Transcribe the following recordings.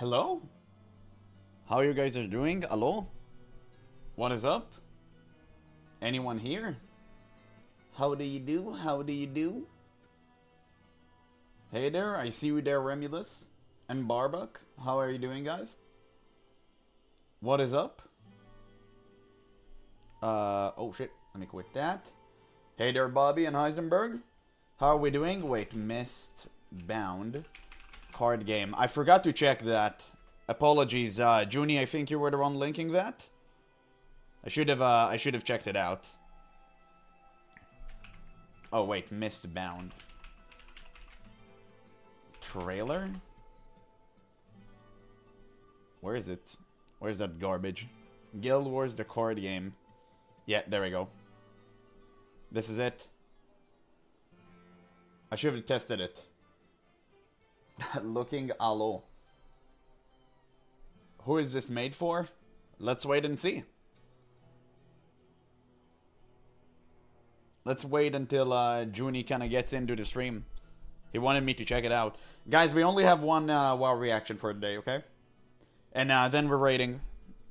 Hello? How you guys are doing? Hello? What is up? Anyone here? How do you do? How do you do? Hey there, I see you there, Remulus and Barbuck. How are you doing, guys? What is up? Oh shit, let me quit that. Hey there, Bobby and Heisenberg. How are we doing? Wait, Mistbound. Card game. I forgot to check that. Apologies, Junie, I think you were the one linking that. I should have checked it out. Oh wait, Mistbound. Trailer? Where is it? Where's that garbage? Guild Wars, the card game. Yeah, there we go. This is it. I should have tested it. Looking aloe. Who is this made for? Let's wait and see. Let's wait until Junie kind of gets into the stream. He wanted me to check it out. Guys, we only have one WoW reaction for today, okay? And then we're raiding.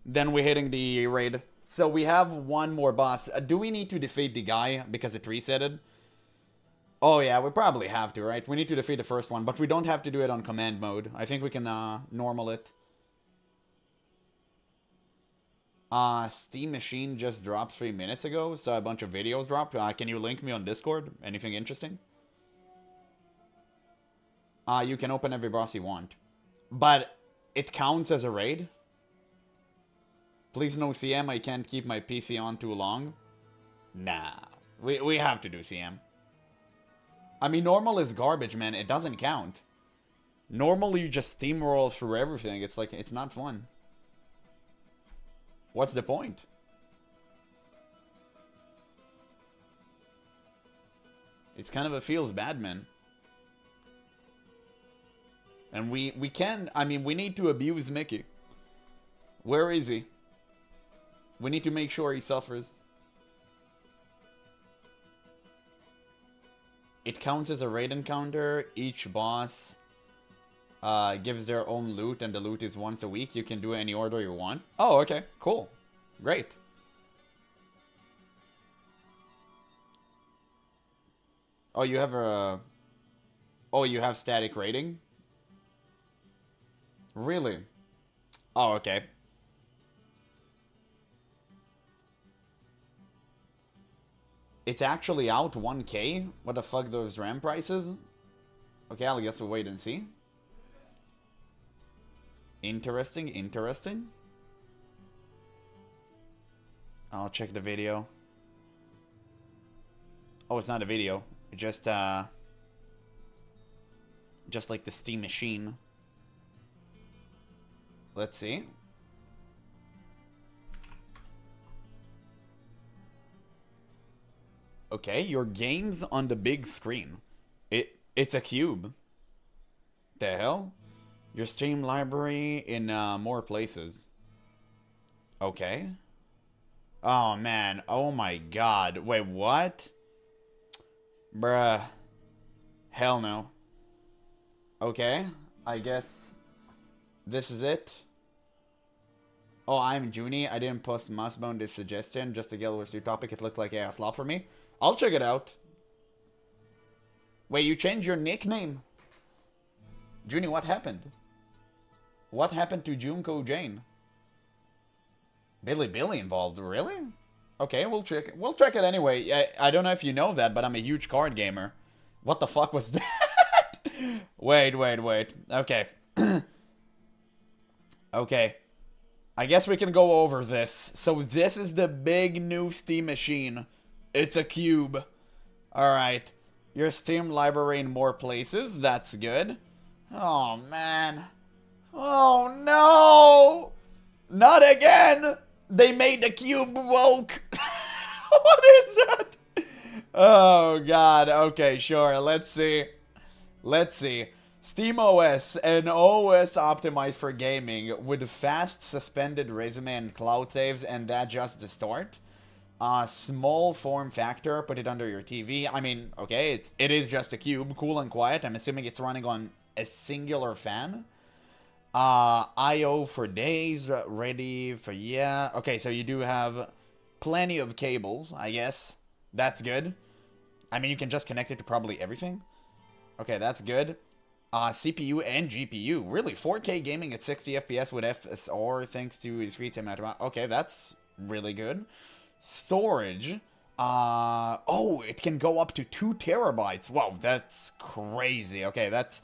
Then we're hitting the raid. So we have one more boss. Do we need to defeat the guy because it resetted? Oh yeah, we probably have to, right? We need to defeat the first one, but we don't have to do it on command mode. I think we can normal it. Steam Machine just dropped 3 minutes ago, so a bunch of videos dropped. Can you link me on Discord? Anything interesting? You can open every boss you want. But it counts as a raid? Please no CM, I can't keep my PC on too long. Nah, we have to do CM. I mean, normal is garbage, man. It doesn't count. Normal, you just steamroll through everything. It's like, it's not fun. What's the point? It's kind of a feels bad, man. And we can, I mean, we need to abuse Mickey. Where is he? We need to make sure he suffers. It counts as a raid encounter. Each boss gives their own loot, and the loot is once a week. You can do any order you want. Oh, okay. Cool. Great. Oh, you have a... Oh, you have static rating? Really? Oh, okay. It's actually out 1K? What the fuck, those RAM prices? Okay, I guess we'll wait and see. Interesting, interesting. I'll check the video. Oh, it's not a video. Just like the Steam Machine. Let's see. Okay, your game's on the big screen. It's a cube. The hell? Your stream library in more places. Okay. Oh man. Oh my god. Wait, what? Bruh. Hell no. Okay. I guess this is it. Oh, I'm Junie. I didn't post Mustbone this suggestion. Just a Guild Wars 2 topic. It looked like a slot for me. I'll check it out. Wait, you changed your nickname? Junie, what happened? What happened to Junko Jane? Billy involved, really? Okay, we'll check it anyway. I don't know if you know that, but I'm a huge card gamer. What the fuck was that? Wait. Okay. Okay. I guess we can go over this. So this is the big new Steam Machine. It's a cube. Alright. Your Steam library in more places. That's good. Oh, man. Oh, no! Not again! They made the cube woke! What is that? Oh, God. Okay, sure. Let's see. SteamOS, an OS optimized for gaming with fast suspended resume and cloud saves, and that just the start. Small form factor, put it under your TV. I mean, okay, it is just a cube, cool and quiet. I'm assuming it's running on a singular fan. IO for days, ready for, yeah. Okay, so you do have plenty of cables, I guess. That's good. I mean, you can just connect it to probably everything. Okay, that's good. CPU and GPU. Really, 4K gaming at 60 FPS with FSR thanks to discrete time. Okay, that's really good. Storage. Oh, it can go up to 2 terabytes. Wow, that's crazy. Okay, that's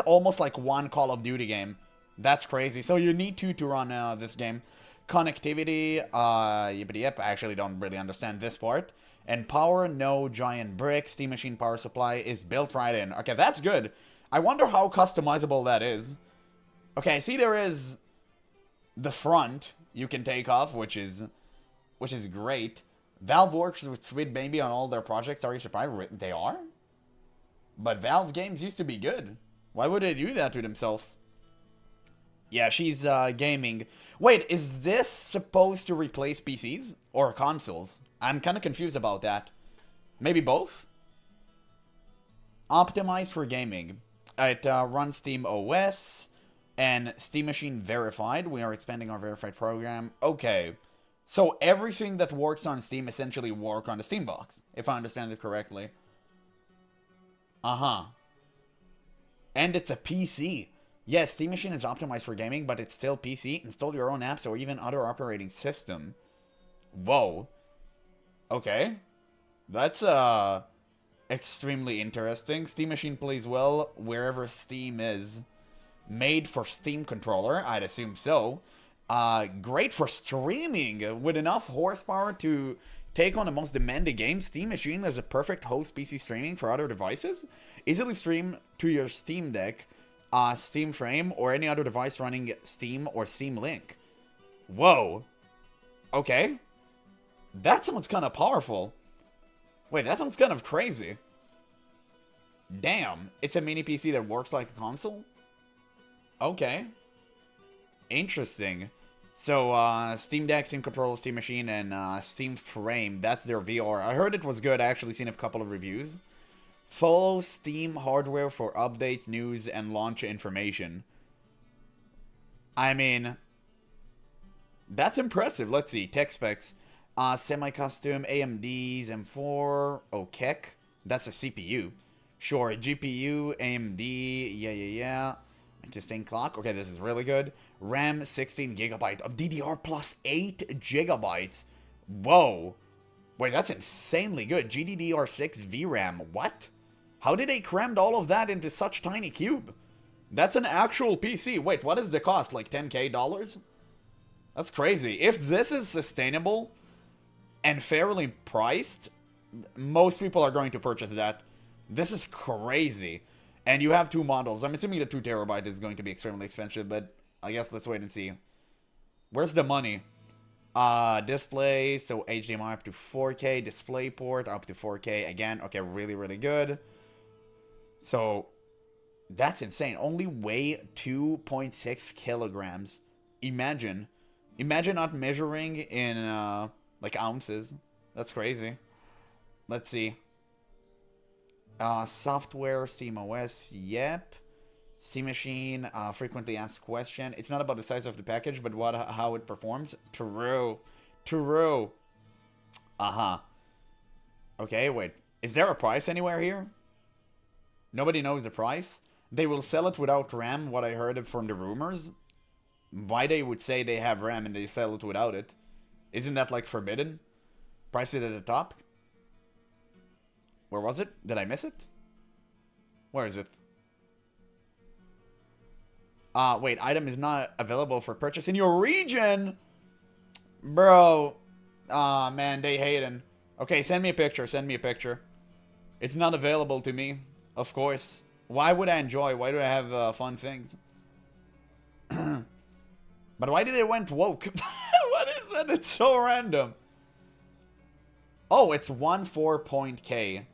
almost like one Call of Duty game. That's crazy. So you need 2 to run this game. Connectivity, yep, I actually don't really understand this part. And power, no giant brick. Steam Machine power supply is built right in. Okay, that's good. I wonder how customizable that is. Okay, I see there is the front you can take off, which is great. Valve works with Sweet Baby on all their projects. Are you surprised? They are? But Valve games used to be good. Why would they do that to themselves? Yeah, she's gaming. Wait, is this supposed to replace PCs or consoles? I'm kind of confused about that. Maybe both? Optimized for gaming. It runs Steam OS and Steam Machine verified. We are expanding our verified program. Okay. So everything that works on Steam essentially works on the Steam box, if I understand it correctly. Uh-huh. And it's a PC. Yes, Steam Machine is optimized for gaming, but it's still PC. Install your own apps or even other operating system. Whoa. Okay. That's, extremely interesting. Steam Machine plays well wherever Steam is. Made for Steam controller, I'd assume so. Great for streaming. With enough horsepower to take on the most demanding games, Steam Machine is a perfect host PC streaming for other devices. Easily stream to your Steam Deck, Steam Frame, or any other device running Steam or Steam Link. Whoa. Okay. That sounds kind of powerful. Wait, that sounds kind of crazy. Damn, it's a mini PC that works like a console? Okay. Interesting. So, Steam Deck, Steam Controller, Steam Machine, and Steam Frame. That's their VR. I heard it was good. I actually seen a couple of reviews. Follow Steam hardware for updates, news, and launch information. I mean, that's impressive. Let's see. Tech specs. Semi-custom, AMD's M4. Oh, Keck. That's a CPU. Sure, GPU, AMD. Yeah. Interesting clock. Okay, this is really good. RAM, 16 gigabyte of DDR plus 8 gigabytes. Whoa. Wait, that's insanely good. GDDR6 VRAM. What? How did they cram all of that into such tiny cube? That's an actual PC. Wait, what is the cost? Like $10K? That's crazy. If this is sustainable and fairly priced, most people are going to purchase that. This is crazy. And you have 2 models. I'm assuming the 2 terabyte is going to be extremely expensive, but I guess let's wait and see. Where's the money? Display, so HDMI up to 4K, DisplayPort up to 4K again. Okay, really, really good. So, that's insane. Only weigh 2.6 kilograms. Imagine not measuring in, like, ounces. That's crazy. Let's see. Software, SteamOS, yep. Steam Machine, frequently asked question. It's not about the size of the package, but how it performs. True. Uh-huh. Okay, wait. Is there a price anywhere here? Nobody knows the price? They will sell it without RAM, what I heard from the rumors. Why they would say they have RAM and they sell it without it? Isn't that, like, forbidden? Price it at the top? Where was it? Did I miss it? Where is it? Wait, item is not available for purchase in your region? Bro. Aw, man, they hating. Okay, send me a picture. It's not available to me, of course. Why would I enjoy? Why do I have fun things? But why did it went woke? What is that? It's so random. Oh, it's 1.4K.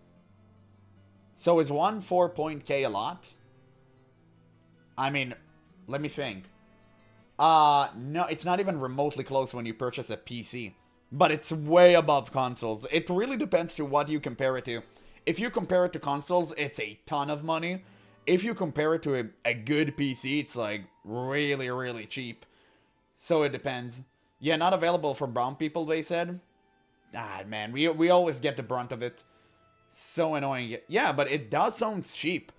So is 1.4K a lot? I mean, let me think. No, it's not even remotely close when you purchase a PC. But it's way above consoles. It really depends to what you compare it to. If you compare it to consoles, it's a ton of money. if you compare it to a good PC, it's like really, really cheap. So it depends. Yeah, not available for brown people, they said. Ah, man, we always get the brunt of it. So annoying. Yeah, but it does sound cheap.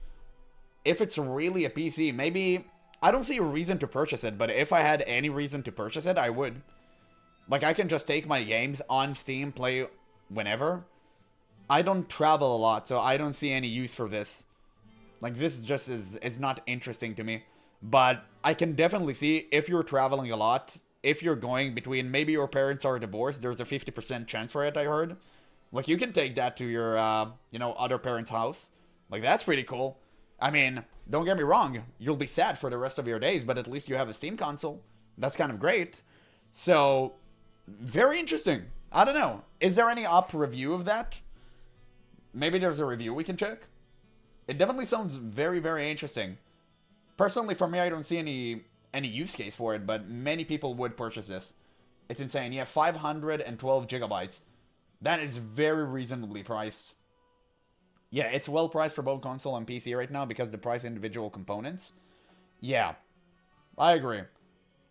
If it's really a PC, maybe... I don't see a reason to purchase it, but if I had any reason to purchase it, I would. Like, I can just take my games on Steam, play whenever. I don't travel a lot, so I don't see any use for this. Like, this just is not interesting to me. But I can definitely see if you're traveling a lot, if you're going between, maybe your parents are divorced, there's a 50% chance for it, I heard. Like, you can take that to your, you know, other parent's house. Like, that's pretty cool. I mean, don't get me wrong, you'll be sad for the rest of your days, but at least you have a Steam console. That's kind of great. So, very interesting. I don't know. Is there any up review of that? Maybe there's a review we can check? It definitely sounds very, very interesting. Personally, for me, I don't see any use case for it, but many people would purchase this. It's insane. You have 512 gigabytes. That is very reasonably priced. Yeah, it's well priced for both console and PC right now because the price individual components. Yeah, I agree.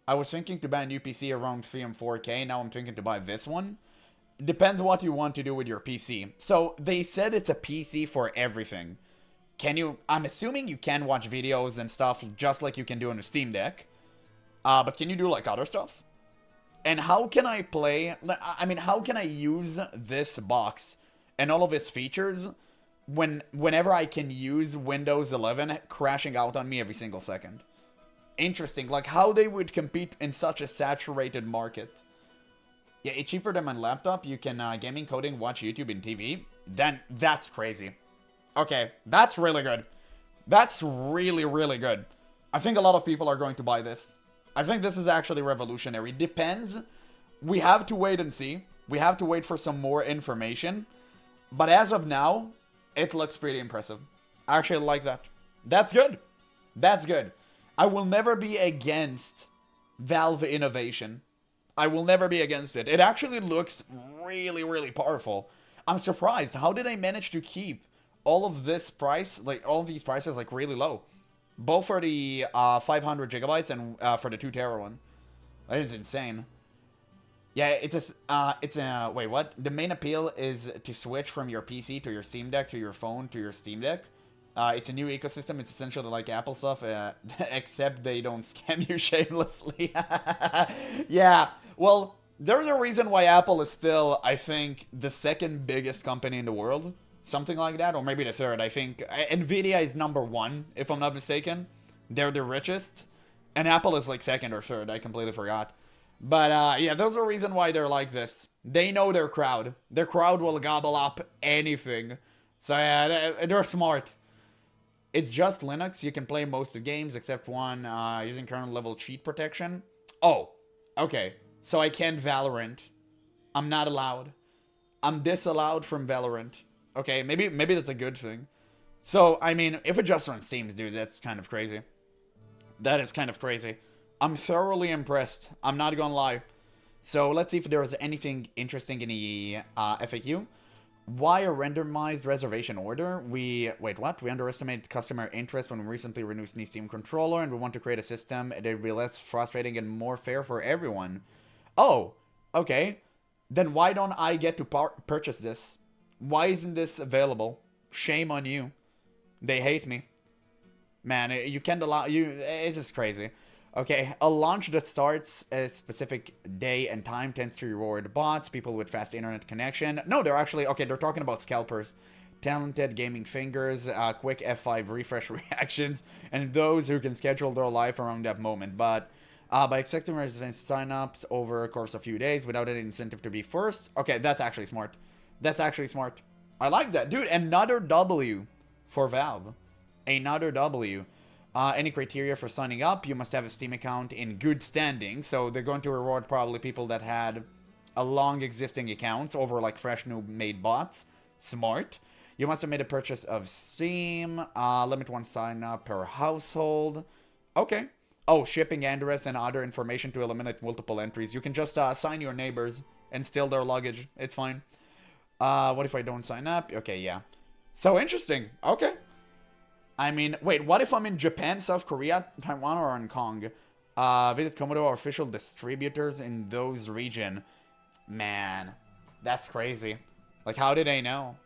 I was thinking to buy a new PC around 3 and 4K. Now I'm thinking to buy this one. Depends what you want to do with your PC. So they said it's a PC for everything. Can you... I'm assuming you can watch videos and stuff just like you can do on a Steam Deck. But can you do like other stuff? And how can I play... I mean, how can I use this box and all of its features whenever I can use Windows 11 crashing out on me every single second? Interesting. Like, how they would compete in such a saturated market. Yeah, it's cheaper than my laptop. You can gaming, coding, watch YouTube and TV. Then that's crazy. Okay, that's really good. That's really, really good. I think a lot of people are going to buy this. I think this is actually revolutionary. Depends. We have to wait and see. We have to wait for some more information. But as of now, it looks pretty impressive. I actually like that. That's good. That's good. I will never be against Valve innovation. I will never be against it. It actually looks really, really powerful. I'm surprised. How did I manage to keep all of this price, like all of these prices, like really low? Both for the 500 gigabytes and for the 2 tera one. That is insane. Yeah, it's a, wait, what? The main appeal is to switch from your PC to your Steam Deck to your phone to your Steam Deck. It's a new ecosystem. It's essentially like Apple stuff, except they don't scam you shamelessly. Yeah, well, there's a reason why Apple is still, I think, the second biggest company in the world. Something like that, or maybe the third. I think Nvidia is #1, if I'm not mistaken. They're the richest. And Apple is like second or third. I completely forgot. But yeah, there's a reason why they're like this. They know their crowd. Their crowd will gobble up anything. So yeah, they're smart. It's just Linux. You can play most of the games except one using kernel level cheat protection. Oh, okay. So I can't Valorant. I'm not allowed. I'm disallowed from Valorant. Okay, maybe that's a good thing. So, I mean, if it just runs Steam, dude, that's kind of crazy. That is kind of crazy. I'm thoroughly impressed. I'm not gonna lie. So, let's see if there is anything interesting in the FAQ. Why a randomized reservation order? Wait, what? We underestimate customer interest when we recently renewed the Steam controller, and we want to create a system that will be less frustrating and more fair for everyone. Oh, okay. Then why don't I get to purchase this? Why isn't this available? Shame on you. They hate me. Man, you can't allow... It's just crazy. Okay, a launch that starts a specific day and time tends to reward bots, people with fast internet connection. No, they're actually... Okay, they're talking about scalpers. Talented gaming fingers, quick F5 refresh reactions, and those who can schedule their life around that moment. But by accepting sign-ups over a course of a few days without any incentive to be first... Okay, that's actually smart. That's actually smart. I like that. Dude, another W for Valve. Another W. Any criteria for signing up? You must have a Steam account in good standing. So they're going to reward probably people that had a long existing accounts over like fresh new made bots. Smart. You must have made a purchase of Steam. Limit 1 sign up per household. Okay. Oh, shipping address and other information to eliminate multiple entries. You can just sign your neighbors and steal their luggage. It's fine. What if I don't sign up? Okay, yeah. So interesting. Okay. I mean, wait, what if I'm in Japan, South Korea, Taiwan, or Hong Kong? Visit Komodo official distributors in those region. Man, that's crazy. Like, how did they know?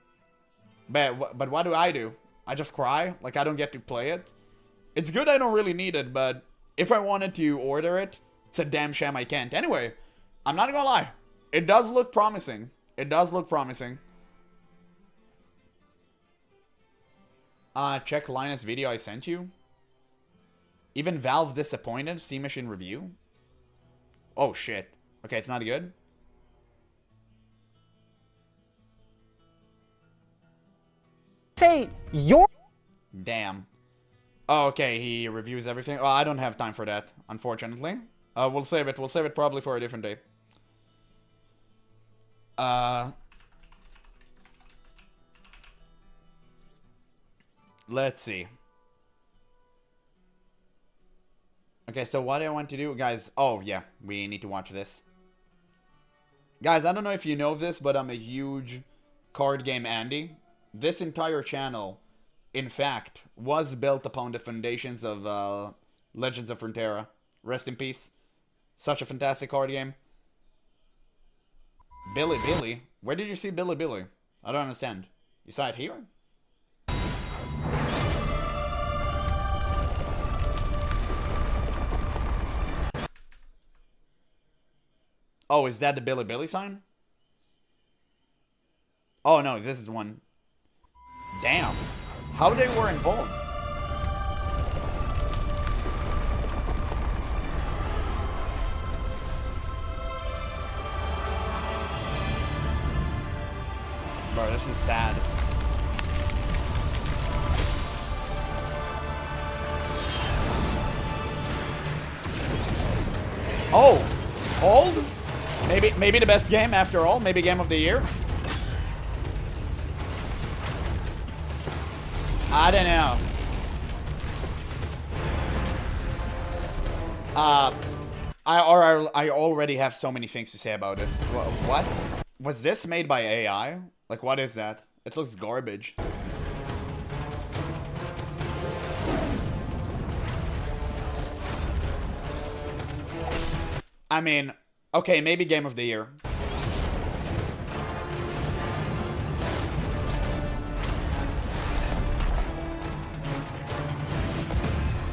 But what do? I just cry? Like, I don't get to play it? It's good I don't really need it, but if I wanted to order it, it's a damn shame I can't. Anyway, I'm not gonna lie. It does look promising. It does look promising. Check Linus video I sent you. Even Valve disappointed. Steam Machine review. Oh, shit. Okay, it's not good. Say your. Damn. Oh, okay, he reviews everything. Oh, I don't have time for that, unfortunately. We'll save it. We'll save it probably for a different day. Let's see. Okay, so what I want to do, guys... Oh, yeah, we need to watch this. Guys, I don't know if you know this, but I'm a huge card game Andy. This entire channel, in fact, was built upon the foundations of Legends of Frontera. Rest in peace. Such a fantastic card game. Billy Billy? Where did you see Billy Billy? I don't understand. You saw it here? Oh, is that the Billy Billy sign? Oh, no, this is one. Damn. How they were involved. Bro, this is sad. Oh! Old? Maybe the best game after all. Maybe game of the year. I don't know. I already have so many things to say about this. What? Was this made by AI? Like, what is that? It looks garbage. I mean, okay, maybe game of the year.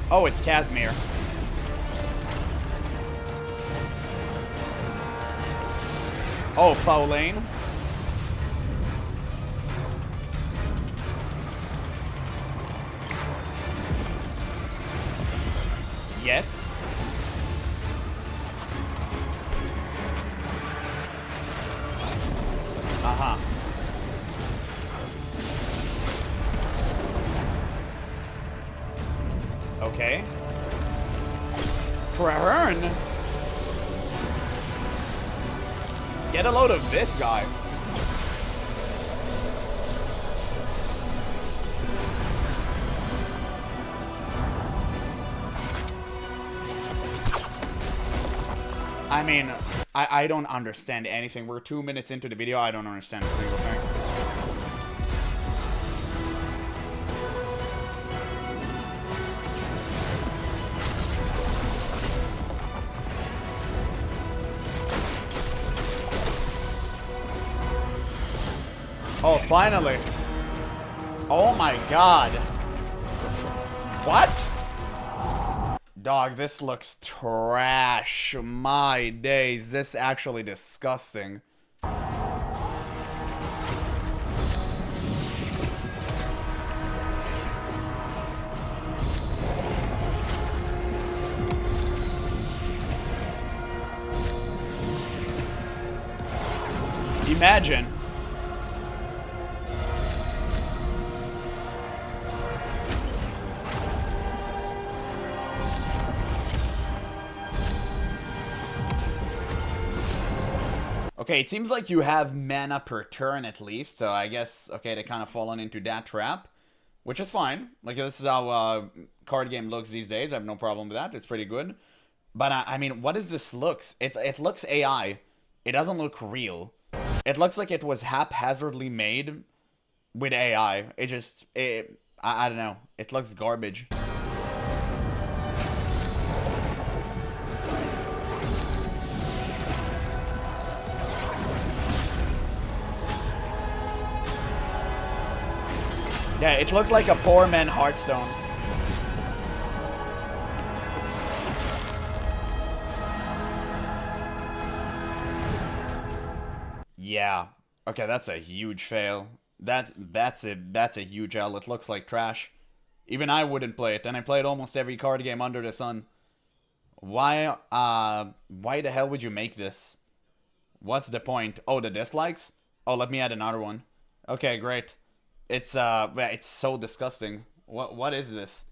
Oh, it's Casimir. Oh, foul lane. Yes. Uh-huh. Okay. Prahern? Get a load of this guy. I mean, I don't understand anything. We're 2 minutes into the video. I don't understand a single thing. Oh, finally. Oh my god. What? Dog, this looks trash. My days, this is actually disgusting. Imagine. Okay, it seems like you have mana per turn at least, so I guess, okay, they kind of fallen into that trap, which is fine. Like, this is how card game looks these days. I have no problem with that. It's pretty good. But, I mean, what is this looks? It looks AI. It doesn't look real. It looks like it was haphazardly made with AI. I don't know. It looks garbage. Yeah, it looked like a poor man Hearthstone. Yeah. Okay, that's a huge fail. That's a huge L. It looks like trash. Even I wouldn't play it, and I played almost every card game under the sun. Why the hell would you make this? What's the point? Oh, the dislikes? Oh, let me add another one. Okay, great. It's so disgusting. What is this?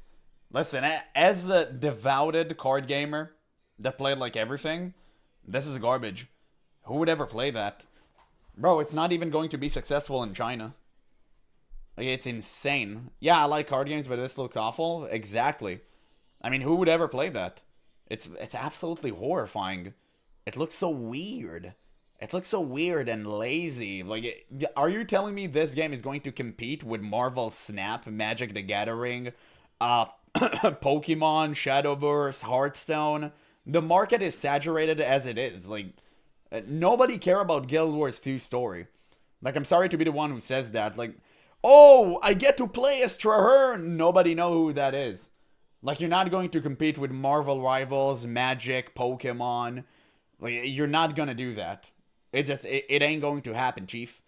Listen, as a devoted card gamer that played like everything, this is garbage. Who would ever play that? Bro, it's not even going to be successful in China. Like, it's insane. Yeah, I like card games, but this looks awful. Exactly. I mean, who would ever play that? It's absolutely horrifying. It looks so weird. It looks so weird and lazy. Like, are you telling me this game is going to compete with Marvel Snap, Magic the Gathering, Pokemon, Shadowverse, Hearthstone? The market is saturated as it is. Like, nobody care about Guild Wars 2 story. Like, I'm sorry to be the one who says that. Like, oh, I get to play as Traherne. Nobody know who that is. Like, you're not going to compete with Marvel Rivals, Magic, Pokemon. Like, you're not gonna do that. It ain't going to happen, Chief.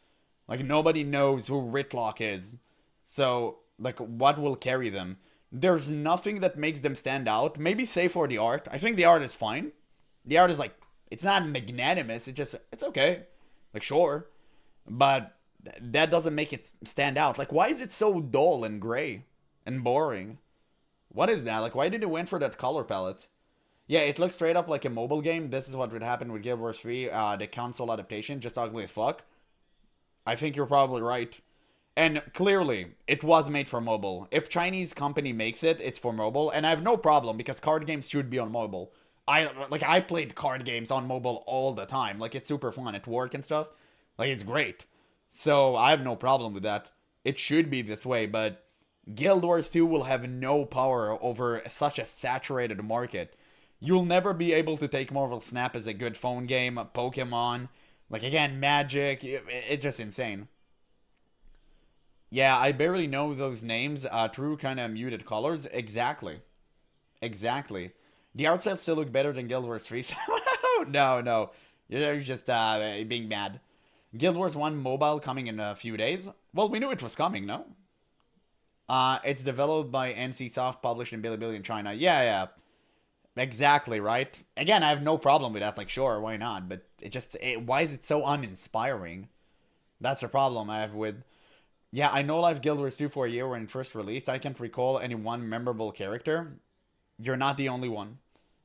Like, nobody knows who Ritlock is. So, like, what will carry them? There's nothing that makes them stand out. Maybe save for the art. I think the art is fine. The art is, like, it's not magnanimous. It's okay. Like, sure. But that doesn't make it stand out. Like, why is it so dull and gray and boring? What is that? Like, why did it went for that color palette? Yeah, it looks straight up like a mobile game. This is what would happen with Guild Wars 3, the console adaptation, just ugly as fuck. I think you're probably right. And clearly, it was made for mobile. If Chinese company makes it, it's for mobile. And I have no problem, because card games should be on mobile. I played card games on mobile all the time. Like, it's super fun at work and stuff. Like, it's great. So, I have no problem with that. It should be this way, but Guild Wars 2 will have no power over such a saturated market. You'll never be able to take Marvel Snap as a good phone game, Pokemon, like, again, Magic, it's just insane. Yeah, I barely know those names, true kind of muted colors, exactly. Exactly. The art sets still look better than Guild Wars 3, no, you're just being mad. Guild Wars 1 mobile coming in a few days? Well, we knew it was coming, no? It's developed by NCSoft, published in Bilibili in China. Yeah. Exactly, right? Again, I have no problem with that. Like, sure, why not? But why is it so uninspiring? That's the problem I have with... Yeah, I know Live Guild Wars 2 for a year when it first released. I can't recall any one memorable character. You're not the only one.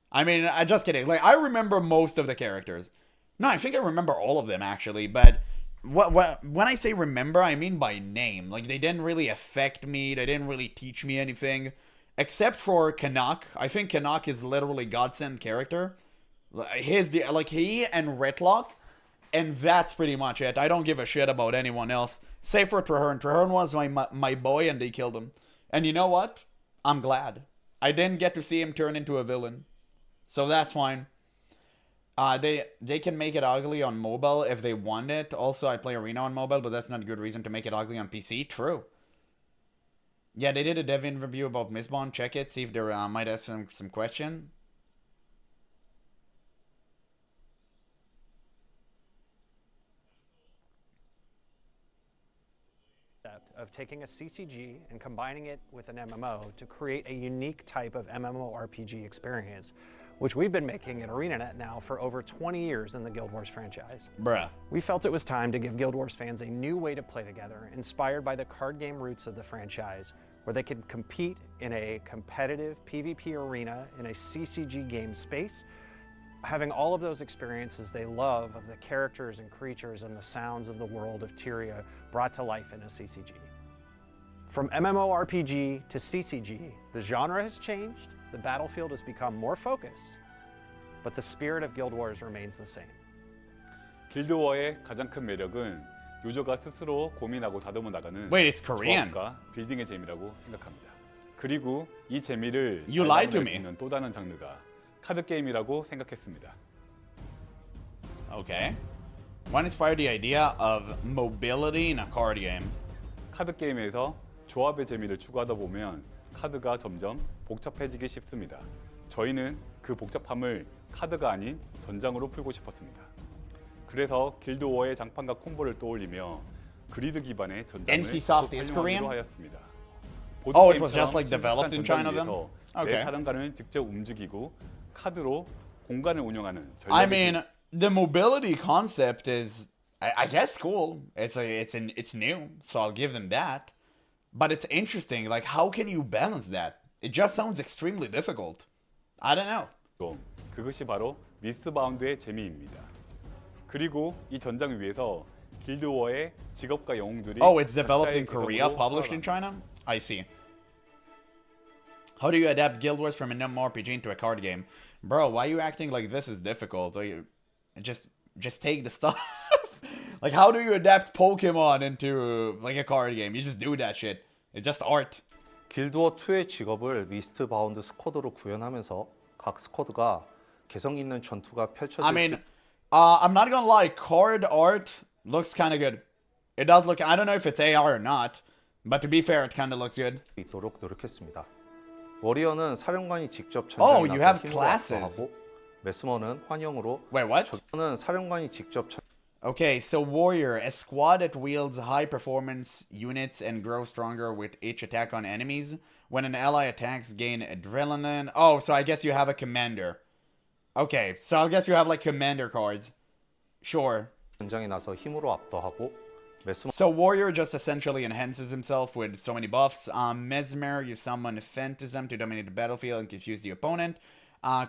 I mean, I'm just kidding. Like, I remember most of the characters. No, I think I remember all of them, actually. But when I say remember, I mean by name. Like, they didn't really affect me. They didn't really teach me anything. Except for Canuck. I think Canuck is literally godsend character. He and Ritlock. And that's pretty much it. I don't give a shit about anyone else. Save for Traherne. Traherne was my boy and they killed him. And you know what? I'm glad. I didn't get to see him turn into a villain. So that's fine. They can make it ugly on mobile if they want it. Also, I play Arena on mobile, but that's not a good reason to make it ugly on PC. True. Yeah, they did a dev interview about Mistborn. Check it. See if there might have some question. Of taking a CCG and combining it with an MMO to create a unique type of MMORPG experience, which we've been making at ArenaNet now for over 20 years in the Guild Wars franchise. Bruh. We felt it was time to give Guild Wars fans a new way to play together, inspired by the card game roots of the franchise, where they could compete in a competitive PvP arena in a CCG game space, having all of those experiences they love of the characters and creatures and the sounds of the world of Tyria brought to life in a CCG. From MMORPG to CCG, the genre has changed, the battlefield has become more focused, but the spirit of Guild Wars remains the same. 길드워의 가장 큰 매력은 유저가 스스로 고민하고 다듬어 나가는 Wait, it's Korean. 조합과 빌딩의 재미라고 생각합니다. 그리고 이 재미를 You lied to 잘 me. 있는 또 다른 장르가 카드 게임이라고 생각했습니다. Okay. What inspired the idea of mobility in a card game? 카드 게임에서 조합의 재미를 추구하다 보면 카드가 점점 복잡해지기 쉽습니다. 저희는 그 복잡함을 카드가 아닌 전장으로 풀고 싶었습니다. 그래서 길드워의 장판과 콤보를 떠올리며 그리드 기반의 전장을 NCSoft is Korean? 하였습니다. Oh, it was just like developed in China then? 내 Okay. 사령관을 직접 움직이고 카드로 공간을 운영하는 I mean, the mobility concept is, I guess, cool. It's new, so I'll give them that. But it's interesting. Like, how can you balance that? It just sounds extremely difficult. I don't know. 그것이 바로 미스바운드의 재미입니다. 그리고 이 전장 위에서 길드워의 직업과 영웅들이 Oh, it's developed in 각자의 Korea, 계정으로 published in China? I see. How do you adapt Guild Wars from an MMORPG into a card game? Bro, why are you acting like this is difficult? Like, just take the stuff. Like, how do you adapt Pokemon into like a card game? You just do that shit. It's just art. 길드워 2의 직업을 미스트 바운드 스쿼드로 구현하면서 각 스쿼드가 개성 있는 전투가 펼쳐질 I mean, I'm not gonna lie, card art looks kind of good. It does look, I don't know if it's AR or not, but to be fair, it kind of looks good. 수 있도록 노력했습니다. 워리어는 사령관이 직접 Oh, 전장에 you 나서 have 힘으로 classes. 압도하고 메스머는 환영으로 Wait, what? 적은 사령관이 직접 Okay, so Warrior, a squad that wields high performance units and grows stronger with each attack on enemies. When an ally attacks, gain adrenaline. Oh, so I guess you have a commander. Okay, so I guess you have like commander cards. Sure. 전장에 나서 힘으로 압도하고 메스머 So Warrior just essentially enhances himself with so many buffs. Mesmer, you summon Phantasm to dominate the battlefield and confuse the opponent.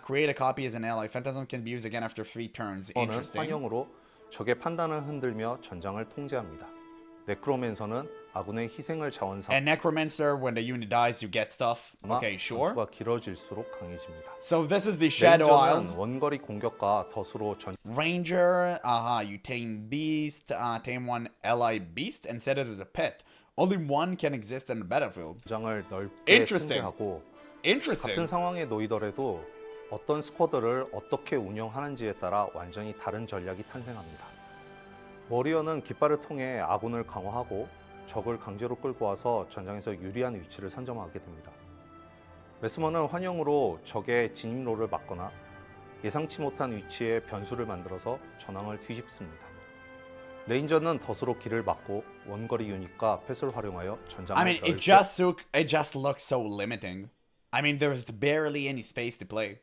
Create a copy as an ally. Phantasm can be used again after 3 turns. 는 Interesting. 환영으로 적의 판단을 흔들며 전장을 통제합니다. 네크로맨서는 아군의 희생을 자원삼아 And Necromancer, when the unit dies, you get stuff. Okay, sure. 전투가 길어질수록 강해집니다. So this is the Shadow Isles. 레인저는 원거리 공격과 덫으로 Ranger, you tame Beast, tame one ally Beast and set it as a pet. Only one can exist on the battlefield. 전장을 넓게 Interesting. 통제하고 Interesting. 같은 상황에 놓이더라도 어떤 스쿼드를 어떻게 운영하는지에 따라 완전히 다른 전략이 탄생합니다. 워리어는 깃발을 통해 아군을 강화하고 적을 강제로 끌고 와서 전장에서 유리한 위치를 선점하게 됩니다. 메스머는 환영으로 적의 진입로를 막거나 예상치 못한 위치에 변수를 만들어서 전황을 뒤집습니다. 레인저는 덫으로 길을 막고 원거리 유닛과 펫을 활용하여 전장을 I mean, it just looks so limiting. I mean, there's barely any space to play.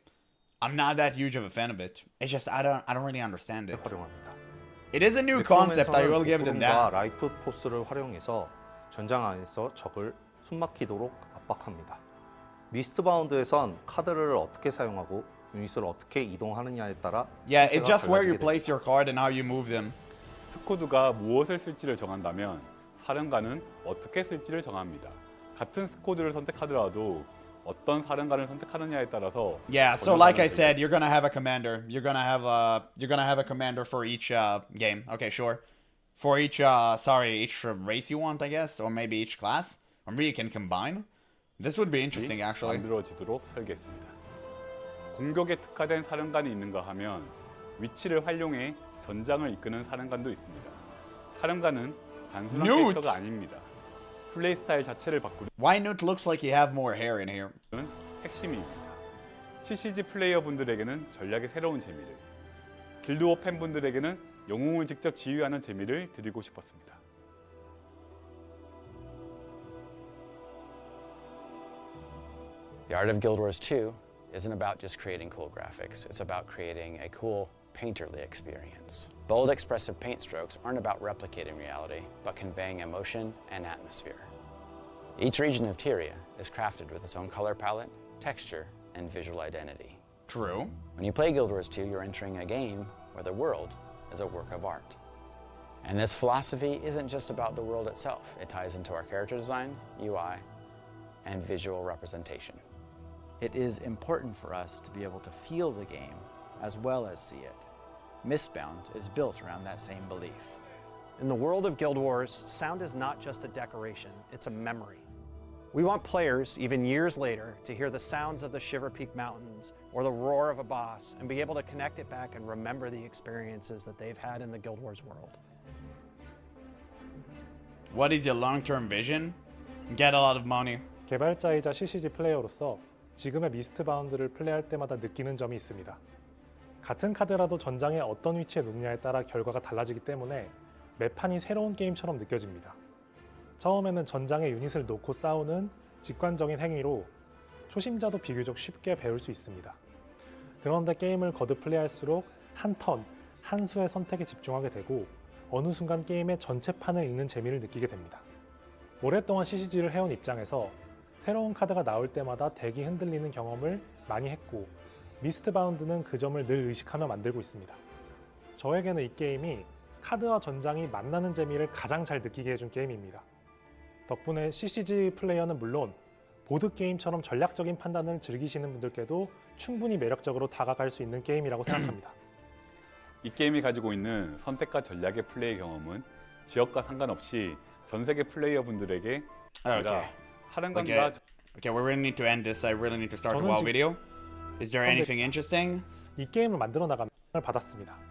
I'm not that huge of a fan of it. It's just I don't really understand it. 활용합니다. It is a new concept. I will give them that. 라이프 포스를 활용해서 전장 안에서 적을 숨막히도록 압박합니다. 미스트 바운드에선 카드를 어떻게 사용하고 유닛을 어떻게 이동하느냐에 따라 Yeah, it's just where you 달라지게 place your card and how you move them. 스쿼드가 무엇을 쓸지를 정한다면 사령관은 어떻게 쓸지를 정합니다. 같은 스쿼드를 선택하더라도 어떤 사령관을 선택하느냐에 따라서 Yeah, so like I said, you're gonna have a commander. You're gonna have a commander for each game. Okay, sure. For each each race you want, I guess, or maybe each class. Or maybe you can combine. This would be interesting, actually. 만들어지도록 설계했습니다. 공격에 특화된 사령관이 있는가 하면 위치를 활용해 전장을 이끄는 사령관도 있습니다. 사령관은 단순한 Newt! 캐릭터가 아닙니다. 플레이 스타일 자체를 바꾸는 Why Newt looks like you have more hair in here? 핵심입니다. CCG 플레이어분들에게는 전략의 새로운 재미를, 길드워 팬분들에게는 영웅을 직접 지휘하는 재미를 드리고 싶었습니다. The art of Guild Wars 2 isn't about just creating cool graphics, it's about creating a cool painterly experience. Bold, expressive paint strokes aren't about replicating reality, but conveying emotion and atmosphere. Each region of Tyria is crafted with its own color palette, texture, and visual identity. True. When you play Guild Wars 2, you're entering a game where the world is a work of art. And this philosophy isn't just about the world itself. It ties into our character design, UI, and visual representation. It is important for us to be able to feel the game as well as see it. Mistbound is built around that same belief. In the world of Guild Wars, sound is not just a decoration, it's a memory. We want players, even years later, to hear the sounds of the Shiver Peak Mountains or the roar of a boss and be able to connect it back and remember the experiences that they've had in the Guild Wars world. What is your long-term vision? Get a lot of money. 개발자이자 CCG 플레이어로서 지금의 미스트 바운드를 플레이할 때마다 느끼는 점이 있습니다. 같은 카드라도 전장에 어떤 위치에 놓느냐에 따라 결과가 달라지기 때문에 매판이 새로운 게임처럼 느껴집니다. 처음에는 전장에 유닛을 놓고 싸우는 직관적인 행위로 초심자도 비교적 쉽게 배울 수 있습니다. 그런데 게임을 거듭 플레이할수록 한 턴, 한 수의 선택에 집중하게 되고 어느 순간 게임의 전체 판을 읽는 재미를 느끼게 됩니다. 오랫동안 CCG를 해온 입장에서 새로운 카드가 나올 때마다 덱이 흔들리는 경험을 많이 했고 미스트 바운드는 그 점을 늘 의식하며 만들고 있습니다. 저에게는 이 게임이 카드와 전장이 만나는 재미를 가장 잘 느끼게 해준 게임입니다. 덕분에 CCG 플레이어는 물론 보드게임처럼 전략적인 판단을 즐기시는 분들께도 충분히 매력적으로 다가갈 수 있는 게임이라고 생각합니다. 이 게임이 가지고 있는 선택과 전략의 플레이 경험은 지역과 상관없이 전 세계 플레이어분들에게 아니라 사령관과 Okay, we really need to end this. I really need to start the WoW video. Is there anything interesting? 이 게임을 만들어 나가면 받았습니다.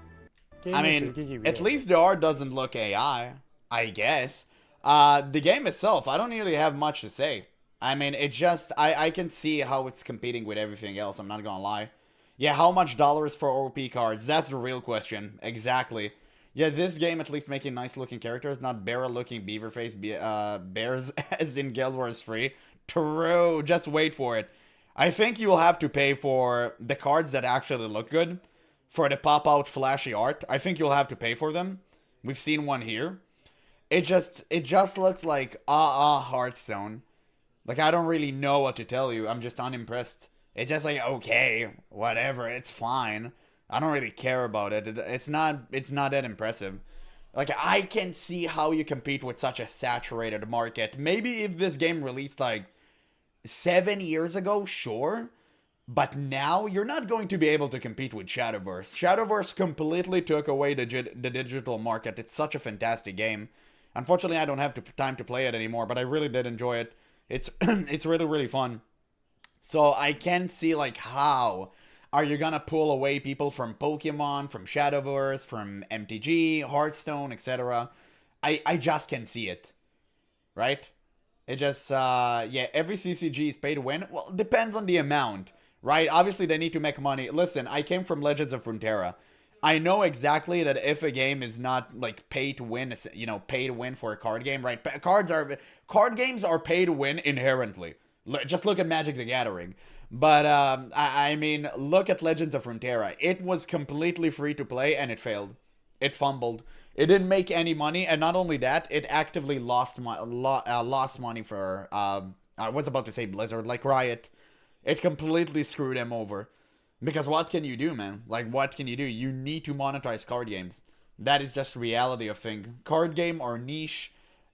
I 게임을 mean, 즐기기 위해 at least the art doesn't look AI, I guess. The game itself, I don't really have much to say. I mean, it just, I can see how it's competing with everything else, I'm not gonna lie. Yeah, how much dollars for OP cards? That's the real question. Exactly. Yeah, this game at least making nice looking characters, not barrel looking beaver face bears as in Guild Wars 3. True, just wait for it. I think you'll have to pay for the cards that actually look good. For the pop-out flashy art, I think you'll have to pay for them. We've seen one here. It just looks like Hearthstone. Like, I don't really know what to tell you. I'm just unimpressed. It's just like, okay, whatever, it's fine. I don't really care about it. It's not that impressive. Like, I can see how you compete with such a saturated market. Maybe if this game released like 7 years ago, sure. But now, you're not going to be able to compete with Shadowverse. Shadowverse completely took away the digital market. It's such a fantastic game. Unfortunately, I don't have time to play it anymore, but I really did enjoy it. It's it's really, really fun. So I can't see, like, how are you gonna pull away people from Pokemon, from Shadowverse, from MTG, Hearthstone, etc. I just can't see it. Right? It just, yeah, every CCG is pay to win. Well, depends on the amount. Right? Obviously, they need to make money. Listen, I came from Legends of Frontera. I know exactly that if a game is not, like, pay to win, you know, pay to win for a card game, right? Card games are pay to win inherently. Just look at Magic the Gathering. But, I mean, look at Legends of Frontera. It was completely free to play, and it failed. It fumbled. It didn't make any money, and not only that, it actively lost money for, I was about to say Blizzard, like Riot. It completely screwed them over. Because what can you do, man? Like, what can you do? You need to monetize card games. That is just reality of thing. Card game are niche,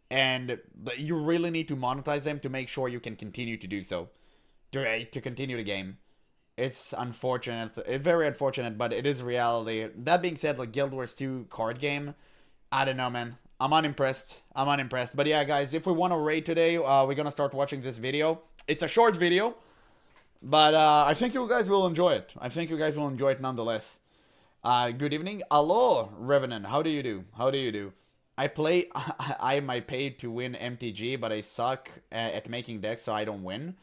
and you really need to monetize them to make sure you can continue to do so. To continue the game. It's unfortunate. It's very unfortunate, but it is reality. That being said, like, Guild Wars 2 card game, I don't know, man. I'm unimpressed. But yeah, guys, if we want to raid today, we're gonna start watching this video. It's a short video. But I think you guys will enjoy it. I think you guys will enjoy it nonetheless. Good evening. Hello, Revenant. How do you do? I might pay to win MTG, but I suck at making decks, so I don't win.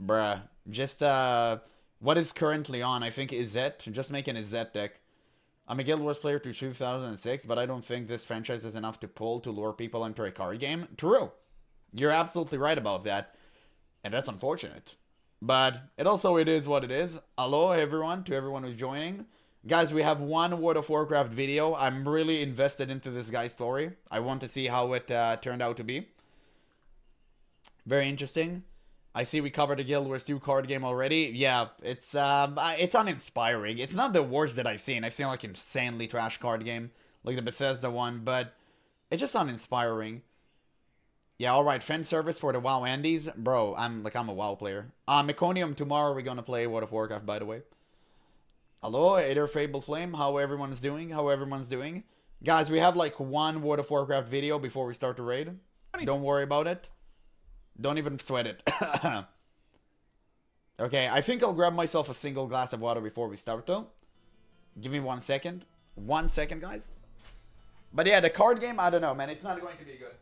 Bruh. Just, what is currently on? I think Izzet. Just make an Izzet deck. I'm a Guild Wars player to 2006, but I don't think this franchise is enough to pull to lure people into a card game. True. You're absolutely right about that. And that's unfortunate. But it is what it is. Hello, everyone, to everyone who's joining. Guys, we have one World of Warcraft video. I'm really invested into this guy's story. I want to see how it turned out to be. Very interesting. I see we covered the Guild Wars 2 card game already. Yeah, it's uninspiring. It's not the worst that I've seen. I've seen, like, insanely trash card game, like the Bethesda one, but it's just uninspiring. Yeah, alright, fan service for the WoW Andes. Bro, I'm a WoW player. Meconium, tomorrow we're gonna play World of Warcraft, by the way. Hello, Aether Fable Flame, how everyone's doing? Guys, we have like one World of Warcraft video before we start the raid. Don't worry about it. Don't even sweat it. Okay, I think I'll grab myself a single glass of water before we start though. Give me 1 second. 1 second, guys. But yeah, the card game, I don't know, man. It's not going to be good.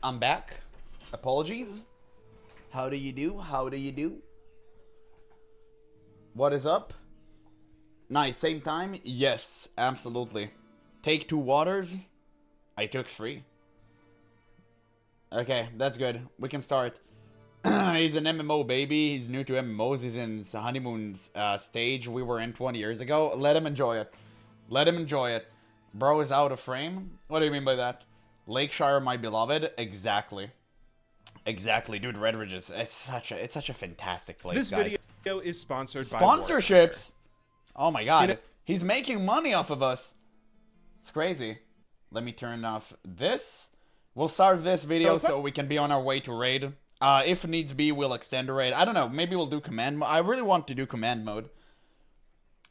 I'm back. Apologies. How do you do? How do you do? What is up? Nice. Same time? Yes, absolutely. Take 2 waters. I took 3. Okay, that's good. We can start. He's an MMO baby. He's new to MMOs. He's in his honeymoon stage we were in 20 years ago. Let him enjoy it. Let him enjoy it. Bro is out of frame? What do you mean by that? Lakeshire, my beloved. Exactly. Exactly, dude. Red Ridges. It's such a fantastic place. This guys. video is sponsored by Sponsorships. Oh my god. He's making money off of us. It's crazy. Let me turn off this. We'll start this video so we can be on our way to raid. If needs be, we'll extend the raid. I don't know. Maybe we'll do command mode. I really want to do command mode.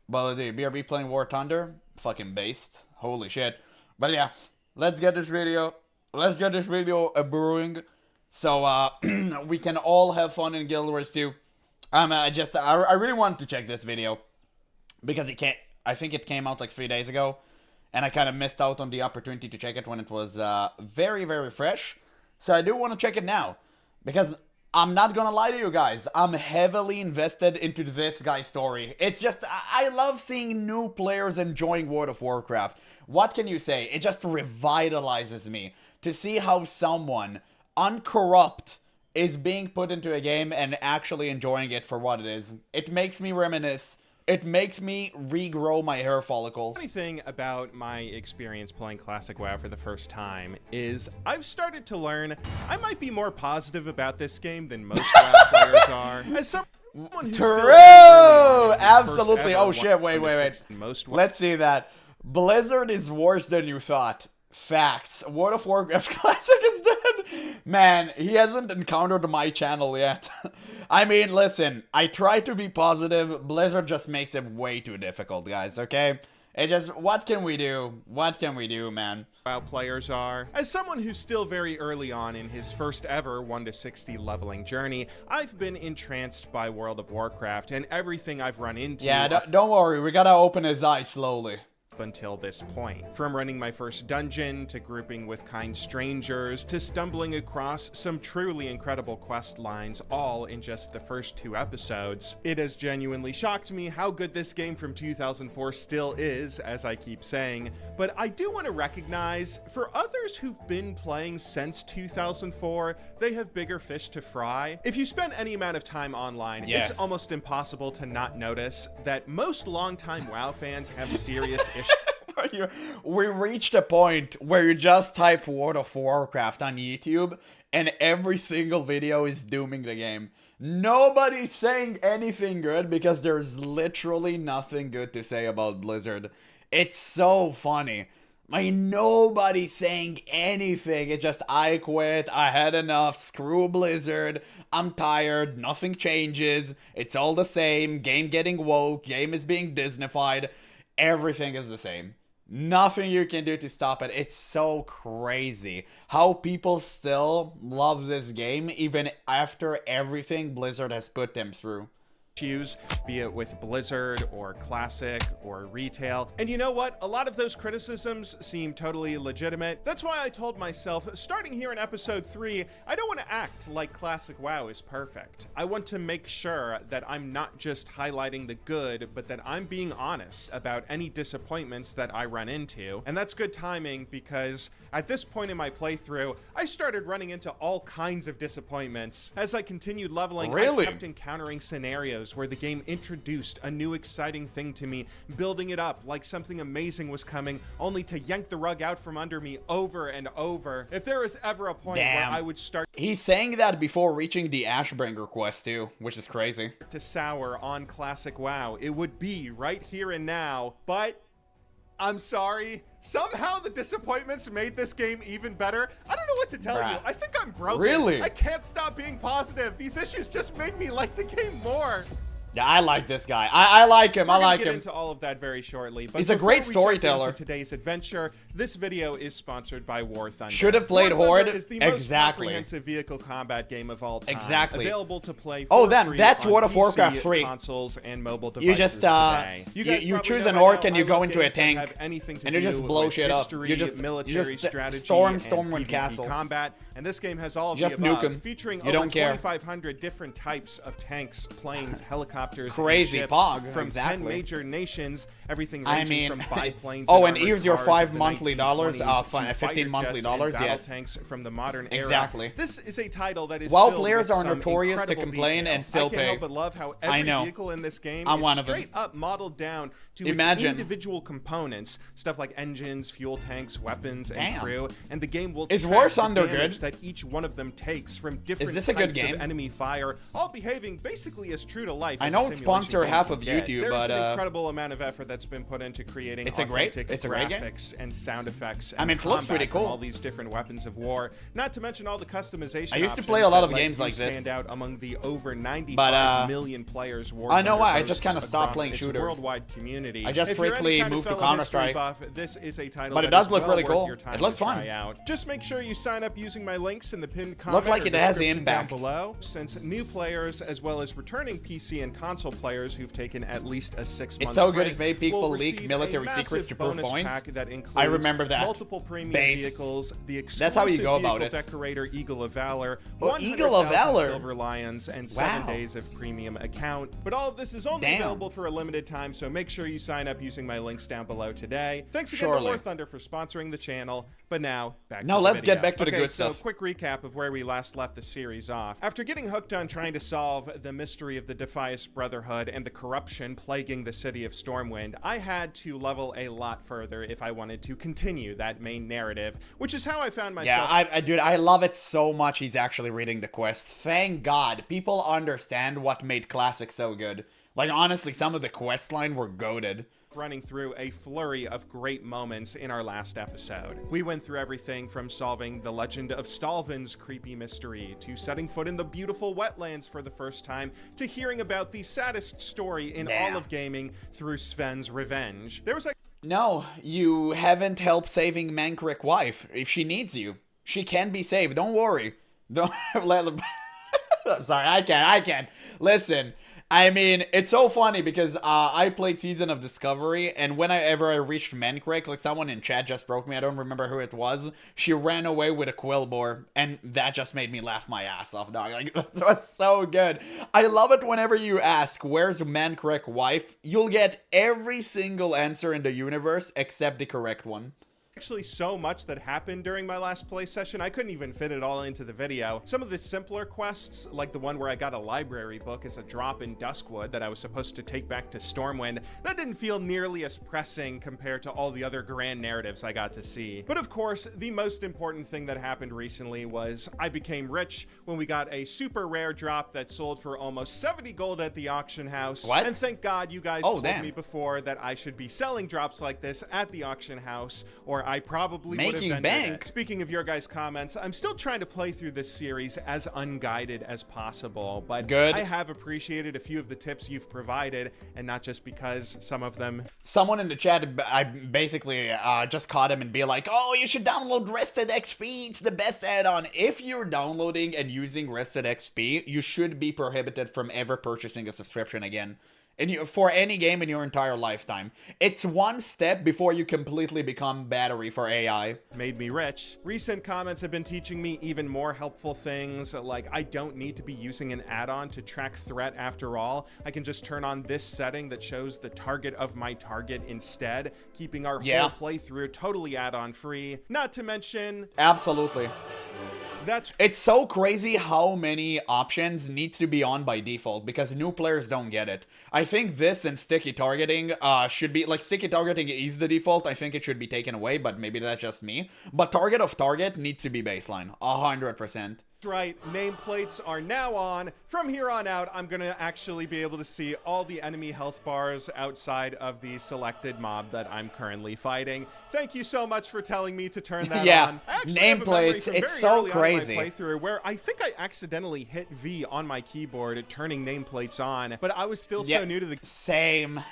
But BRB playing War Thunder. Fucking based. Holy shit. But yeah. Let's get this video. Let's get this video brewing. So we can all have fun in Guild Wars 2. I really wanted to check this video. Because I think it came out like 3 days ago. And I kind of missed out on the opportunity to check it when it was very, very fresh. So I do want to check it now. Because I'm not gonna lie to you guys. I'm heavily invested into this guy's story. It's just, I love seeing new players enjoying World of Warcraft. What can you say? It just revitalizes me to see how someone uncorrupt is being put into a game and actually enjoying it for what it is. It makes me reminisce. It makes me regrow my hair follicles. The funny thing about my experience playing Classic WoW for the first time is I've started to learn I might be more positive about this game than most WoW players are. As someone who's True! Absolutely. Oh shit, wait. Let's see that. Blizzard is worse than you thought. Facts. World of Warcraft Classic is dead. Man, he hasn't encountered my channel yet. I mean, listen, I try to be positive. Blizzard just makes it way too difficult, guys, okay? It just, what can we do? What can we do, man? WoW players are. As someone who's still very early on in his first ever 1 to 60 leveling journey, I've been entranced by World of Warcraft and everything I've run into. Yeah, don't worry, we gotta open his eyes slowly. until this point. From running my first dungeon, to grouping with kind strangers, to stumbling across some truly incredible quest lines, all in just the first 2 episodes. It has genuinely shocked me how good this game from 2004 still is, as I keep saying, but I do want to recognize, for others who've been playing since 2004, they have bigger fish to fry. If you spend any amount of time online, Yes. it's almost impossible to not notice that most longtime WoW fans have serious issues. We reached a point where you just type World of Warcraft on YouTube and every single video is dooming the game. Nobody's saying anything good because there's literally nothing good to say about Blizzard. It's so funny. Like, nobody's saying anything. It's just, I quit, I had enough, screw Blizzard, I'm tired, nothing changes, it's all the same, game getting woke, game is being Disneyfied, everything is the same. Nothing you can do to stop it. It's so crazy how people still love this game even after everything Blizzard has put them through. Be it with Blizzard or Classic or retail. And you know what? A lot of those criticisms seem totally legitimate. That's why I told myself, starting here in episode 3, I don't want to act like Classic WoW is perfect. I want to make sure that I'm not just highlighting the good, but that I'm being honest about any disappointments that I run into. And that's good timing because at this point in my playthrough, I started running into all kinds of disappointments. As I continued leveling, I kept encountering scenarios where the game introduced a new exciting thing to me, building it up like something amazing was coming, only to yank the rug out from under me over and over. If there was ever a point where I would start... He's saying that before reaching the Ashbringer quest too, which is crazy. ...to sour on Classic WoW, it would be right here and now, but... I'm sorry. Somehow the disappointments made this game even better. I don't know what to tell you. I think I'm broken. Really? I can't stop being positive. These issues just made me like the game more. Yeah, I like this guy. I like him. I like We're gonna get him. into all of that very shortly. But he's a great before we jump storyteller. into today's adventure, this video is sponsored by War Thunder. Should have played War Thunder Horde. is the most Exactly. comprehensive vehicle combat game of all time. Exactly. Available to play Oh, for then free that's on World of PC, Warcraft 3. consoles and mobile devices You just today. you guys probably choose know an by orc now, and you I go love into a games that tank have anything to and you just do blow with shit up. history, You just military strategy, storm and Stormwind PvP Castle. combat, and this game has all of Just the above, nuke 'em. featuring You over don't care. 2,500 different types of tanks, planes, helicopters, Crazy and ships pog, from exactly. 10 major nations, everything I ranging mean, from biplanes oh, and and here's your armored cars $5 of the monthly dollars, 1920s to 15 monthly fighter jets dollars, and battle yes. tanks from the modern era. Exactly. This is a title that is WoW filled players with are some notorious to incredible complain detail. and still I can't pay. help but love how I every know. vehicle in this game I'm is one of them. straight up modeled down to Imagine. its individual components, stuff like engines, fuel tanks, weapons, and Damn. crew, and the game will Is track War the Thunder damage good? that each one of them takes from different this a good types game? of enemy fire, all behaving basically as true to life. I as know a it's simulation sponsor game half can of get. YouTube, There's but, an incredible amount of effort that's been put into creating It's a great great game. graphics and sound effects. I And mean, it looks combat pretty from cool. all these different weapons of war. Not to mention all the customization. I used to options play a lot that of let games you like this. Stand out among the over 95 But, million players. War I know Thunder why, I boasts just kinda stopped across playing its shooters. Worldwide community. I just If you're any strictly kind of moved to fellow history Counter-Strike. buff, this is a title But it that does is look well really worth cool. your time It looks to fun. try out. Just make sure you sign up using my links in the pinned comment like or it has the description down impact. below. Since new players as well as returning PC and console players who've taken at least a 6-month It's so good break it made people will leak receive military a massive secrets to prove bonus points. pack that includes I remember that. multiple premium Base. vehicles, the exclusive That's how you go about vehicle it. decorator Eagle of Valor, Oh, 100,000 Eagle of Valor. silver lions, and Wow. 7 days of premium account. But all of this is only Damn. available for a limited time, so make sure you sign up using my links down below today. Thanks again Surely. to War Thunder for sponsoring the channel. But now, back Now to the let's video. get back to the Okay, good so stuff. quick recap of where we last left the series off. After getting hooked on trying to solve the mystery of the Defias Brotherhood and the corruption plaguing the city of Stormwind, I had to level a lot further if I wanted to continue that main narrative, which is how I found myself. Yeah, dude, I love it so much he's actually reading the quest. Thank God. People understand what made Classic so good. Like, honestly, some of the quest line were goated. Running through a flurry of great moments in our last episode. We went through everything from solving the legend of Stalvin's creepy mystery, to setting foot in the beautiful wetlands for the first time, to hearing about the saddest story in Damn. all of gaming through Sven's revenge. There was a No, you haven't helped saving Mankrick wife. If she needs you, she can be saved. Don't worry. Don't let. Sorry, I can't. Listen, I mean, it's so funny because I played Season of Discovery, and whenever I reached Mancrick, like someone in chat just broke me, I don't remember who it was, she ran away with a Quillbore, and that just made me laugh my ass off, dog. Like, that was so good. I love it whenever you ask, where's Mancrick wife? You'll get every single answer in the universe except the correct one. Actually so much that happened during my last play session, I couldn't even fit it all into the video. Some of the simpler quests, like the one where I got a library book as a drop in Duskwood that I was supposed to take back to Stormwind, that didn't feel nearly as pressing compared to all the other grand narratives I got to see. But of course, the most important thing that happened recently was I became rich when we got a super rare drop that sold for almost 70 gold at the auction house. What? And thank God you guys told me before that I should be selling drops like this at the auction house, or I probably would have Making been bank. Speaking of your guys' comments, I'm still trying to play through this series as unguided as possible, but Good. I have appreciated a few of the tips you've provided, and not just because some of them... Someone in the chat, I basically just caught him and be like, oh, you should download Rested XP, it's the best add-on. If you're downloading and using Rested XP, you should be prohibited from ever purchasing a subscription again. For any game in your entire lifetime. It's one step before you completely become battery for AI. Made me rich. Recent comments have been teaching me even more helpful things, like I don't need to be using an add-on to track threat after all. I can just turn on this setting that shows the target of my target instead, keeping our whole playthrough totally add-on free. Not to mention... Absolutely. It's so crazy how many options need to be on by default because new players don't get it. I think this and sticky targeting should be, like, sticky targeting is the default. I think it should be taken away, but maybe that's just me. But target of target needs to be baseline, 100%. Right, nameplates are now on. From here on out, I'm gonna actually be able to see all the enemy health bars outside of the selected mob that I'm currently fighting. Thank you so much for telling me to turn that on. Nameplates, it's so crazy. Playthrough where I think I accidentally hit V on my keyboard, turning nameplates on, but I was still so new to the... Same,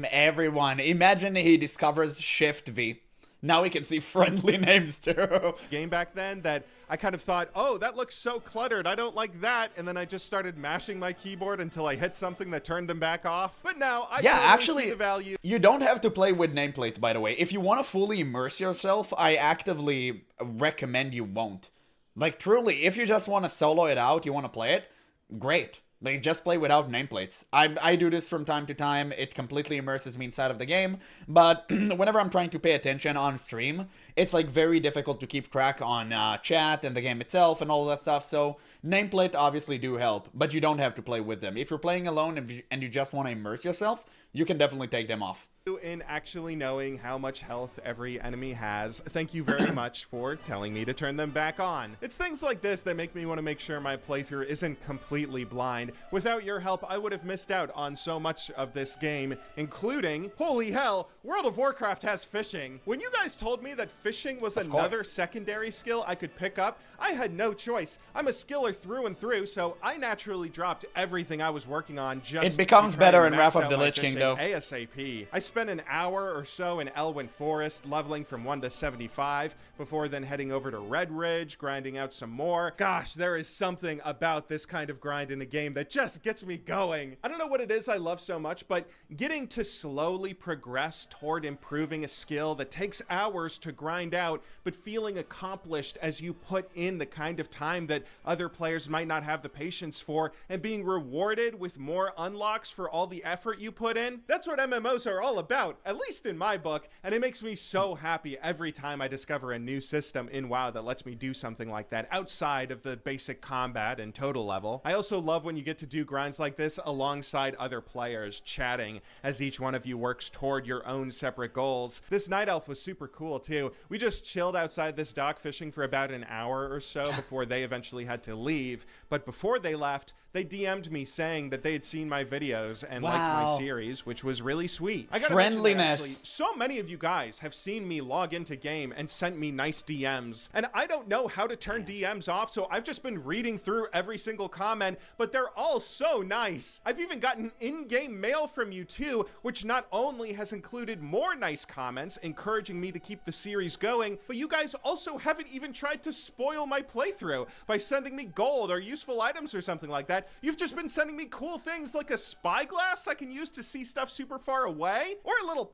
everyone. Imagine he discovers Shift V. Now we can see friendly names too. Game back then that I kind of thought, oh, that looks so cluttered, I don't like that, and then I just started mashing my keyboard until I hit something that turned them back off. But now I totally see the value. You don't have to play with nameplates, by the way. If you want to fully immerse yourself, I actively recommend you won't. Like, truly, if you just want to solo it out, you want to play it, great. Like, just play without nameplates. I do this from time to time. It completely immerses me inside of the game. But whenever I'm trying to pay attention on stream, it's, like, very difficult to keep track on chat and the game itself and all that stuff. So nameplate obviously do help, but you don't have to play with them. If you're playing alone and you just want to immerse yourself, you can definitely take them off. In actually knowing how much health every enemy has. Thank you very much for telling me to turn them back on. It's things like this that make me want to make sure my playthrough isn't completely blind. Without your help, I would have missed out on so much of this game, including, holy hell, World of Warcraft has fishing. When you guys told me that fishing was another secondary skill I could pick up, I had no choice. I'm a skiller through and through, so I naturally dropped everything I was working on just It becomes better in Wrath of the Lich King, though. ASAP. I spent an hour or so in Elwyn Forest, leveling from 1 to 75, before then heading over to Red Ridge, grinding out some more. Gosh, there is something about this kind of grind in a game that just gets me going. I don't know what it is I love so much, but getting to slowly progress toward improving a skill that takes hours to grind out, but feeling accomplished as you put in the kind of time that other players might not have the patience for, and being rewarded with more unlocks for all the effort you put in, that's what MMOs are all about, at least in my book, and it makes me so happy every time I discover a new system in WoW that lets me do something like that outside of the basic combat and total level. I also love when you get to do grinds like this alongside other players, chatting as each one of you works toward your own separate goals. This Night Elf was super cool too. We just chilled outside this dock fishing for about an hour or so before they eventually had to leave, but before they left, they DM'd me saying that they had seen my videos and liked my series, which was really sweet. I gotta mention that actually, so many of you guys have seen me log into game and sent me nice DMs, and I don't know how to turn DMs off, so I've just been reading through every single comment, but they're all so nice. I've even gotten in-game mail from you too, which not only has included more nice comments encouraging me to keep the series going, but you guys also haven't even tried to spoil my playthrough by sending me gold or useful items or something like that. that. You've just been sending me cool things like a spyglass I can use to see stuff super far away, or a little...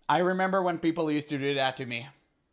I remember when people used to do that to me.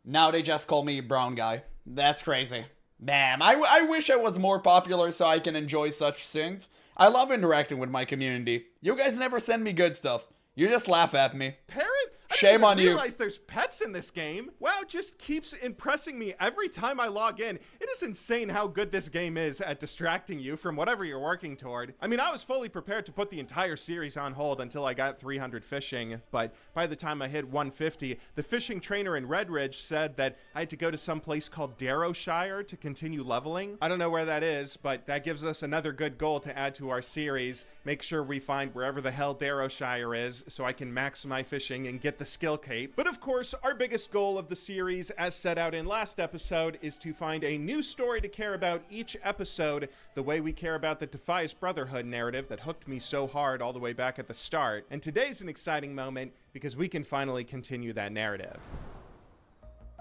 Now they just call me brown guy. That's crazy. Damn, I wish I was more popular so I can enjoy such things. I love interacting with my community. You guys never send me good stuff. You just laugh at me. Parrot? Shame on you. I didn't realize there's pets in this game. WoW just keeps impressing me every time I log in. It is insane how good this game is at distracting you from whatever you're working toward. I mean, I was fully prepared to put the entire series on hold until I got 300 fishing, but by the time I hit 150, the fishing trainer in Redridge said that I had to go to some place called Darrowshire to continue leveling. I don't know where that is, but that gives us another good goal to add to our series. Make sure we find wherever the hell Darrowshire is so I can max my fishing and get the skill cape. But of course, our biggest goal of the series, as set out in last episode, is to find a new story to care about each episode, the way we care about the Defias Brotherhood narrative that hooked me so hard all the way back at the start. And today's an exciting moment because we can finally continue that narrative.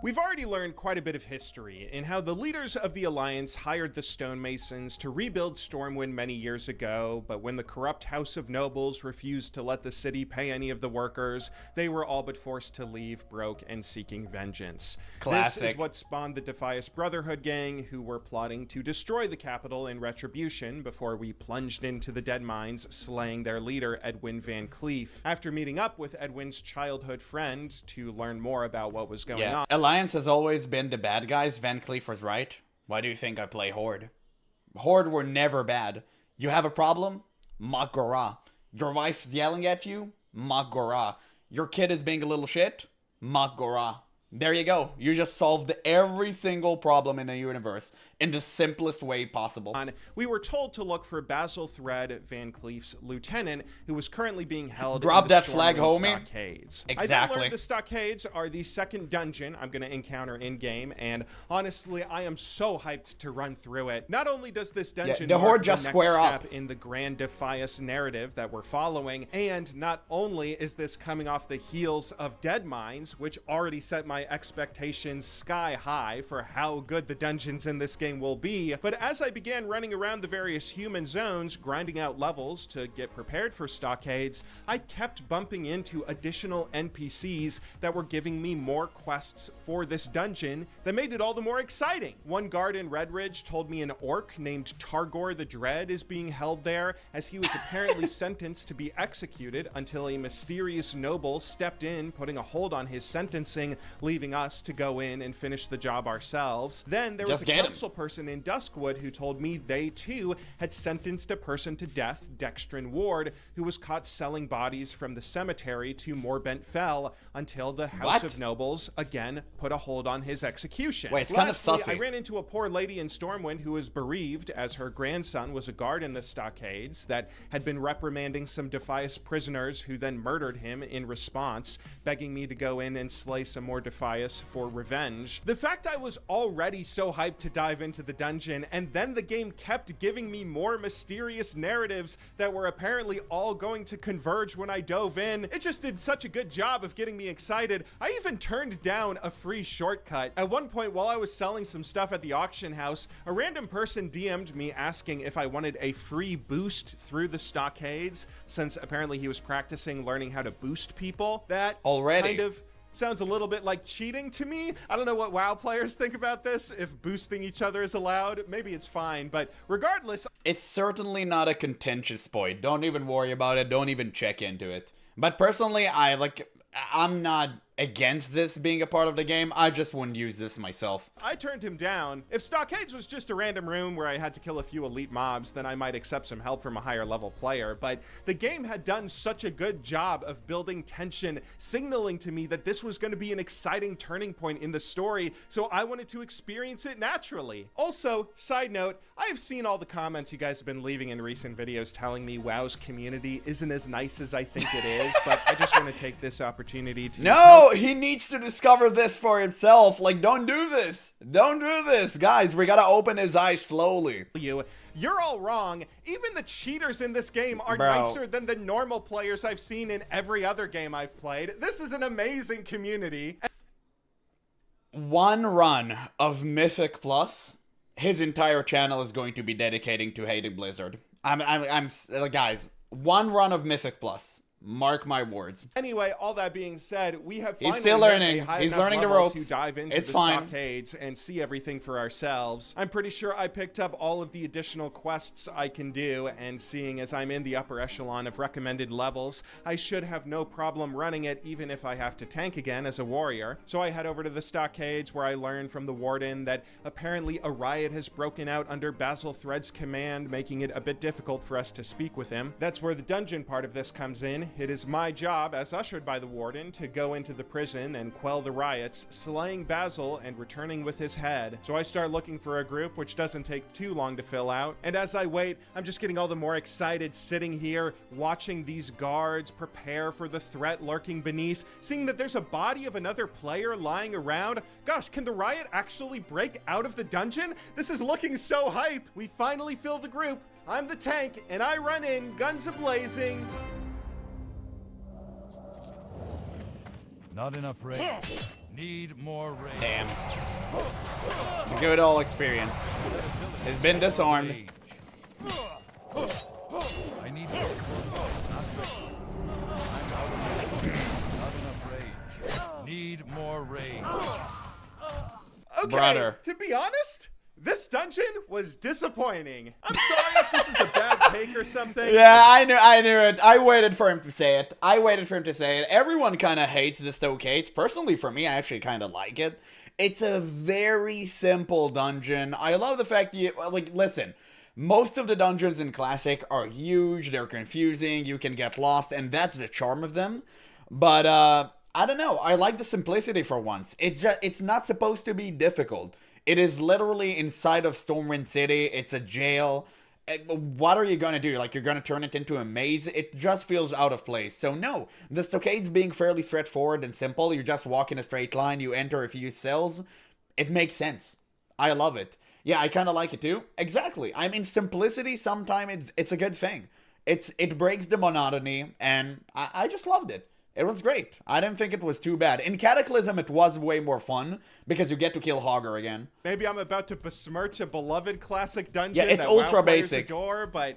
We've already learned quite a bit of history in how the leaders of the Alliance hired the stonemasons to rebuild Stormwind many years ago, but when the corrupt House of Nobles refused to let the city pay any of the workers, they were all but forced to leave, broke and seeking vengeance. Classic. This is what spawned the Defias Brotherhood gang, who were plotting to destroy the capital in retribution before we plunged into the Dead Mines, slaying their leader, Edwin Van Cleef. After meeting up with Edwin's childhood friend to learn more about what was going on, Alliance has always been the bad guys. Van Cleef was right. Why do you think I play Horde? Horde were never bad. You have a problem? Mock Gora. Your wife's yelling at you? Mock Gora. Your kid is being a little shit? Mock Gora. There you go. You just solved every single problem in the universe in the simplest way possible. We were told to look for Basil Thread, Van Cleef's lieutenant, who was currently being held Drop in the that flag, Stormwind homie. Stockades. Exactly. I then learned the Stockades are the second dungeon I'm going to encounter in-game, and honestly, I am so hyped to run through it. Not only does this dungeon the mark Horde the just next square step up in the Grand Defias narrative that we're following, and not only is this coming off the heels of Dead Mines, which already set my expectations sky high for how good the dungeons in this game will be, but as I began running around the various human zones, grinding out levels to get prepared for Stockades, I kept bumping into additional NPCs that were giving me more quests for this dungeon that made it all the more exciting. One guard in Redridge told me an orc named Targor the Dread is being held there, as he was apparently sentenced to be executed until a mysterious noble stepped in, putting a hold on his sentencing, leaving us to go in and finish the job ourselves. Then there was a council person in Duskwood who told me they too had sentenced a person to death, Dextrin Ward, who was caught selling bodies from the cemetery to Morbent Fell until the House of Nobles again put a hold on his execution. Wait, it's Lastly, kind of sussy. I ran into a poor lady in Stormwind who was bereaved as her grandson was a guard in the Stockades that had been reprimanding some Defias prisoners who then murdered him in response, begging me to go in and slay some more Defias for revenge. The fact I was already so hyped to dive into the dungeon, and then the game kept giving me more mysterious narratives that were apparently all going to converge when I dove in, it just did such a good job of getting me excited. I even turned down a free shortcut. At one point, while I was selling some stuff at the auction house, a random person DM'd me asking if I wanted a free boost through the Stockades, since apparently he was practicing learning how to boost people. That kind of sounds a little bit like cheating to me. I don't know what WoW players think about this, if boosting each other is allowed. Maybe it's fine, but regardless... It's certainly not a contentious point. Don't even worry about it. Don't even check into it. But personally, I'm not against this being a part of the game. I just wouldn't use this myself. I turned him down. If Stockades was just a random room where I had to kill a few elite mobs, then I might accept some help from a higher level player, but the game had done such a good job of building tension, signaling to me that this was going to be an exciting turning point in the story, so I wanted to experience it naturally. Also, side note, I have seen all the comments you guys have been leaving in recent videos telling me WoW's community isn't as nice as I think it is, but I just want to take this opportunity to... No! He needs to discover this for himself. Like, don't do this. Don't do this. Guys, we gotta open his eyes slowly. You're all wrong. Even the cheaters in this game are nicer than the normal players I've seen in every other game I've played. This is an amazing community. One run of Mythic Plus, his entire channel is going to be dedicating to hating Blizzard. Guys, one run of Mythic Plus. Mark my words. Anyway, all that being said, we have finally He's still learning. He's learning the level ropes. to dive into It's the fine. stockades and see everything for ourselves. I'm pretty sure I picked up all of the additional quests I can do, and seeing as I'm in the upper echelon of recommended levels, I should have no problem running it even if I have to tank again as a warrior. So I head over to the stockades where I learn from the warden that apparently a riot has broken out under Basil Thread's command, making it a bit difficult for us to speak with him. That's where the dungeon part of this comes in. It is my job, as ushered by the warden, to go into the prison and quell the riots, slaying Basil and returning with his head. So I start looking for a group, which doesn't take too long to fill out. And as I wait, I'm just getting all the more excited sitting here, watching these guards prepare for the threat lurking beneath, seeing that there's a body of another player lying around. Gosh, can the riot actually break out of the dungeon? This is looking so hype. We finally fill the group. I'm the tank, and I run in, guns a-blazing. Not enough rage. Need more rage. Damn. The good old experience. Has been disarmed. Rage. I need more. Not rage. I'm out of rage. Not enough rage. Need more rage. Okay, Brother. to be honest, this dungeon was disappointing. I'm sorry if this is a bad take or something. Yeah, I knew it. I waited for him to say it. Everyone kind of hates the stockades. Personally, for me, I actually kind of like it. It's a very simple dungeon. I love the fact listen, most of the dungeons in Classic are huge, they're confusing, you can get lost, and that's the charm of them. But, I don't know, I like the simplicity for once. It's not supposed to be difficult. It is literally inside of Stormwind City. It's a jail. What are you going to do? Like, you're going to turn it into a maze? It just feels out of place. So no, the stockades being fairly straightforward and simple. You just walk in a straight line. You enter a few cells. It makes sense. I love it. Yeah, I kind of like it too. Exactly. I mean, simplicity, sometimes it's a good thing. It breaks the monotony, and I just loved it. It was great. I didn't think it was too bad. In Cataclysm, it was way more fun because you get to kill Hogger again. Maybe I'm about to besmirch a beloved classic dungeon. Yeah, it's that ultra WoW players basic. Adore, but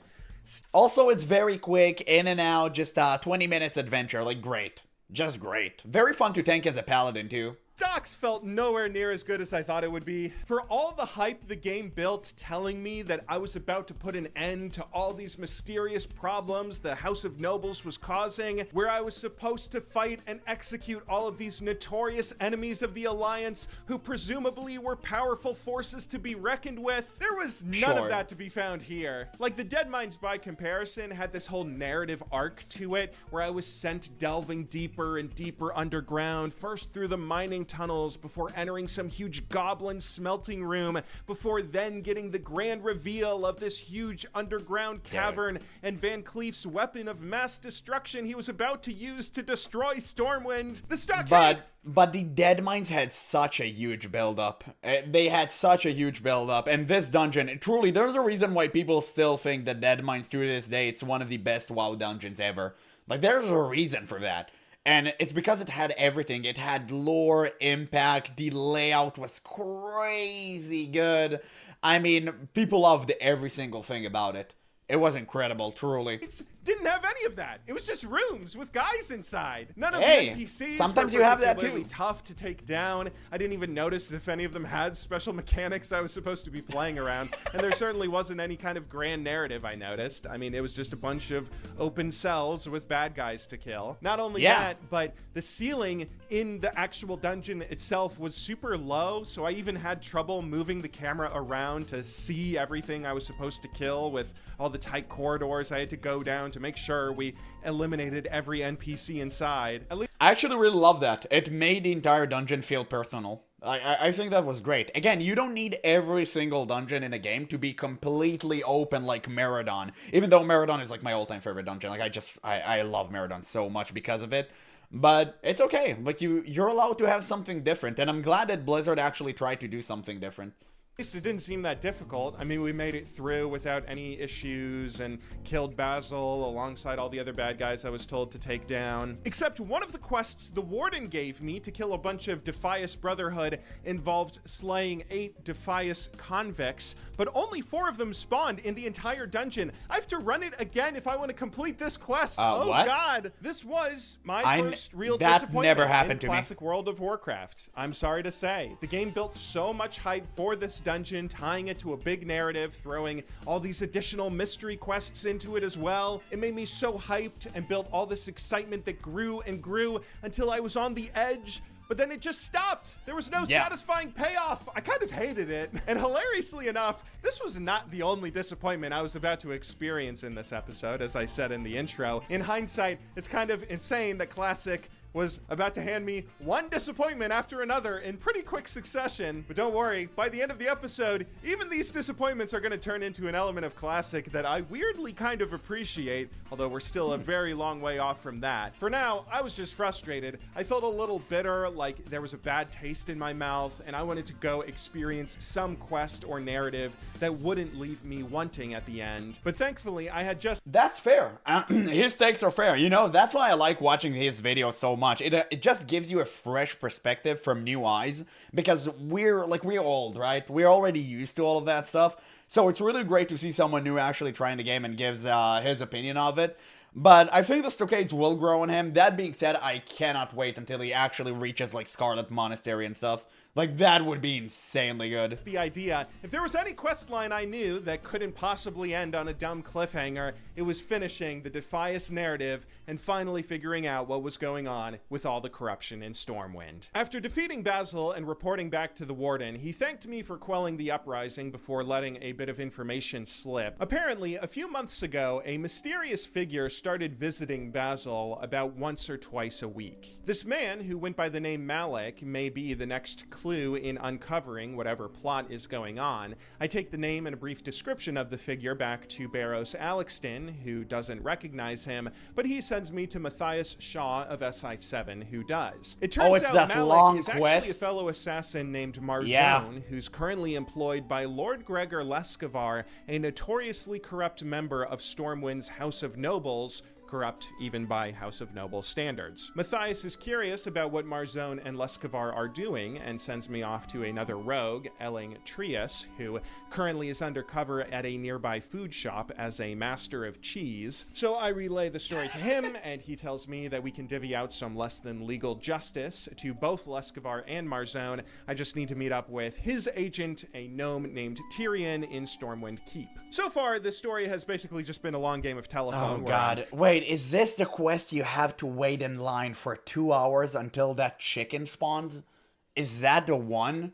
Also, it's very quick, in and out, just 20 minutes adventure. Like, great. Just great. Very fun to tank as a paladin, too. Docs felt nowhere near as good as I thought it would be. For all the hype the game built telling me that I was about to put an end to all these mysterious problems the House of Nobles was causing, where I was supposed to fight and execute all of these notorious enemies of the Alliance who presumably were powerful forces to be reckoned with, there was none of that to be found here. Like, the Deadmines by comparison had this whole narrative arc to it where I was sent delving deeper and deeper underground, first through the mining tunnels before entering some huge goblin smelting room, before then getting the grand reveal of this huge underground cavern and Van Cleef's weapon of mass destruction he was about to use to destroy Stormwind. The stockade! But the Deadmines had such a huge build-up. They had such a huge build-up, and this dungeon, truly, there's a reason why people still think that Deadmines to this day, it's one of the best WoW dungeons ever. Like, there's a reason for that. And it's because it had everything. It had lore, impact, the layout was crazy good. I mean, people loved every single thing about it. It was incredible, truly. It didn't have any of that. It was just rooms with guys inside. None of the NPCs sometimes were you have that particularly too. tough to take down. I didn't even notice if any of them had special mechanics I was supposed to be playing around. And there certainly wasn't any kind of grand narrative I noticed. I mean, it was just a bunch of open cells with bad guys to kill. Not only that, but the ceiling in the actual dungeon itself was super low, so I even had trouble moving the camera around to see everything I was supposed to kill with all the tight corridors I had to go down to make sure we eliminated every NPC inside. I actually really love that. It made the entire dungeon feel personal. I think that was great. Again, you don't need every single dungeon in a game to be completely open like Meridon. Even though Meridon is like my all-time favorite dungeon. Like, I love Meridon so much because of it. But it's okay. Like, you're allowed to have something different. And I'm glad that Blizzard actually tried to do something different. least it didn't seem that difficult. I mean, we made it through without any issues and killed Basil alongside all the other bad guys I was told to take down. Except one of the quests the warden gave me to kill a bunch of Defias Brotherhood involved slaying 8 Defias convicts, but only 4 of them spawned in the entire dungeon. I have to run it again if I want to complete this quest. Oh what? God. This was my first real that disappointment never happened to in me. classic World of Warcraft. I'm sorry to say. The game built so much hype for this dungeon, tying it to a big narrative, throwing all these additional mystery quests into it as well. It made me so hyped and built all this excitement that grew and grew until I was on the edge. But then it just stopped. There was no satisfying payoff. I kind of hated it. And hilariously enough, this was not the only disappointment I was about to experience in this episode, as I said in the intro. In hindsight, it's kind of insane that Classic was about to hand me one disappointment after another in pretty quick succession. But don't worry, by the end of the episode, even these disappointments are going to turn into an element of Classic that I weirdly kind of appreciate, although we're still a very long way off from that. For now, I was just frustrated. I felt a little bitter, like there was a bad taste in my mouth, and I wanted to go experience some quest or narrative that wouldn't leave me wanting at the end. But thankfully, I had just... That's fair. His takes are fair. You know, that's why I like watching his videos so much. It just gives you a fresh perspective from new eyes, because we're old, right? We're already used to all of that stuff. So it's really great to see someone new actually trying the game and gives his opinion of it. But I think the stockades will grow on him. That being said, I cannot wait until he actually reaches like Scarlet Monastery and stuff. Like, that would be insanely good. The idea, if there was any quest line I knew that couldn't possibly end on a dumb cliffhanger, it was finishing the Defias narrative and finally figuring out what was going on with all the corruption in Stormwind. After defeating Basil and reporting back to the Warden, he thanked me for quelling the uprising before letting a bit of information slip. Apparently, a few months ago, a mysterious figure started visiting Basil about once or twice a week. This man, who went by the name Malik, may be the next clue in uncovering whatever plot is going on. I take the name and a brief description of the figure back to Barrows Alexton, who doesn't recognize him, but he sends me to Matthias Shaw of SI7, who does. It turns it's out that Malik long is quest. actually a fellow assassin named Marzone, who's currently employed by Lord Gregor Leskavar, a notoriously corrupt member of Stormwind's House of Nobles, corrupt even by House of Noble standards. Matthias is curious about what Marzone and Leskavar are doing and sends me off to another rogue, Elling Trias, who currently is undercover at a nearby food shop as a master of cheese. So I relay the story to him, and he tells me that we can divvy out some less than legal justice to both Leskavar and Marzone. I just need to meet up with his agent, a gnome named Tyrion, in Stormwind Keep. So far, this story has basically just been a long game of telephone. Oh god. Wait, is this the quest you have to wait in line for 2 hours until that chicken spawns? Is that the one?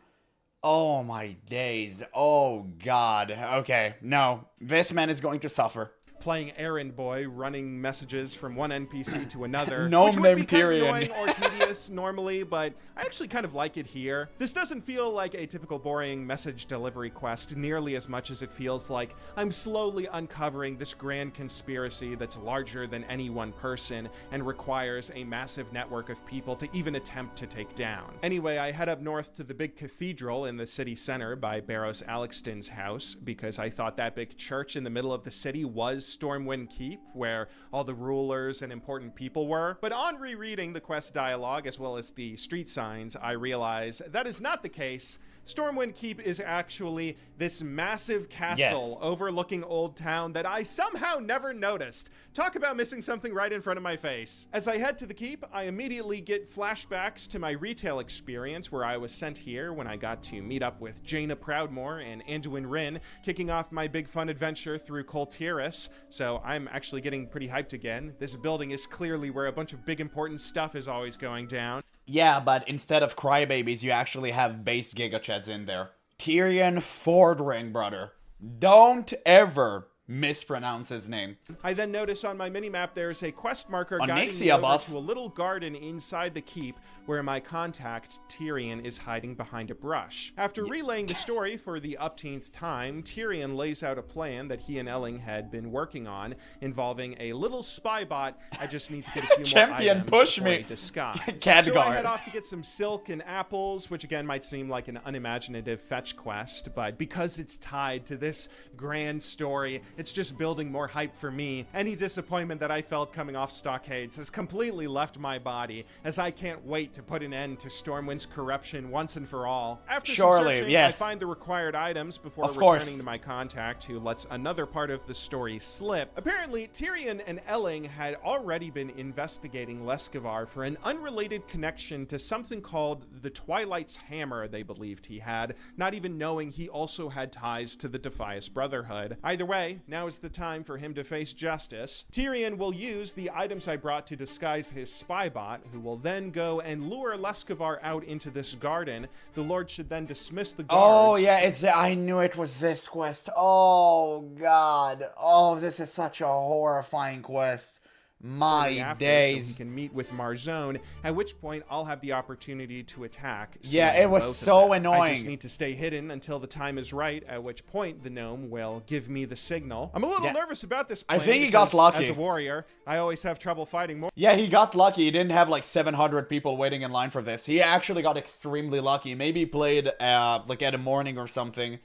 Oh my days. Oh god. Okay, no. This man is going to suffer. Playing errand boy, running messages from one NPC to another, Gnome which would be named kind of Tyrion. annoying or tedious normally, but I actually kind of like it here. This doesn't feel like a typical boring message delivery quest nearly as much as it feels like I'm slowly uncovering this grand conspiracy that's larger than any one person and requires a massive network of people to even attempt to take down. Anyway, I head up north to the big cathedral in the city center by Barrows Alexton's house, because I thought that big church in the middle of the city was Stormwind Keep, where all the rulers and important people were. But on rereading the quest dialogue as well as the street signs, I realize that is not the case. Stormwind Keep is actually this massive castle overlooking Old Town that I somehow never noticed. Talk about missing something right in front of my face. As I head to the keep, I immediately get flashbacks to my retail experience where I was sent here when I got to meet up with Jaina Proudmoore and Anduin Rin, kicking off my big fun adventure through Coltyrus. So I'm actually getting pretty hyped again. This building is clearly where a bunch of big important stuff is always going down. Yeah, but instead of crybabies, you actually have base gigachads in there. Tyrion Fordring, brother. Don't ever mispronounce his name. I then notice on my minimap there's a quest marker On guiding Nixia me over buff. to a little garden inside the keep where my contact, Tyrion, is hiding behind a brush. After relaying the story for the upteenth time, Tyrion lays out a plan that he and Elling had been working on involving a little spy bot. I just need to get a few more Champion, items push for me. a disguise. Khadgar. So I head off to get some silk and apples, which again might seem like an unimaginative fetch quest, but because it's tied to this grand story, it's just building more hype for me. Any disappointment that I felt coming off Stockades has completely left my body, as I can't wait to put an end to Stormwind's corruption once and for all. After Surely, some searching, yes. I find the required items before Of course. returning to my contact, who lets another part of the story slip. Apparently, Tyrion and Elling had already been investigating Lescavar for an unrelated connection to something called the Twilight's Hammer they believed he had, not even knowing he also had ties to the Defias Brotherhood. Either way, now is the time for him to face justice. Tyrion will use the items I brought to disguise his spy bot, who will then go and lure Lescavar out into this garden. The Lord should then dismiss the guards. Oh, yeah, I knew it was this quest. Oh, God. Oh, this is such a horrifying quest. My after, days. so he can meet with Marzone, at which point I'll have the opportunity to attack. Yeah, slaying it was both of so them. I annoying. just need to stay hidden until the time is right, at which point the gnome will give me the signal. I'm a little nervous about this I plan think he got because lucky. As a warrior, I always have trouble fighting more. Yeah, he got lucky. He didn't have like 700 people waiting in line for this. He actually got extremely lucky. Maybe he played like at a morning or something.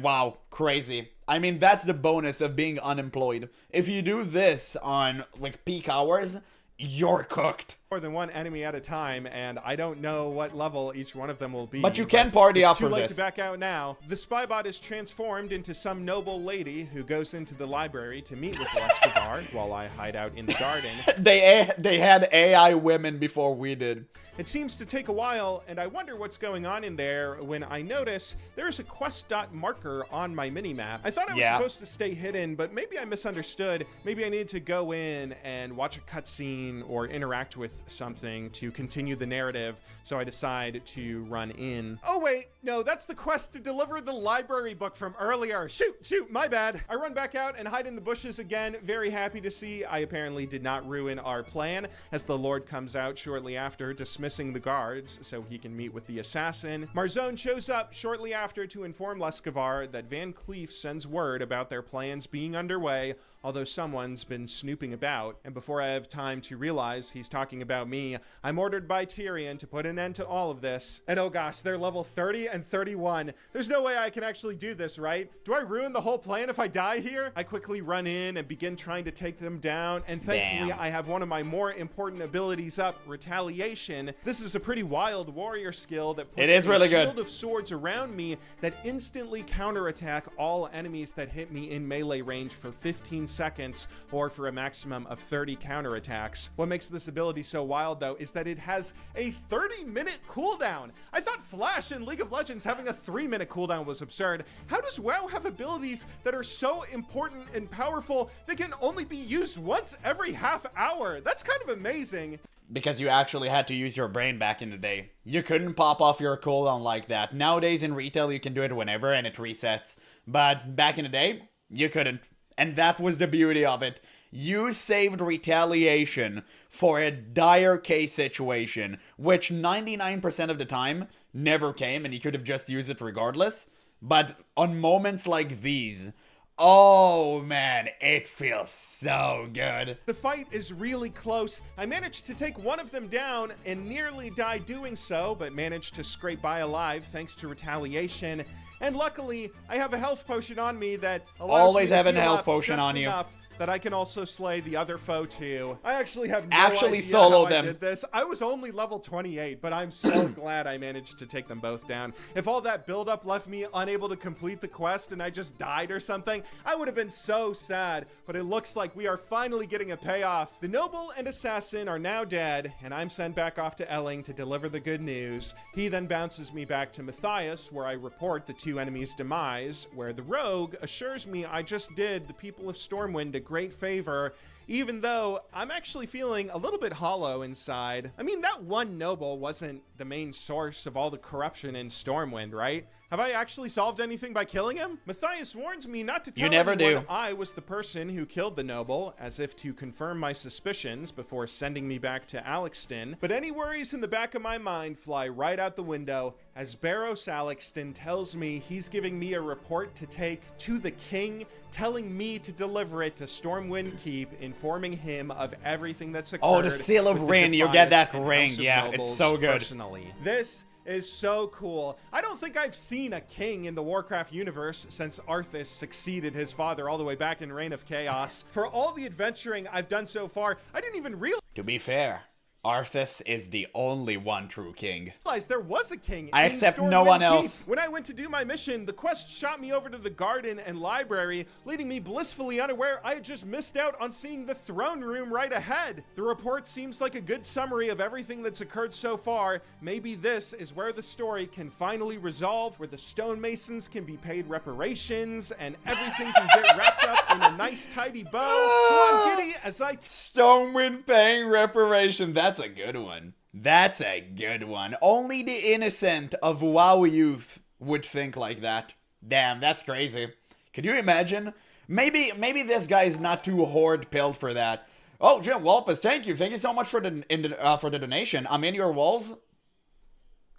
Wow, crazy. I mean, that's the bonus of being unemployed. If you do this on like peak hours, you're cooked. More than one enemy at a time, and I don't know what level each one of them will be. But you can party it's up too for late this. to back out now. The spybot is transformed into some noble lady who goes into the library to meet with Lescavar while I hide out in the garden. They had AI women before we did. It seems to take a while, and I wonder what's going on in there when I notice there is a quest dot marker on my minimap. I thought I was supposed to stay hidden, but maybe I misunderstood. Maybe I need to go in and watch a cutscene or interact with something to continue the narrative, so I decide to run in. Oh wait, no, that's the quest to deliver the library book from earlier. Shoot, my bad. I run back out and hide in the bushes again, very happy to see I apparently did not ruin our plan, as the Lord comes out shortly after, dismissing the guards so he can meet with the assassin. Marzone shows up shortly after to inform Lescavar that Van Cleef sends word about their plans being underway, although someone's been snooping about. And before I have time to realize he's talking about me, I'm ordered by Tyrion to put an end to all of this. And oh gosh, they're level 30 and 31. There's no way I can actually do this, right? Do I ruin the whole plan if I die here? I quickly run in and begin trying to take them down, and thankfully I have one of my more important abilities up, Retaliation. This is a pretty wild warrior skill that puts a shield of swords around me that instantly counterattack all enemies that hit me in melee range for 15 seconds, or for a maximum of 30 counterattacks. What makes this ability so wild, though, is that it has a 30-minute cooldown. I thought Flash in League of Legends having a 3-minute cooldown was absurd. How does WoW have abilities that are so important and powerful that can only be used once every half hour? That's kind of amazing. Because you actually had to use your brain back in the day. You couldn't pop off your cooldown like that. Nowadays in retail, you can do it whenever and it resets. But back in the day, you couldn't. And that was the beauty of it. You saved Retaliation for a dire case situation, which 99% of the time never came, and you could have just used it regardless. But on moments like these, oh man, it feels so good. The fight is really close. I managed to take one of them down and nearly die doing so, but managed to scrape by alive thanks to Retaliation. And luckily, I have a health potion on me that allows me to have a heal health up potion just on you. enough that I can also slay the other foe too. I actually have no idea solo how them. I did this. I was only level 28, but I'm so glad I managed to take them both down. If all that buildup left me unable to complete the quest and I just died or something, I would have been so sad. But it looks like we are finally getting a payoff. The noble and assassin are now dead, and I'm sent back off to Elling to deliver the good news. He then bounces me back to Matthias, where I report the two enemies' demise, where the rogue assures me I just did the people of Stormwind a great favor, even though I'm actually feeling a little bit hollow inside. I mean, that one noble wasn't the main source of all the corruption in Stormwind, right? Have I actually solved anything by killing him? Matthias warns me not to tell never anyone do. I was the person who killed the noble, as if to confirm my suspicions before sending me back to Alexston. But any worries in the back of my mind fly right out the window as Barros Alexston tells me he's giving me a report to take to the king, telling me to deliver it to Stormwind Keep, informing him of everything that's occurred. Oh, the seal of with the Rin. You get that Defias and ring. House of Yeah, it's Nobles so good. Personally. This is so cool. I don't think I've seen a king in the Warcraft universe since Arthas succeeded his father all the way back in Reign of Chaos. For all the adventuring I've done so far, I didn't even realize To be fair, Arthas is the only one true king. there was a king. I in accept Stormwind no one Keep. else. When I went to do my mission, the quest shot me over to the garden and library, leaving me blissfully unaware I had just missed out on seeing the throne room right ahead. The report seems like a good summary of everything that's occurred so far. Maybe this is where the story can finally resolve, where the stonemasons can be paid reparations and everything can get wrapped up in a nice tidy bow. So I'm giddy as I Stormwind paying reparation. That's a good one. That's a good one. Only the innocent of WoW youth would think like that. Damn, that's crazy. Could you imagine? Maybe this guy is not too horde-pilled for that. Oh, Jim Walpus, thank you. Thank you so much for the donation. I'm in your walls.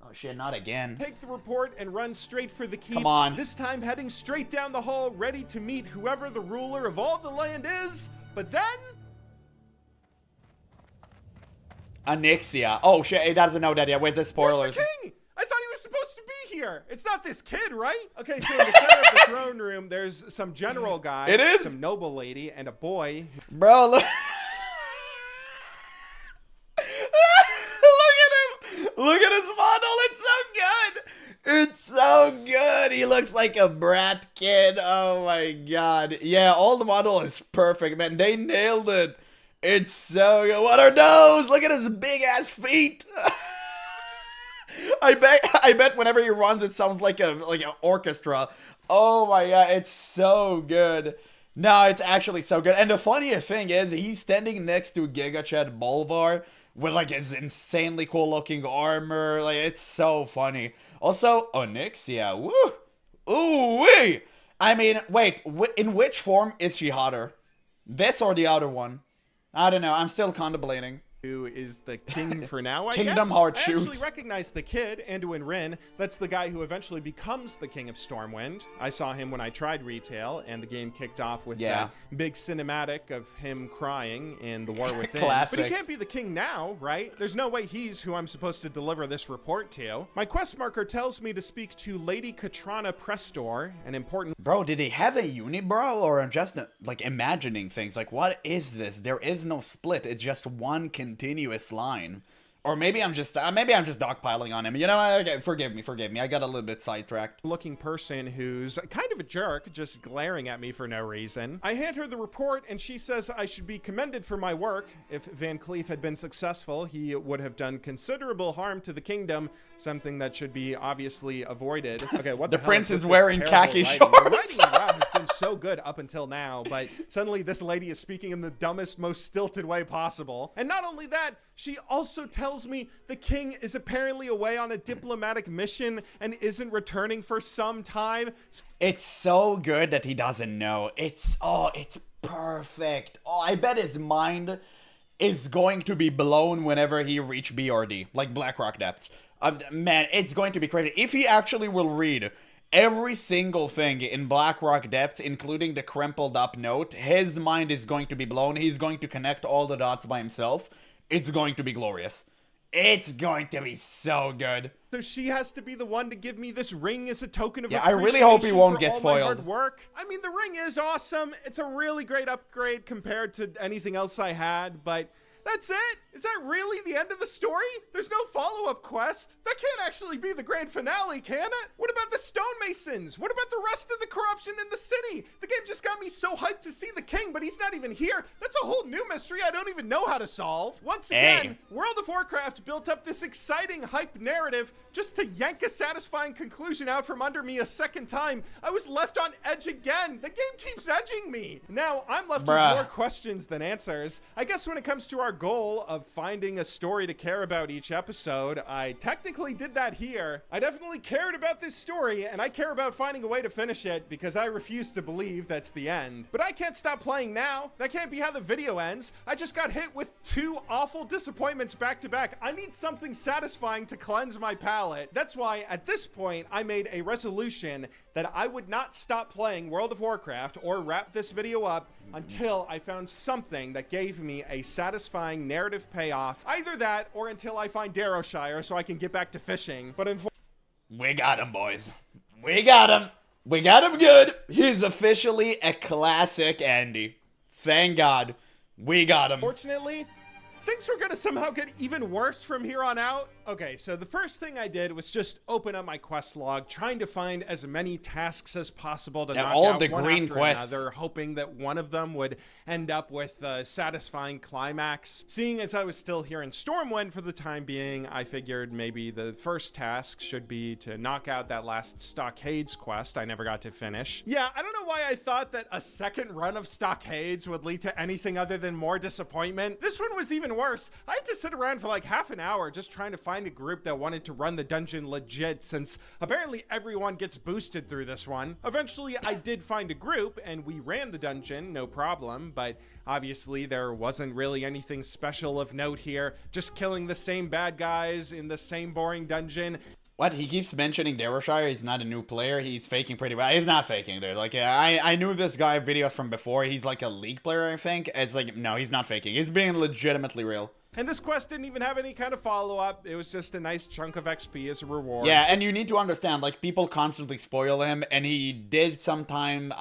Oh shit, not again. take the report and run straight for the keep. Come on. This time heading straight down the hall, ready to meet whoever the ruler of all the land is. But then Anixia. Oh shit, he doesn't know that yet. Wait, the spoilers. where's the king? I thought he was supposed to be here. It's not this kid, right? Okay, so in the center of the throne room, there's some general guy, It is? some noble lady, and a boy. Bro, look. Look at him. Look at his model. It's so good. It's so good. He looks like a brat kid. Oh my god. Yeah, all the model is perfect, man. They nailed it. It's so good. What are those? Look at his big ass feet. I bet whenever he runs it sounds like an orchestra. Oh my god, it's so good. No, it's actually so good. And the funniest thing is he's standing next to Gigachad Bolvar with like his insanely cool looking armor. Like, it's so funny. Also, Onyxia. Woo! Ooh wee! I mean, wait, in which form is she hotter? This or the other one? I don't know. I'm still contemplating. Who is the king for now, I Kingdom guess? Hearts I shoes. actually recognize the kid, Anduin Wrynn. That's the guy who eventually becomes the king of Stormwind. I saw him when I tried retail, and the game kicked off with that big cinematic of him crying in The War Within. Classic. But he can't be the king now, right? There's no way he's who I'm supposed to deliver this report to. My quest marker tells me to speak to Lady Katrana Prestor, an important... Bro, did he have a unibrow, or I'm just like imagining things? Like, what is this? There is no split. It's just one continuous line. Or maybe I'm just dogpiling on him. You know, okay, forgive me. I got a little bit sidetracked. looking person who's kind of a jerk, just glaring at me for no reason. I hand her the report and she says I should be commended for my work. If Van Cleef had been successful, he would have done considerable harm to the kingdom, something that should be obviously avoided. Okay, what the hell prince with is this wearing terrible khaki writing? shorts. The writing in WoW has been so good up until now, but suddenly this lady is speaking in the dumbest, most stilted way possible. And not only that, she also tells me the king is apparently away on a diplomatic mission and isn't returning for some time. It's so good that he doesn't know. It's perfect. Oh, I bet his mind is going to be blown whenever he reach BRD, like Blackrock Depths. Man, it's going to be crazy. If he actually will read every single thing in Blackrock Depths, including the crumpled up note, his mind is going to be blown. He's going to connect all the dots by himself. It's going to be glorious. It's going to be so good. So she has to be the one to give me this ring as a token of Yeah, I really hope he won't get for all my spoiled. hard work. I mean, the ring is awesome. It's a really great upgrade compared to anything else I had, but that's it? Is that really the end of the story? There's no follow-up quest? That can't actually be the grand finale, can it? What about the stonemasons? What about the rest of the corruption in the city? The game just got me so hyped to see the king, but he's not even here. That's a whole new mystery I don't even know how to solve. Once again, World of Warcraft built up this exciting hype narrative just to yank a satisfying conclusion out from under me a second time. I was left on edge again. The game keeps edging me. Now, I'm left with more questions than answers. I guess when it comes to our our goal of finding a story to care about each episode, I technically did that here. I definitely cared about this story, and I care about finding a way to finish it because I refuse to believe that's the end. But I can't stop playing now. That can't be how the video ends. I just got hit with 2 awful disappointments back to back. I need something satisfying to cleanse my palate. That's why at this point I made a resolution that I would not stop playing World of Warcraft or wrap this video up until I found something that gave me a satisfying narrative payoff. Either that or until I find Darrowshire so I can get back to fishing. But We got him, boys. We got him. We got him good. He's officially a classic Andy. Thank God. We got him. unfortunately, things were gonna somehow get even worse from here on out. Okay, so the first thing I did was just open up my quest log, trying to find as many tasks as possible to knock all out of the one green after quests. another, hoping that one of them would end up with a satisfying climax. Seeing as I was still here in Stormwind for the time being, I figured maybe the first task should be to knock out that last Stockades quest I never got to finish. Yeah, I don't know why I thought that a second run of Stockades would lead to anything other than more disappointment. This one was even worse. I had to sit around for like half an hour just trying to find a group that wanted to run the dungeon legit, since apparently everyone gets boosted through this one. Eventually, I did find a group and we ran the dungeon, no problem, but obviously there wasn't really anything special of note here. Just killing the same bad guys in the same boring dungeon. What? He keeps mentioning Darrowshire. He's not a new player. He's faking pretty well. He's not faking, dude. Like, I knew this guy videos from before. He's like a League player, I think. It's like, no, he's not faking. He's being legitimately real. And this quest didn't even have any kind of follow-up. It was just a nice chunk of XP as a reward. Yeah, and you need to understand, like, people constantly spoil him, and he did sometime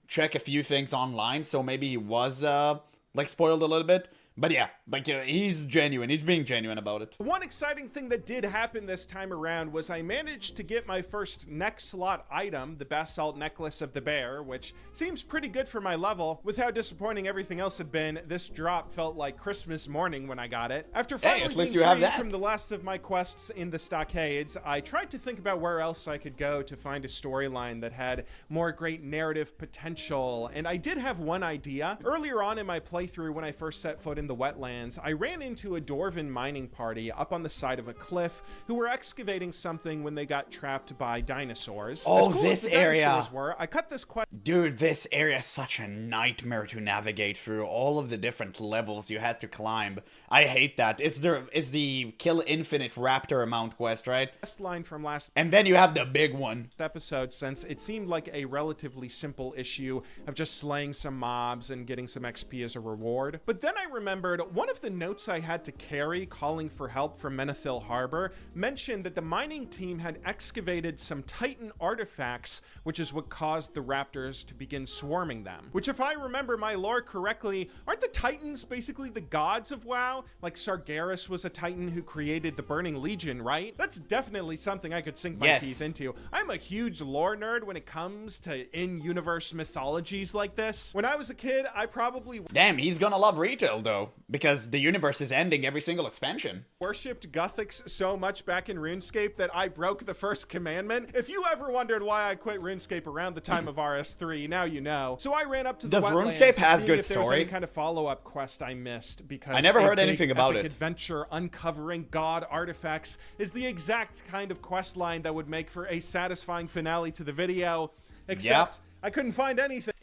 check a few things online, so maybe he was, like, spoiled a little bit. But yeah, like, he's genuine. He's being genuine about it. One exciting thing that did happen this time around was I managed to get my first neck slot item, the Basalt Necklace of the Bear, which seems pretty good for my level. With how disappointing everything else had been, this drop felt like Christmas morning when I got it. After finally at least being you have freed that. from the last of my quests in the Stockades, I tried to think about where else I could go to find a storyline that had more great narrative potential, and I did have one idea. Earlier on in my playthrough, when I first set foot in the wetlands, I ran into a dwarven mining party up on the side of a cliff who were excavating something when they got trapped by dinosaurs. Oh, As cool this as the area. dinosaurs were, I cut this quest. Dude, this area is such a nightmare to navigate through. All of the different levels you had to climb. I hate that. It's the kill infinite raptor amount quest, right? Line from last And then you have the big one. episode, since it seemed like a relatively simple issue of just slaying some mobs and getting some XP as a reward. But then I remembered one of the notes I had to carry calling for help from Menethil Harbor mentioned that the mining team had excavated some Titan artifacts, which is what caused the raptors to begin swarming them. Which, if I remember my lore correctly, aren't the Titans basically the gods of WoW? Like Sargeras was a Titan who created the Burning Legion, right? That's definitely something I could sink my teeth into. I'm a huge lore nerd when it comes to in-universe mythologies like this. When I was a kid, I probably Damn, he's gonna love retail though, because the universe is ending every single expansion. worshipped Guthix so much back in RuneScape that I broke the first commandment. If you ever wondered why I quit RuneScape around the time of RS3, now you know. So I ran up to the Does wetlands RuneScape to has see good if there was story? any kind of follow-up quest I missed, because I never a heard big anything about epic it. adventure uncovering god artifacts is the exact kind of quest line that would make for a satisfying finale to the video, except I couldn't find anything.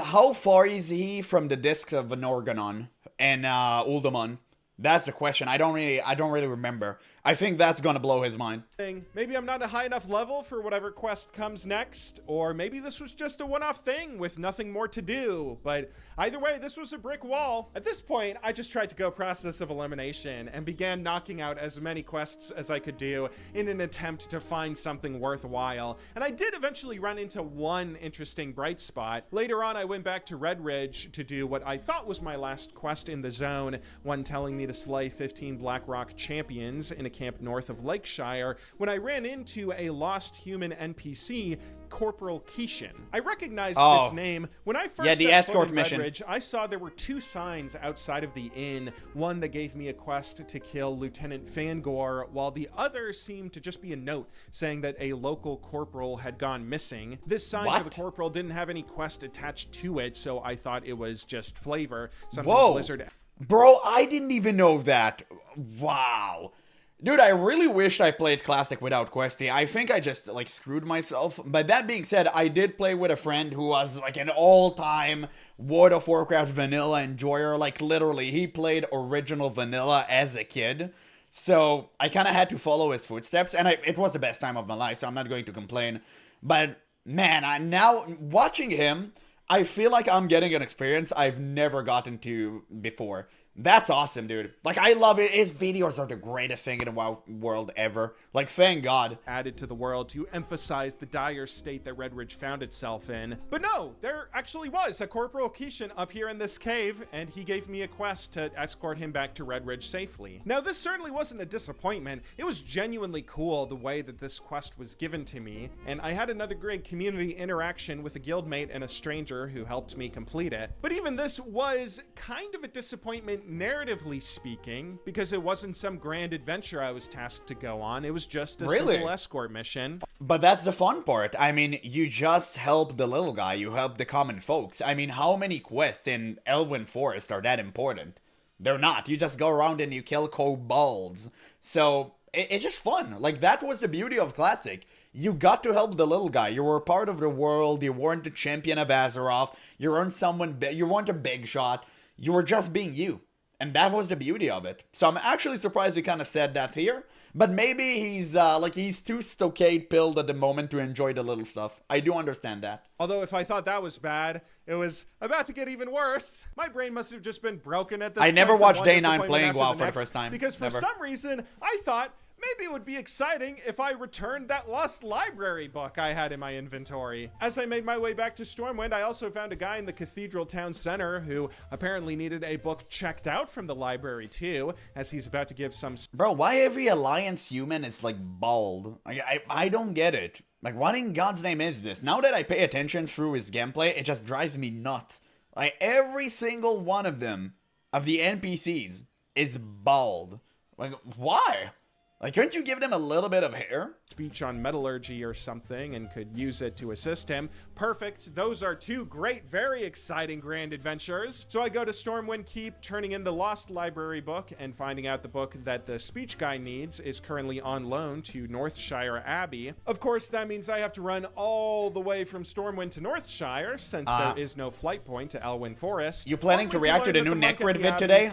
How far is he from the discs of Anorganon and Uldaman? That's the question. I don't really remember. I think that's gonna blow his mind. Maybe I'm not a high enough level for whatever quest comes next, or maybe this was just a one-off thing with nothing more to do. But either way, this was a brick wall. At this point, I just tried to go process of elimination and began knocking out as many quests as I could do in an attempt to find something worthwhile. And I did eventually run into one interesting bright spot. Later on, I went back to Red Ridge to do what I thought was my last quest in the zone, one telling me to slay 15 Blackrock champions in a camp north of Lakeshire, when I ran into a lost human NPC, Corporal Keishan. I recognized this name. When I first the set escort foot in mission. Red Ridge, I saw there were two signs outside of the inn. One that gave me a quest to kill Lieutenant Fangor, while the other seemed to just be a note saying that a local corporal had gone missing. This sign for the corporal didn't have any quest attached to it, so I thought it was just flavor. Something Blizzard. Bro, I didn't even know that. Wow. Dude, I really wished I played Classic without Questy. I think I just, like, screwed myself. But that being said, I did play with a friend who was, like, an all-time World of Warcraft vanilla enjoyer. Like, literally, he played original vanilla as a kid. So, I kind of had to follow his footsteps. And it was the best time of my life, so I'm not going to complain. But, man, now, watching him, I feel like I'm getting an experience I've never gotten to before. That's awesome, dude. Like, I love it. His videos are the greatest thing in the WoW world ever. Like, thank God. Added to the world to emphasize the dire state that Red Ridge found itself in. But no, there actually was a Corporal Kishan up here in this cave, and he gave me a quest to escort him back to Red Ridge safely. Now, this certainly wasn't a disappointment. It was genuinely cool the way that this quest was given to me, and I had another great community interaction with a guildmate and a stranger who helped me complete it. But even this was kind of a disappointment narratively speaking, because it wasn't some grand adventure I was tasked to go on. It was just a simple escort mission. But that's the fun part. I mean, you just help the little guy. You help the common folks. I mean, how many quests in Elwyn Forest are that important? They're not. You just go around and you kill kobolds. So, it's just fun. Like, that was the beauty of Classic. You got to help the little guy. You were part of the world. You weren't the champion of Azeroth. You weren't you weren't a big shot. You were just being you. And that was the beauty of it. So I'm actually surprised he kind of said that here. But maybe he's too stockade-pilled at the moment to enjoy the little stuff. I do understand that. Although if I thought that was bad, it was about to get even worse. My brain must have just been broken at this point. I never watched Day 9 playing WoW for the first time. Because for some reason, I thought maybe it would be exciting if I returned that lost library book I had in my inventory. As I made my way back to Stormwind, I also found a guy in the Cathedral Town Center who apparently needed a book checked out from the library too, as he's about to give some... Bro, why every Alliance human is like bald? I don't get it. Like, what in God's name is this? Now that I pay attention through his gameplay, it just drives me nuts. Like, every single one of them, of the NPCs, is bald. Like, why? Like, couldn't you give them a little bit of hair? Speech on metallurgy or something and could use it to assist him. Perfect. Those are two great, very exciting grand adventures. So I go to Stormwind Keep, turning in the lost library book and finding out the book that the speech guy needs is currently on loan to Northshire Abbey. Of course, that means I have to run all the way from Stormwind to Northshire since there is no flight point to Elwyn Forest. You planning to react to the new Necrid vid today?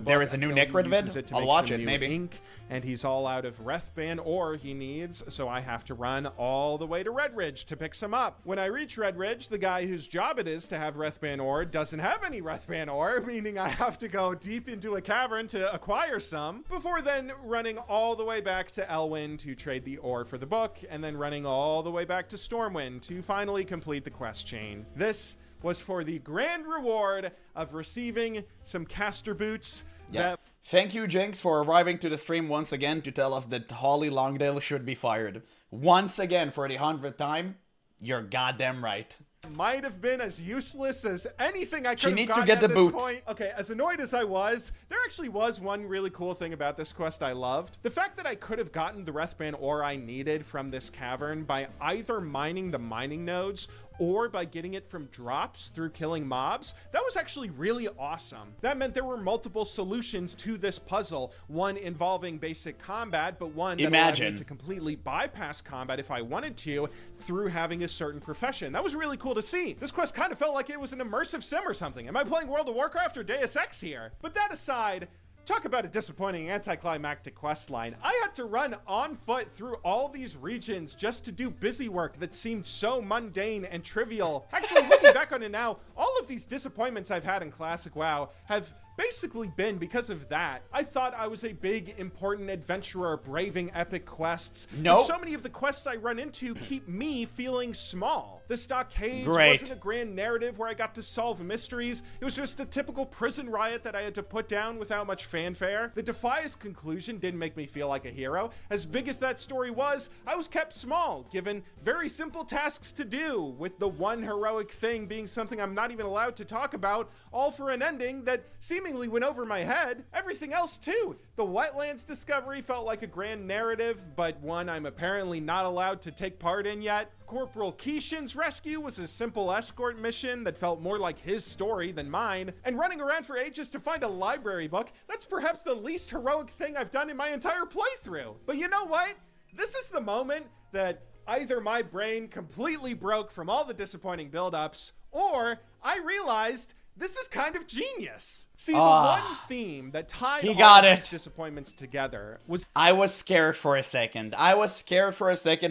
There is a new Necrid vid. I'll watch it, maybe. Ink, and he's all out of Wrathbane ore he needs, so I have to run all the way to Red Ridge to pick some up. When I reach Red Ridge, the guy whose job it is to have Wrathbane ore doesn't have any Wrathbane ore, meaning I have to go deep into a cavern to acquire some, before then running all the way back to Elwyn to trade the ore for the book, and then running all the way back to Stormwind to finally complete the quest chain. This was for the grand reward of receiving some caster boots. Yeah. Thank you, Jinx, for arriving to the stream once again to tell us that Holly Longdale should be fired. Once again, for the 100th time, you're goddamn right. Might have been as useless as anything I could have She needs gotten to get at the this boot. point. Okay, as annoyed as I was, there actually was one really cool thing about this quest I loved. The fact that I could have gotten the Wrathbane ore I needed from this cavern by either mining the mining nodes or by getting it from drops through killing mobs, that was actually really awesome. That meant there were multiple solutions to this puzzle, one involving basic combat, but one that allowed me to completely bypass combat if I wanted to through having a certain profession. That was really cool to see. This quest kind of felt like it was an immersive sim or something. Am I playing World of Warcraft or Deus Ex here? But that aside, talk about a disappointing anticlimactic questline. I had to run on foot through all these regions just to do busy work that seemed so mundane and trivial. Actually, looking back on it now, all of these disappointments I've had in Classic WoW have basically been because of that. I thought I was a big, important adventurer braving epic quests. No. But so many of the quests I run into keep me feeling small. The Stockades wasn't a grand narrative where I got to solve mysteries. It was just a typical prison riot that I had to put down without much fanfare. The Defias conclusion didn't make me feel like a hero. As big as that story was, I was kept small, given very simple tasks to do, with the one heroic thing being something I'm not even allowed to talk about, all for an ending that seemingly went over my head. Everything else too. The Wetlands discovery felt like a grand narrative, but one I'm apparently not allowed to take part in yet. Corporal Keishan's rescue was a simple escort mission that felt more like his story than mine, and running around for ages to find a library book, that's perhaps the least heroic thing I've done in my entire playthrough. But you know what? This is the moment that either my brain completely broke from all the disappointing build-ups, or I realized this is kind of genius. See, the one theme that tied all these disappointments together was... I was scared for a second.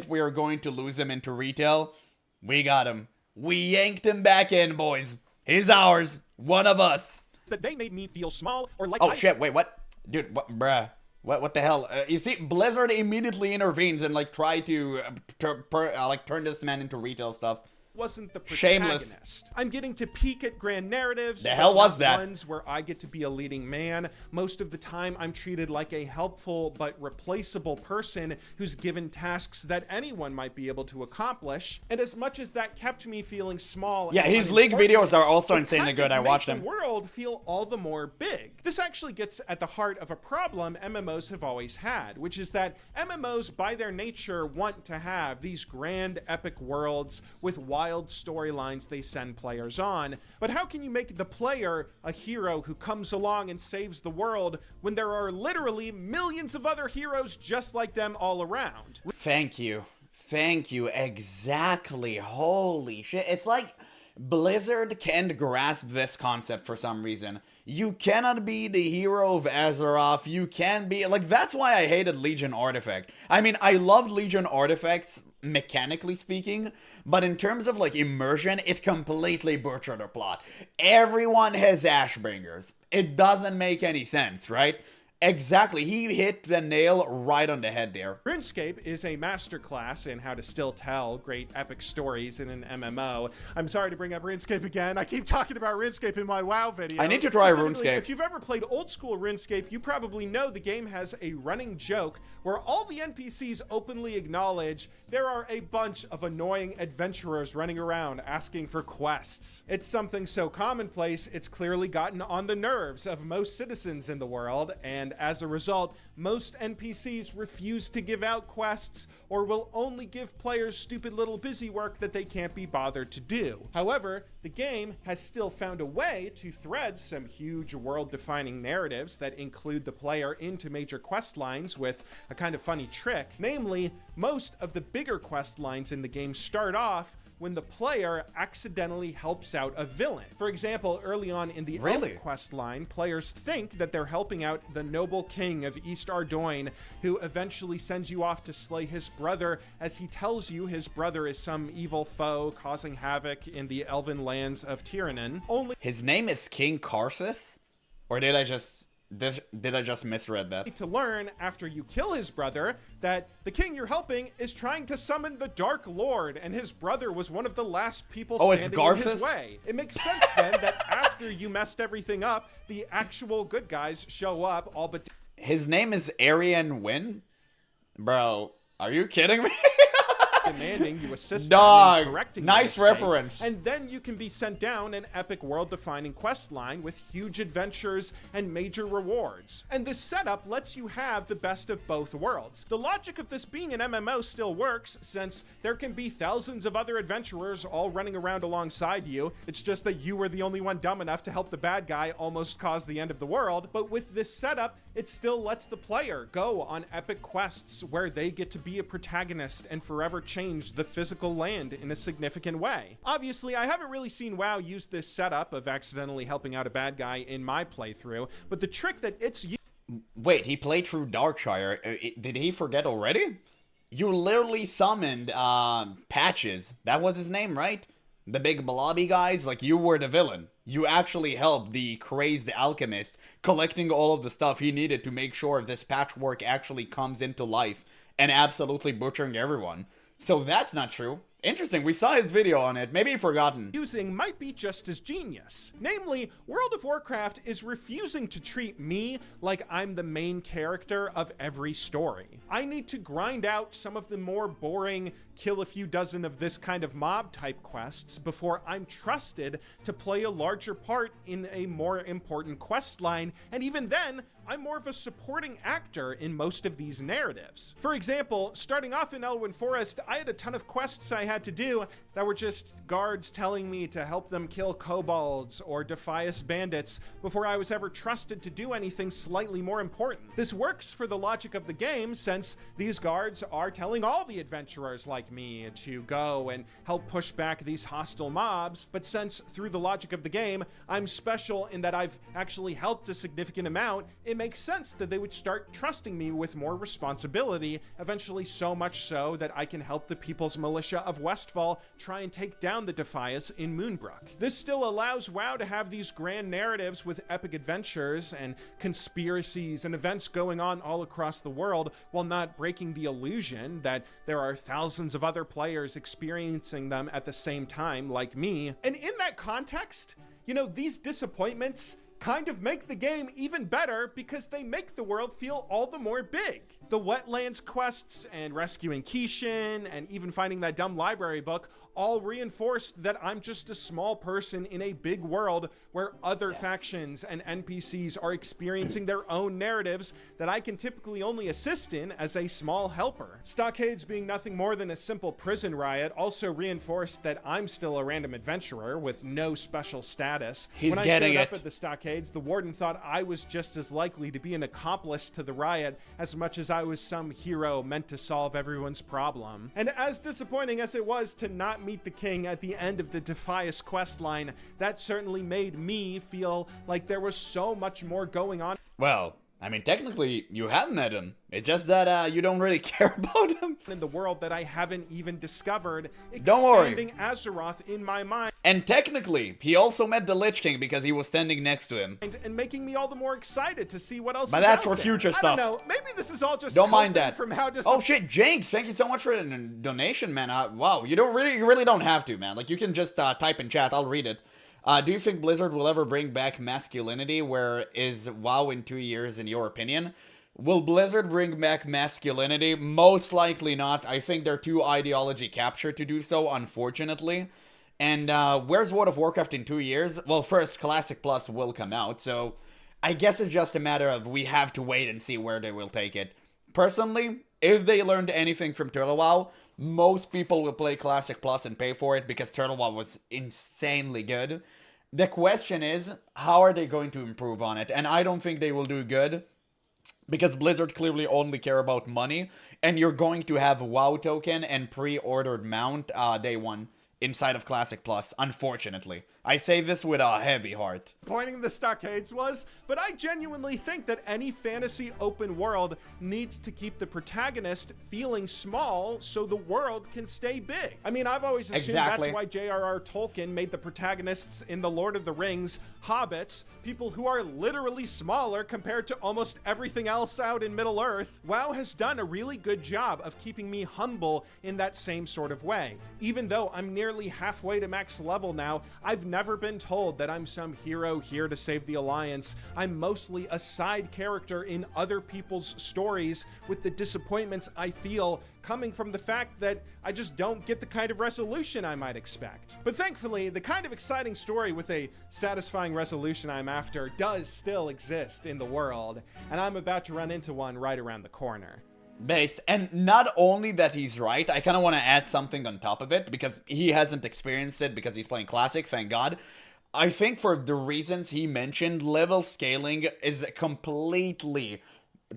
We were going to lose him into retail. We got him. We yanked him back in, boys. He's ours. One of us. That they made me feel small or like... Oh, shit. Wait, what? Dude, what, bruh. What the hell? You see, Blizzard immediately intervenes and, like, try to, turn this man into retail stuff. Wasn't the protagonist. Shameless. I'm getting to peek at grand narratives. The hell was that? Ones where I get to be a leading man. Most of the time, I'm treated like a helpful but replaceable person who's given tasks that anyone might be able to accomplish. And as much as that kept me feeling small, yeah, his league videos are also insanely good. I watched them. The world feel all the more big. This actually gets at the heart of a problem MMOs have always had, which is that MMOs, by their nature, want to have these grand, epic worlds with wild storylines they send players on. But how can you make the player a hero who comes along and saves the world when there are literally millions of other heroes just like them all around? Thank you. Exactly. Holy shit. It's like Blizzard can't grasp this concept for some reason. You cannot be the hero of Azeroth. You can't be... Like, that's why I hated Legion Artifact. I mean, I loved Legion Artifacts, mechanically speaking, but in terms of, like, immersion, it completely butchered the plot. Everyone has Ashbringers. It doesn't make any sense, right? Exactly. He hit the nail right on the head there. RuneScape is a masterclass in how to still tell great epic stories in an MMO. I'm sorry to bring up RuneScape again. I keep talking about RuneScape in my WoW video. I need to try RuneScape. If you've ever played old school RuneScape, you probably know the game has a running joke where all the NPCs openly acknowledge there are a bunch of annoying adventurers running around asking for quests. It's something so commonplace, it's clearly gotten on the nerves of most citizens in the world, and as a result, most NPCs refuse to give out quests or will only give players stupid little busy work that they can't be bothered to do. However, the game has still found a way to thread some huge world-defining narratives that include the player into major quest lines with a kind of funny trick. Namely, most of the bigger quest lines in the game start off when the player accidentally helps out a villain. For example, early on in the Elf quest line, players think that they're helping out the noble king of East Ardoin, who eventually sends you off to slay his brother, as he tells you his brother is some evil foe causing havoc in the elven lands of Tiranon. His name is King Karthus? Or did I just misread that? To learn after you kill his brother that the king you're helping is trying to summon the Dark Lord, and his brother was one of the last people standing in his way. It makes sense then that after you messed everything up, the actual good guys show up, all but... His name is Arian Wynn? Bro, are you kidding me? Demanding you assist Dog, them in correcting nice reference. And then you can be sent down an epic world-defining quest line with huge adventures and major rewards. And this setup lets you have the best of both worlds. The logic of this being an MMO still works, since there can be thousands of other adventurers all running around alongside you. It's just that you were the only one dumb enough to help the bad guy almost cause the end of the world. But with this setup, it still lets the player go on epic quests where they get to be a protagonist and forever change the physical land in a significant way. Obviously, I haven't really seen WoW use this setup of accidentally helping out a bad guy in my playthrough, but the trick that it's... Wait, he played through Darkshire. Did he forget already? You literally summoned, Patches. That was his name, right? The big blobby guys? Like, you were the villain. You actually helped the crazed alchemist collecting all of the stuff he needed to make sure this patchwork actually comes into life and absolutely butchering everyone. So that's not true. Interesting, we saw his video on it. Maybe forgotten. Using might be just as genius. Namely, World of Warcraft is refusing to treat me like I'm the main character of every story. I need to grind out some of the more boring kill a few dozen of this kind of mob type quests before I'm trusted to play a larger part in a more important quest line, and even then, I'm more of a supporting actor in most of these narratives. For example, starting off in Elwyn Forest, I had a ton of quests I had to do that were just guards telling me to help them kill kobolds or Defias bandits before I was ever trusted to do anything slightly more important. This works for the logic of the game, since these guards are telling all the adventurers like me to go and help push back these hostile mobs, but since through the logic of the game, I'm special in that I've actually helped a significant amount, it makes sense that they would start trusting me with more responsibility, eventually so much so that I can help the People's Militia of Westfall try and take down the Defias in Moonbrook. This still allows WoW to have these grand narratives with epic adventures and conspiracies and events going on all across the world, while not breaking the illusion that there are thousands of other players experiencing them at the same time like me. And in that context, you know, these disappointments kind of make the game even better because they make the world feel all the more big. The wetlands quests and rescuing Kishin and even finding that dumb library book all reinforced that I'm just a small person in a big world where other factions and NPCs are experiencing their own narratives that I can typically only assist in as a small helper. Stockades being nothing more than a simple prison riot also reinforced that I'm still a random adventurer with no special status. He's when I getting showed it. up at the Stockades, the warden thought I was just as likely to be an accomplice to the riot as much as I was some hero meant to solve everyone's problem. And as disappointing as it was to not meet the king at the end of the Defias quest line, that certainly made me feel like there was so much more going on. Well, I mean, technically, you have met him. It's just that you don't really care about him. In the world that I haven't even discovered, Don't worry. expanding Azeroth in my mind. And technically, he also met the Lich King because he was standing next to him. And making me all the more excited to see what else But is that's out for there. future I stuff. don't know. Maybe this is all just Don't mind coping that. from how Oh shit, Jinx, thank you so much for the donation, man. Wow, you really don't have to, man. Like, you can just type in chat, I'll read it. Do you think Blizzard will ever bring back masculinity? Where is WoW in 2 years, in your opinion? Will Blizzard bring back masculinity? Most likely not. I think they're too ideology captured to do so, unfortunately. And where's World of Warcraft in 2 years? Well, first, Classic Plus will come out, so I guess it's just a matter of we have to wait and see where they will take it. Personally, if they learned anything from Turtle WoW, most people will play Classic Plus and pay for it because Turtle WoW was insanely good. The question is, how are they going to improve on it? And I don't think they will do good because Blizzard clearly only care about money, and you're going to have WoW token and pre-ordered mount day one inside of Classic Plus, unfortunately. I say this with a heavy heart. Pointing the Stockades was, but I genuinely think that any fantasy open world needs to keep the protagonist feeling small so the world can stay big. I mean, I've always assumed Exactly. that's why J.R.R. Tolkien made the protagonists in The Lord of the Rings hobbits, people who are literally smaller compared to almost everything else out in Middle-earth. WoW has done a really good job of keeping me humble in that same sort of way. Even though I'm nearly halfway to max level now, I've never been told that I'm some hero here to save the Alliance. I'm mostly a side character in other people's stories, with the disappointments I feel coming from the fact that I just don't get the kind of resolution I might expect. But thankfully, the kind of exciting story with a satisfying resolution I'm after does still exist in the world, and I'm about to run into one right around the corner. Base, and not only that he's right, I kind of want to add something on top of it, because he hasn't experienced it because he's playing Classic, thank God. I think for the reasons he mentioned, level scaling is completely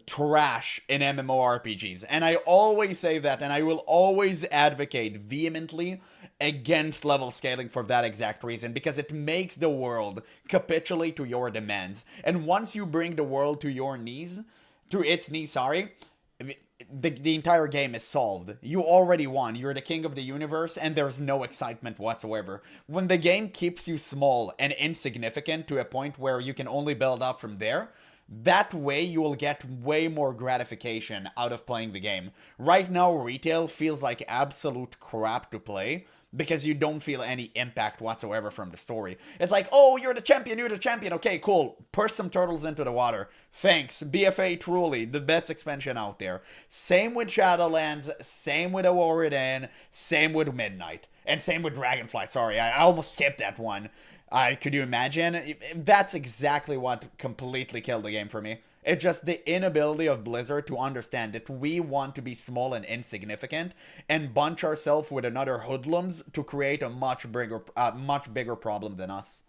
trash in MMORPGs. And I always say that, and I will always advocate vehemently against level scaling for that exact reason, because it makes the world capitulate to your demands. And once you bring the world to its knees, the entire game is solved. You already won. You're the king of the universe, and there's no excitement whatsoever. When the game keeps you small and insignificant to a point where you can only build up from there, that way you will get way more gratification out of playing the game. Right now, retail feels like absolute crap to play, because you don't feel any impact whatsoever from the story. It's like, oh, you're the champion, okay, cool, push some turtles into the water, thanks, BFA truly, the best expansion out there. Same with Shadowlands, same with Auridan, same with Midnight, and same with Dragonflight, sorry, I almost skipped that one. Could you imagine? That's exactly what completely killed the game for me. It's just the inability of Blizzard to understand that we want to be small and insignificant and bunch ourselves with another hoodlums to create a much bigger problem than us.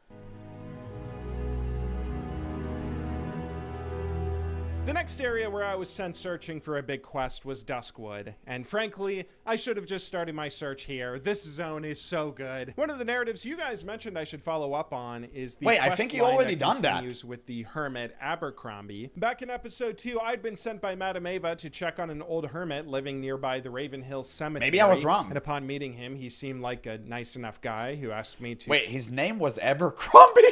The next area where I was sent searching for a big quest was Duskwood, and frankly, I should have just started my search here. This zone is so good. One of the narratives you guys mentioned I should follow up on is the Wait, I quest think you line already that done that. continues with the hermit Abercrombie. Back in episode 2, I'd been sent by Madame Ava to check on an old hermit living nearby the Ravenhill Cemetery. Maybe I was wrong. And upon meeting him, he seemed like a nice enough guy who asked me to... Wait, his name was Abercrombie?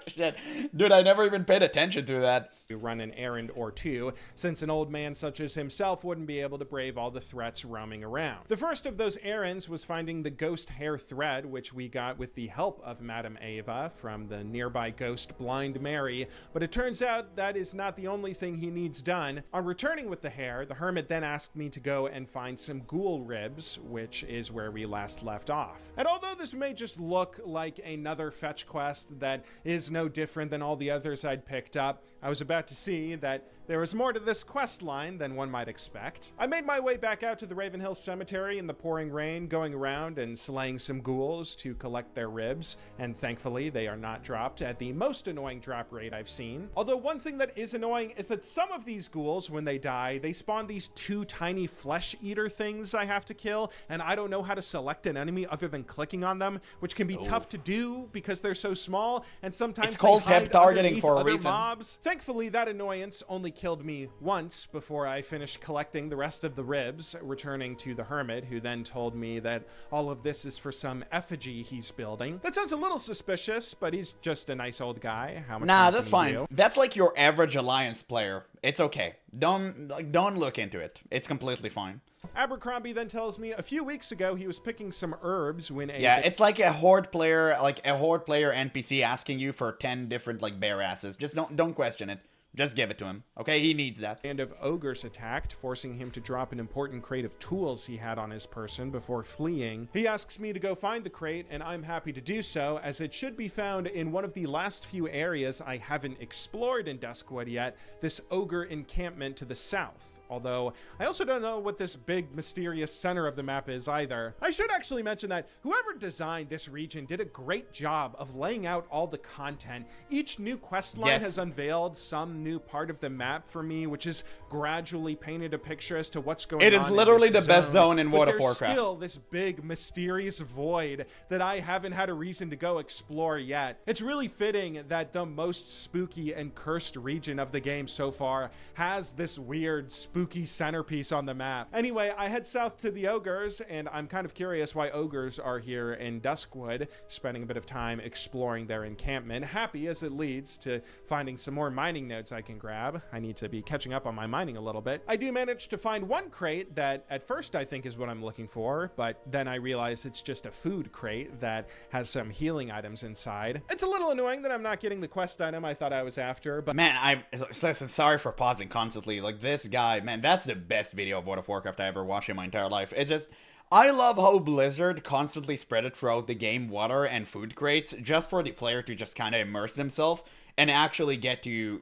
Shit. Dude, I never even paid attention to that. Run an errand or two, since an old man such as himself wouldn't be able to brave all the threats roaming around. The first of those errands was finding the ghost hair thread, which we got with the help of Madame Ava from the nearby ghost Blind Mary, but it turns out that is not the only thing he needs done. On returning with the hair, the hermit then asked me to go and find some ghoul ribs, which is where we last left off. And although this may just look like another fetch quest that is no different than all the others I'd picked up, I was about to see that there was more to this quest line than one might expect. I made my way back out to the Ravenhill Cemetery in the pouring rain, going around and slaying some ghouls to collect their ribs, and thankfully they are not dropped at the most annoying drop rate I've seen. Although one thing that is annoying is that some of these ghouls, when they die, they spawn these two tiny flesh eater things I have to kill, and I don't know how to select an enemy other than clicking on them, which can be tough to do because they're so small, and sometimes it's called they hide tab targeting for a other reason. mobs. Thankfully, that annoyance only killed me once before I finished collecting the rest of the ribs, returning to the hermit, who then told me that all of this is for some effigy he's building. That sounds a little suspicious, but he's just a nice old guy. How much Nah, harm that's can he fine. do? That's like your average Alliance player. It's okay. Don't look into it. It's completely fine. Abercrombie then tells me a few weeks ago he was picking some herbs when a Yeah, it's like a horde player NPC asking you for 10 different like bear asses. Just don't question it. Just give it to him, okay? He needs that. band of ogres attacked, forcing him to drop an important crate of tools he had on his person before fleeing. He asks me to go find the crate, and I'm happy to do so, as it should be found in one of the last few areas I haven't explored in Duskwood yet, this ogre encampment to the south. Although, I also don't know what this big, mysterious center of the map is either. I should actually mention that whoever designed this region did a great job of laying out all the content. Each new quest line has unveiled some new part of the map for me, which has gradually painted a picture as to what's going on. It is literally the best zone in World of Warcraft. Warcraft. Still this big, mysterious void that I haven't had a reason to go explore yet. It's really fitting that the most spooky and cursed region of the game so far has this weird, spooky centerpiece on the map. Anyway, I head south to the ogres, and I'm kind of curious why ogres are here in Duskwood, spending a bit of time exploring their encampment, happy as it leads to finding some more mining nodes I can grab. I need to be catching up on my mining a little bit. I do manage to find one crate that at first I think is what I'm looking for, but then I realize it's just a food crate that has some healing items inside. It's a little annoying that I'm not getting the quest item I thought I was after, but Man, listen, sorry for pausing constantly. Like, this guy, man, that's the best video of World of Warcraft I ever watched in my entire life. It's just, I love how Blizzard constantly spread it throughout the game water and food crates just for the player to just kind of immerse themselves and actually get to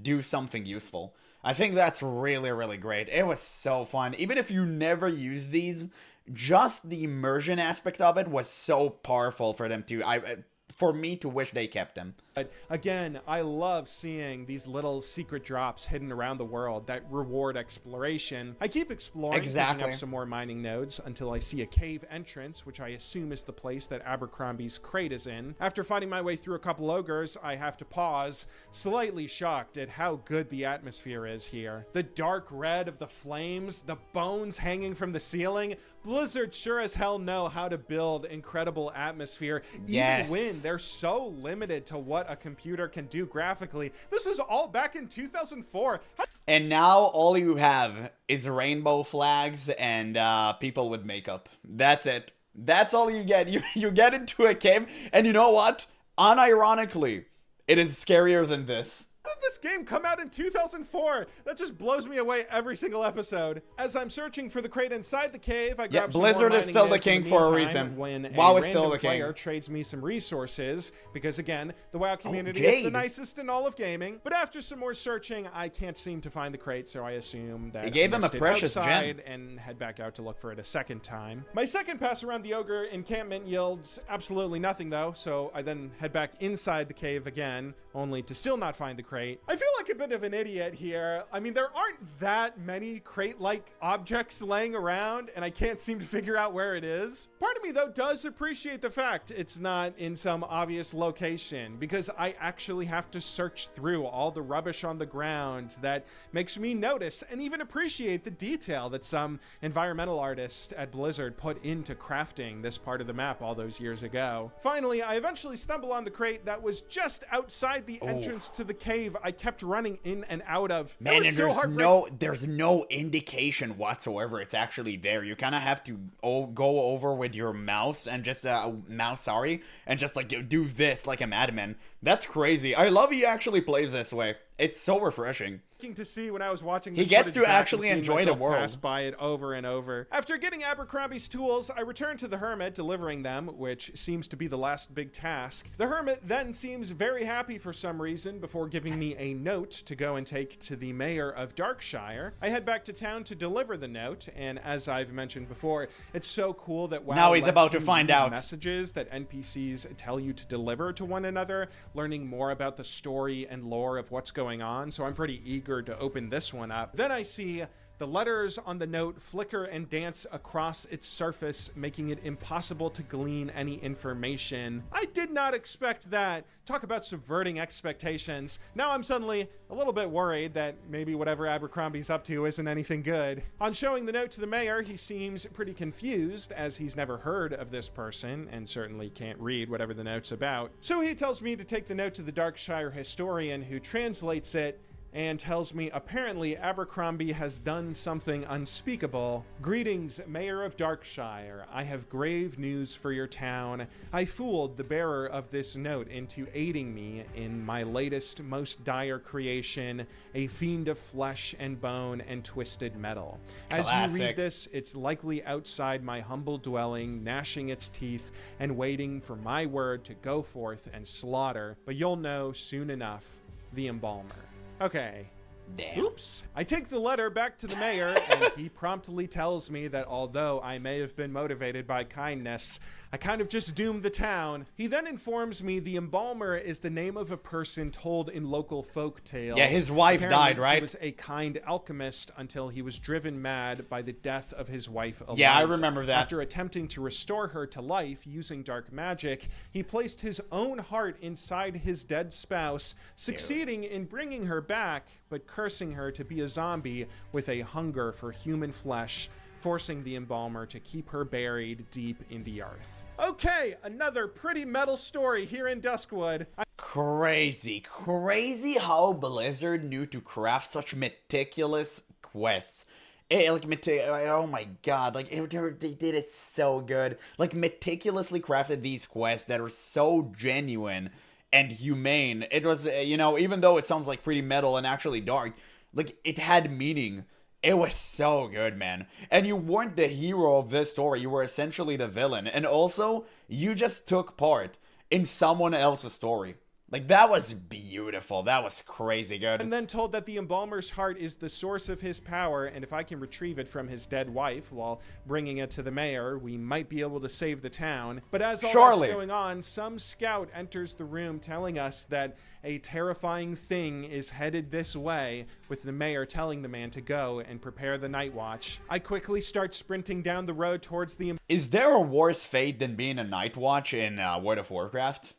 do something useful. I think that's really, really great. It was so fun. Even if you never use these, just the immersion aspect of it was so powerful for them to, for me to wish they kept them. But again, I love seeing these little secret drops hidden around the world that reward exploration. I keep exploring, picking up some more mining nodes until I see a cave entrance, which I assume is the place that Abercrombie's crate is in. After fighting my way through a couple ogres, I have to pause, slightly shocked at how good the atmosphere is here. The dark red of the flames, the bones hanging from the ceiling. Blizzard sure as hell know how to build incredible atmosphere, even when they're so limited to what a computer can do graphically. This was all back in 2004. And now all you have is rainbow flags and people with makeup. That's it. That's all you get. You get into a cave, and you know what? Unironically, it is scarier than this. How did this game come out in 2004? That just blows me away every single episode. As I'm searching for the crate inside the cave, I grab some Blizzard more is still mining the notes in king for a meantime reason. When WoW a is still random the king. player trades me some resources, because again, the WoW community Jade. is the nicest in all of gaming. But after some more searching, I can't seem to find the crate, so I assume that He gave I him a missed it precious gem. outside and head back out to look for it a second time. My second pass around the ogre encampment yields absolutely nothing though, so I then head back inside the cave again, only to still not find the crate. I feel like a bit of an idiot here. I mean, there aren't that many crate-like objects laying around, and I can't seem to figure out where it is. Part of me, though, does appreciate the fact it's not in some obvious location, because I actually have to search through all the rubbish on the ground that makes me notice and even appreciate the detail that some environmental artist at Blizzard put into crafting this part of the map all those years ago. Finally, I eventually stumble on the crate that was just outside the entrance to the cave I kept running in and out of. Man, and there's no indication whatsoever it's actually there. You kind of have to go over with your mouse and just and just like do this like a madman. That's crazy. I love he actually plays this way. It's so refreshing. To see when I was watching he this gets footage to back actually and seeing enjoy the myself world. pass by it over and over. After getting Abercrombie's tools, I return to the Hermit, delivering them, which seems to be the last big task. The Hermit then seems very happy for some reason before giving me a note to go and take to the mayor of Darkshire. I head back to town to deliver the note, and as I've mentioned before, it's so cool that WoW Now he's lets about to you find read out. messages that NPCs tell you to deliver to one another, learning more about the story and lore of what's going on, so I'm pretty eager to open this one up. Then I see the letters on the note flicker and dance across its surface, making it impossible to glean any information. I did not expect that. Talk about subverting expectations. Now I'm suddenly a little bit worried that maybe whatever Abercrombie's up to isn't anything good. On showing the note to the mayor, he seems pretty confused as he's never heard of this person and certainly can't read whatever the note's about. So he tells me to take the note to the Darkshire historian, who translates it and tells me apparently Abercrombie has done something unspeakable. Greetings, Mayor of Darkshire. I have grave news for your town. I fooled the bearer of this note into aiding me in my latest, most dire creation, a fiend of flesh and bone and twisted metal. As you read this, it's likely outside my humble dwelling, gnashing its teeth and waiting for my word to go forth and slaughter. But you'll know soon enough, the Embalmer. Okay. Damn. Oops. I take the letter back to the mayor, and he promptly tells me that although I may have been motivated by kindness, I kind of just doomed the town. He then informs me the Embalmer is the name of a person told in local folk tales. Yeah, his wife Apparently, died, right? He was a kind alchemist until he was driven mad by the death of his wife, Eliza. Yeah, I remember that. After attempting to restore her to life using dark magic, he placed his own heart inside his dead spouse, succeeding in bringing her back, but cursing her to be a zombie with a hunger for human flesh, forcing the Embalmer to keep her buried deep in the earth. Okay, another pretty metal story here in Duskwood. Crazy how Blizzard knew to craft such meticulous quests. Oh my god, like they did it so good. Like meticulously crafted these quests that are so genuine and humane. It was, even though it sounds like pretty metal and actually dark, like it had meaning. It was so good, man. And you weren't the hero of this story. You were essentially the villain. And also, you just took part in someone else's story. Like, that was beautiful. That was crazy good. And then told that the Embalmer's heart is the source of his power, and if I can retrieve it from his dead wife while bringing it to the mayor, we might be able to save the town. But as all that's going on, some scout enters the room telling us that a terrifying thing is headed this way, with the mayor telling the man to go and prepare the night watch. I quickly start sprinting down the road towards the... Is there a worse fate than being a night watch in World of Warcraft?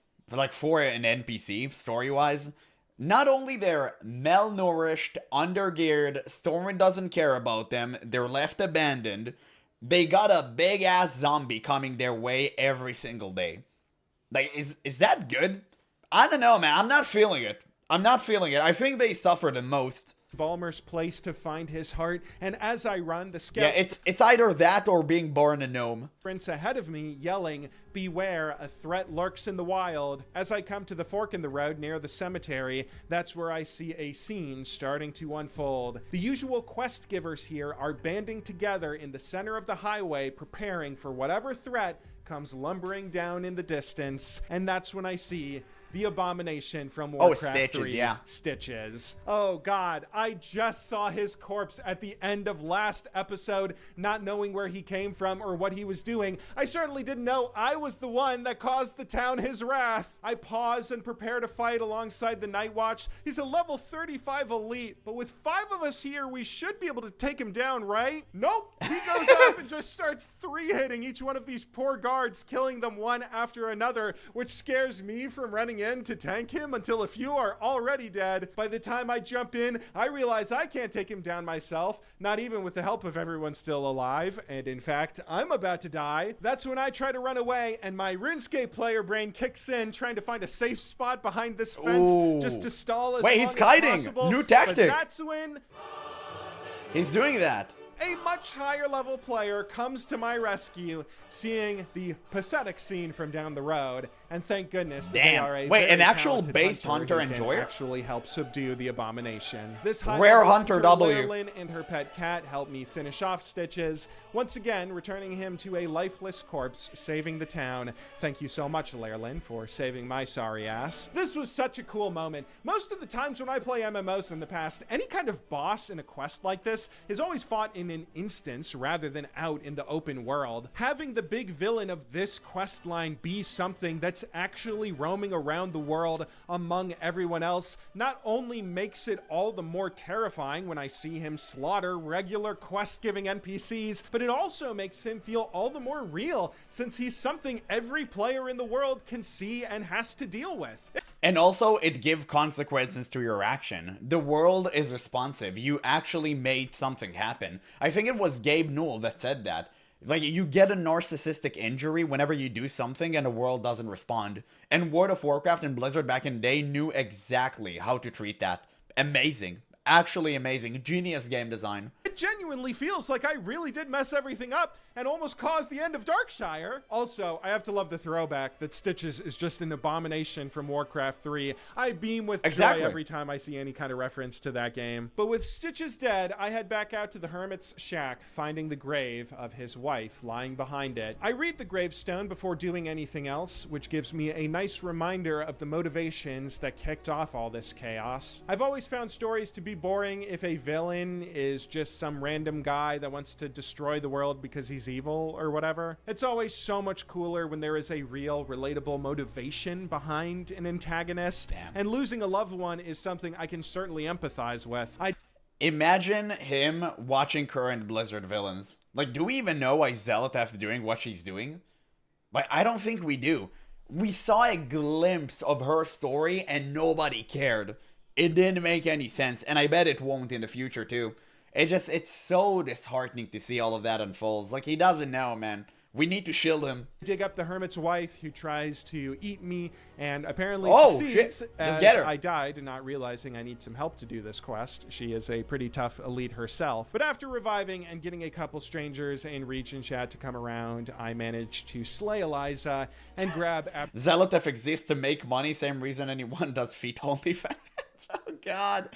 For an NPC, story-wise? Not only they're malnourished, undergeared, Stormwind doesn't care about them, they're left abandoned, they got a big-ass zombie coming their way every single day. Like, is that good? I don't know, man. I'm not feeling it. I think they suffer the most. Balmer's place to find his heart, and as I run, the scout it's either that or being born a gnome. sprints ahead of me, yelling, "Beware, a threat lurks in the wild." As I come to the fork in the road near the cemetery, that's where I see a scene starting to unfold. The usual quest givers here are banding together in the center of the highway, preparing for whatever threat comes lumbering down in the distance, and that's when I see the abomination from Warcraft Stitches, 3, yeah. Stitches. Oh God, I just saw his corpse at the end of last episode, not knowing where he came from or what he was doing. I certainly didn't know I was the one that caused the town his wrath. I pause and prepare to fight alongside the Night Watch. He's a level 35 elite, but with 5 of us here, we should be able to take him down, right? Nope, he goes off and just starts 3-hitting each one of these poor guards, killing them one after another, which scares me from running in to tank him until a few are already dead. By the time I jump in, I realize I can't take him down myself, not even with the help of everyone still alive, and in fact, I'm about to die. That's when I try to run away, and my RuneScape player brain kicks in, trying to find a safe spot behind this fence just to stall as long he's as kiting. possible. New tactic. But that's when He's doing that. a much higher level player comes to my rescue, seeing the pathetic scene from down the road, and thank goodness that they Damn. are a Wait, very an actual talented based hunter who and can enjoyer? actually help subdue the abomination. This high Rare level hunter W. Lerlin and her pet cat help me finish off Stitches, once again returning him to a lifeless corpse, saving the town. Thank you so much, Lerlin, for saving my sorry ass. This was such a cool moment. Most of the times when I play MMOs in the past, any kind of boss in a quest like this is always fought in an instance rather than out in the open world. Having the big villain of this quest line be something that's actually roaming around the world among everyone else not only makes it all the more terrifying when I see him slaughter regular quest-giving NPCs, but it also makes him feel all the more real since he's something every player in the world can see and has to deal with. And also, it gives consequences to your action. The world is responsive. You actually made something happen. I think it was Gabe Newell that said that. Like, you get a narcissistic injury whenever you do something and the world doesn't respond. And World of Warcraft and Blizzard back in the day knew exactly how to treat that. Amazing. Actually amazing. Genius game design. It genuinely feels like I really did mess everything up and almost caused the end of Darkshire. Also, I have to love the throwback that Stitches is just an abomination from Warcraft 3. I beam with joy every time I see any kind of reference to that game. But with Stitches dead, I head back out to the hermit's shack, finding the grave of his wife lying behind it. I read the gravestone before doing anything else, which gives me a nice reminder of the motivations that kicked off all this chaos. I've always found stories to be boring if a villain is just some random guy that wants to destroy the world because he's evil or whatever. It's always so much cooler when there is a real, relatable motivation behind an antagonist. And losing a loved one is something I can certainly empathize with. Imagine him watching current Blizzard villains. Like, do we even know why Zelotef is doing what she's doing? Like, I don't think we do. We saw a glimpse of her story and nobody cared. It didn't make any sense, and I bet it won't in the future too. It's so disheartening to see all of that unfolds. Like, he doesn't know, man. We need to shield him. Dig up the hermit's wife who tries to eat me and apparently succeeds. Shit. Just get her. I died, not realizing I need some help to do this quest. She is a pretty tough elite herself. But after reviving and getting a couple strangers in region chat to come around, I managed to slay Eliza and grab... Zelotef exists to make money, same reason anyone does feet OnlyFans. Oh, God.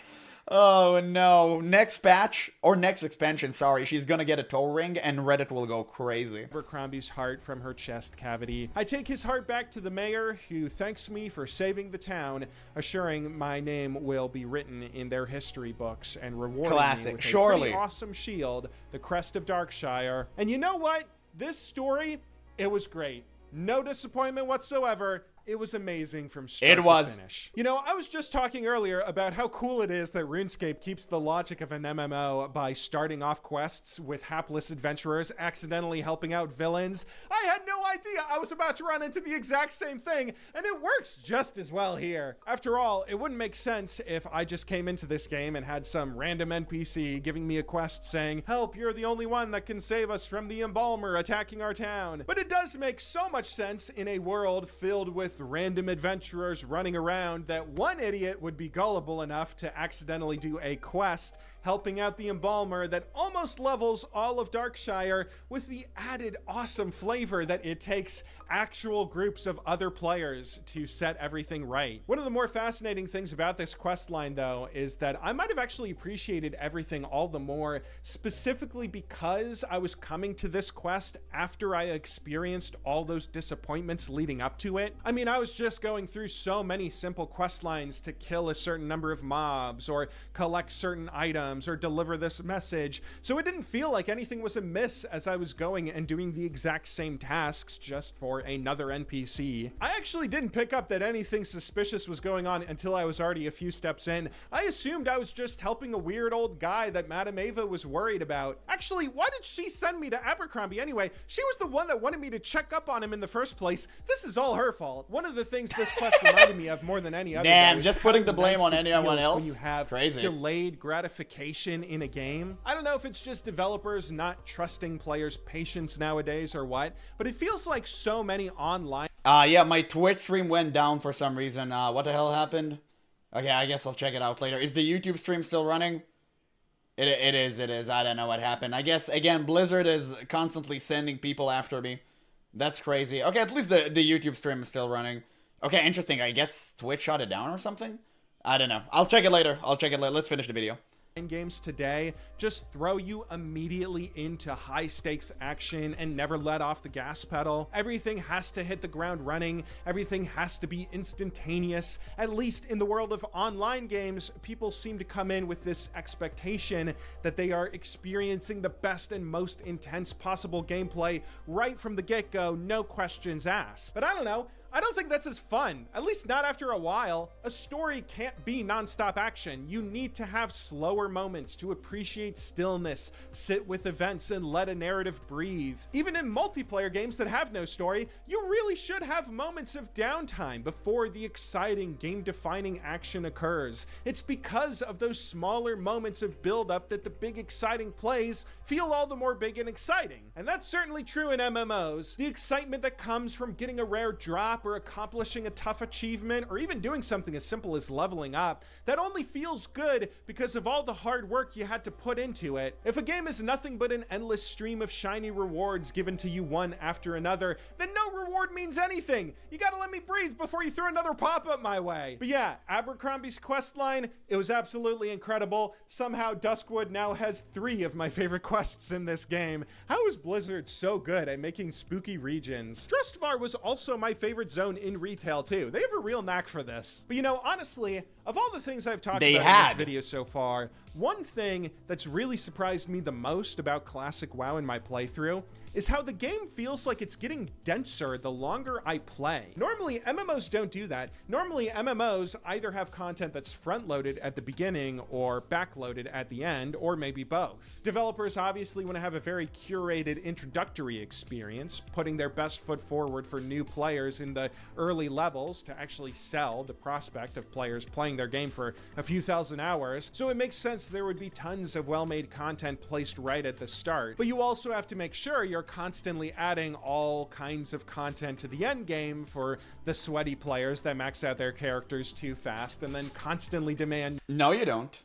Oh, no. Next patch, or next expansion, sorry, she's gonna get a toe ring and Reddit will go crazy. Abercrombie's heart from her chest cavity. I take his heart back to the mayor, who thanks me for saving the town, assuring my name will be written in their history books and rewarding me with a pretty awesome shield, the Crest of Darkshire. And you know what? This story, it was great. No disappointment whatsoever. It was amazing from start to finish. You know, I was just talking earlier about how cool it is that RuneScape keeps the logic of an MMO by starting off quests with hapless adventurers accidentally helping out villains. I had no idea I was about to run into the exact same thing, and it works just as well here. After all, it wouldn't make sense if I just came into this game and had some random NPC giving me a quest saying, "Help, you're the only one that can save us from the Embalmer attacking our town." But it does make so much sense in a world filled with with random adventurers running around that one idiot would be gullible enough to accidentally do a quest helping out the embalmer that almost levels all of Darkshire, with the added awesome flavor that it takes actual groups of other players to set everything right. One of the more fascinating things about this quest line, though, is that I might have actually appreciated everything all the more, specifically because I was coming to this quest after I experienced all those disappointments leading up to it. I mean, I was just going through so many simple quest lines to kill a certain number of mobs, or collect certain items, or deliver this message, so it didn't feel like anything was amiss as I was going and doing the exact same tasks just for another NPC. I actually didn't pick up that anything suspicious was going on until I was already a few steps in. I assumed I was just helping a weird old guy that Madame Ava was worried about. Actually, why did she send me to Abercrombie anyway? She was the one that wanted me to check up on him in the first place. This is all her fault. One of the things this quest reminded me of more than any other. Damn, just putting the blame on anyone else. When you have delayed gratification in a game. I don't know if it's just developers not trusting players' patience nowadays or what, but it feels like so many online. Yeah, my Twitch stream went down for some reason. What the hell happened? Okay, I guess I'll check it out later. Is the YouTube stream still running? It is. I don't know what happened. I guess, again, Blizzard is constantly sending people after me. That's crazy. Okay, at least the YouTube stream is still running. Okay, interesting. I guess Twitch shut it down or something? I don't know. I'll check it later. Let's finish the video. Games today just throw you immediately into high stakes action and never let off the gas pedal. Everything has to hit the ground running. Everything has to be instantaneous. At least in the world of online games, people seem to come in with this expectation that they are experiencing the best and most intense possible gameplay right from the get-go, no questions asked. But I don't know. I don't think that's as fun, at least not after a while. A story can't be non-stop action. You need to have slower moments to appreciate stillness, sit with events, and let a narrative breathe. Even in multiplayer games that have no story, you really should have moments of downtime before the exciting, game-defining action occurs. It's because of those smaller moments of build-up that the big, exciting plays feel all the more big and exciting. And that's certainly true in MMOs. The excitement that comes from getting a rare drop, or accomplishing a tough achievement, or even doing something as simple as leveling up, that only feels good because of all the hard work you had to put into it. If a game is nothing but an endless stream of shiny rewards given to you one after another, then no reward means anything. You gotta let me breathe before you throw another pop-up my way. But yeah, Abercrombie's quest line, it was absolutely incredible. Somehow Duskwood now has 3 of my favorite quests in this game. How is Blizzard so good at making spooky regions? Drustvar was also my favorite zone in retail too. They have a real knack for this. But you know, honestly, of all the things I've talked about in this video so far, one thing that's really surprised me the most about classic WoW in my playthrough is how the game feels like it's getting denser the longer I play. Normally, MMOs don't do that. Normally, MMOs either have content that's front-loaded at the beginning or back-loaded at the end, or maybe both. Developers obviously want to have a very curated introductory experience, putting their best foot forward for new players in the early levels to actually sell the prospect of players playing their game for a few thousand hours. So it makes sense there would be tons of well-made content placed right at the start. But you also have to make sure you're constantly adding all kinds of content to the end game for the sweaty players that max out their characters too fast and then constantly demand. No, you don't.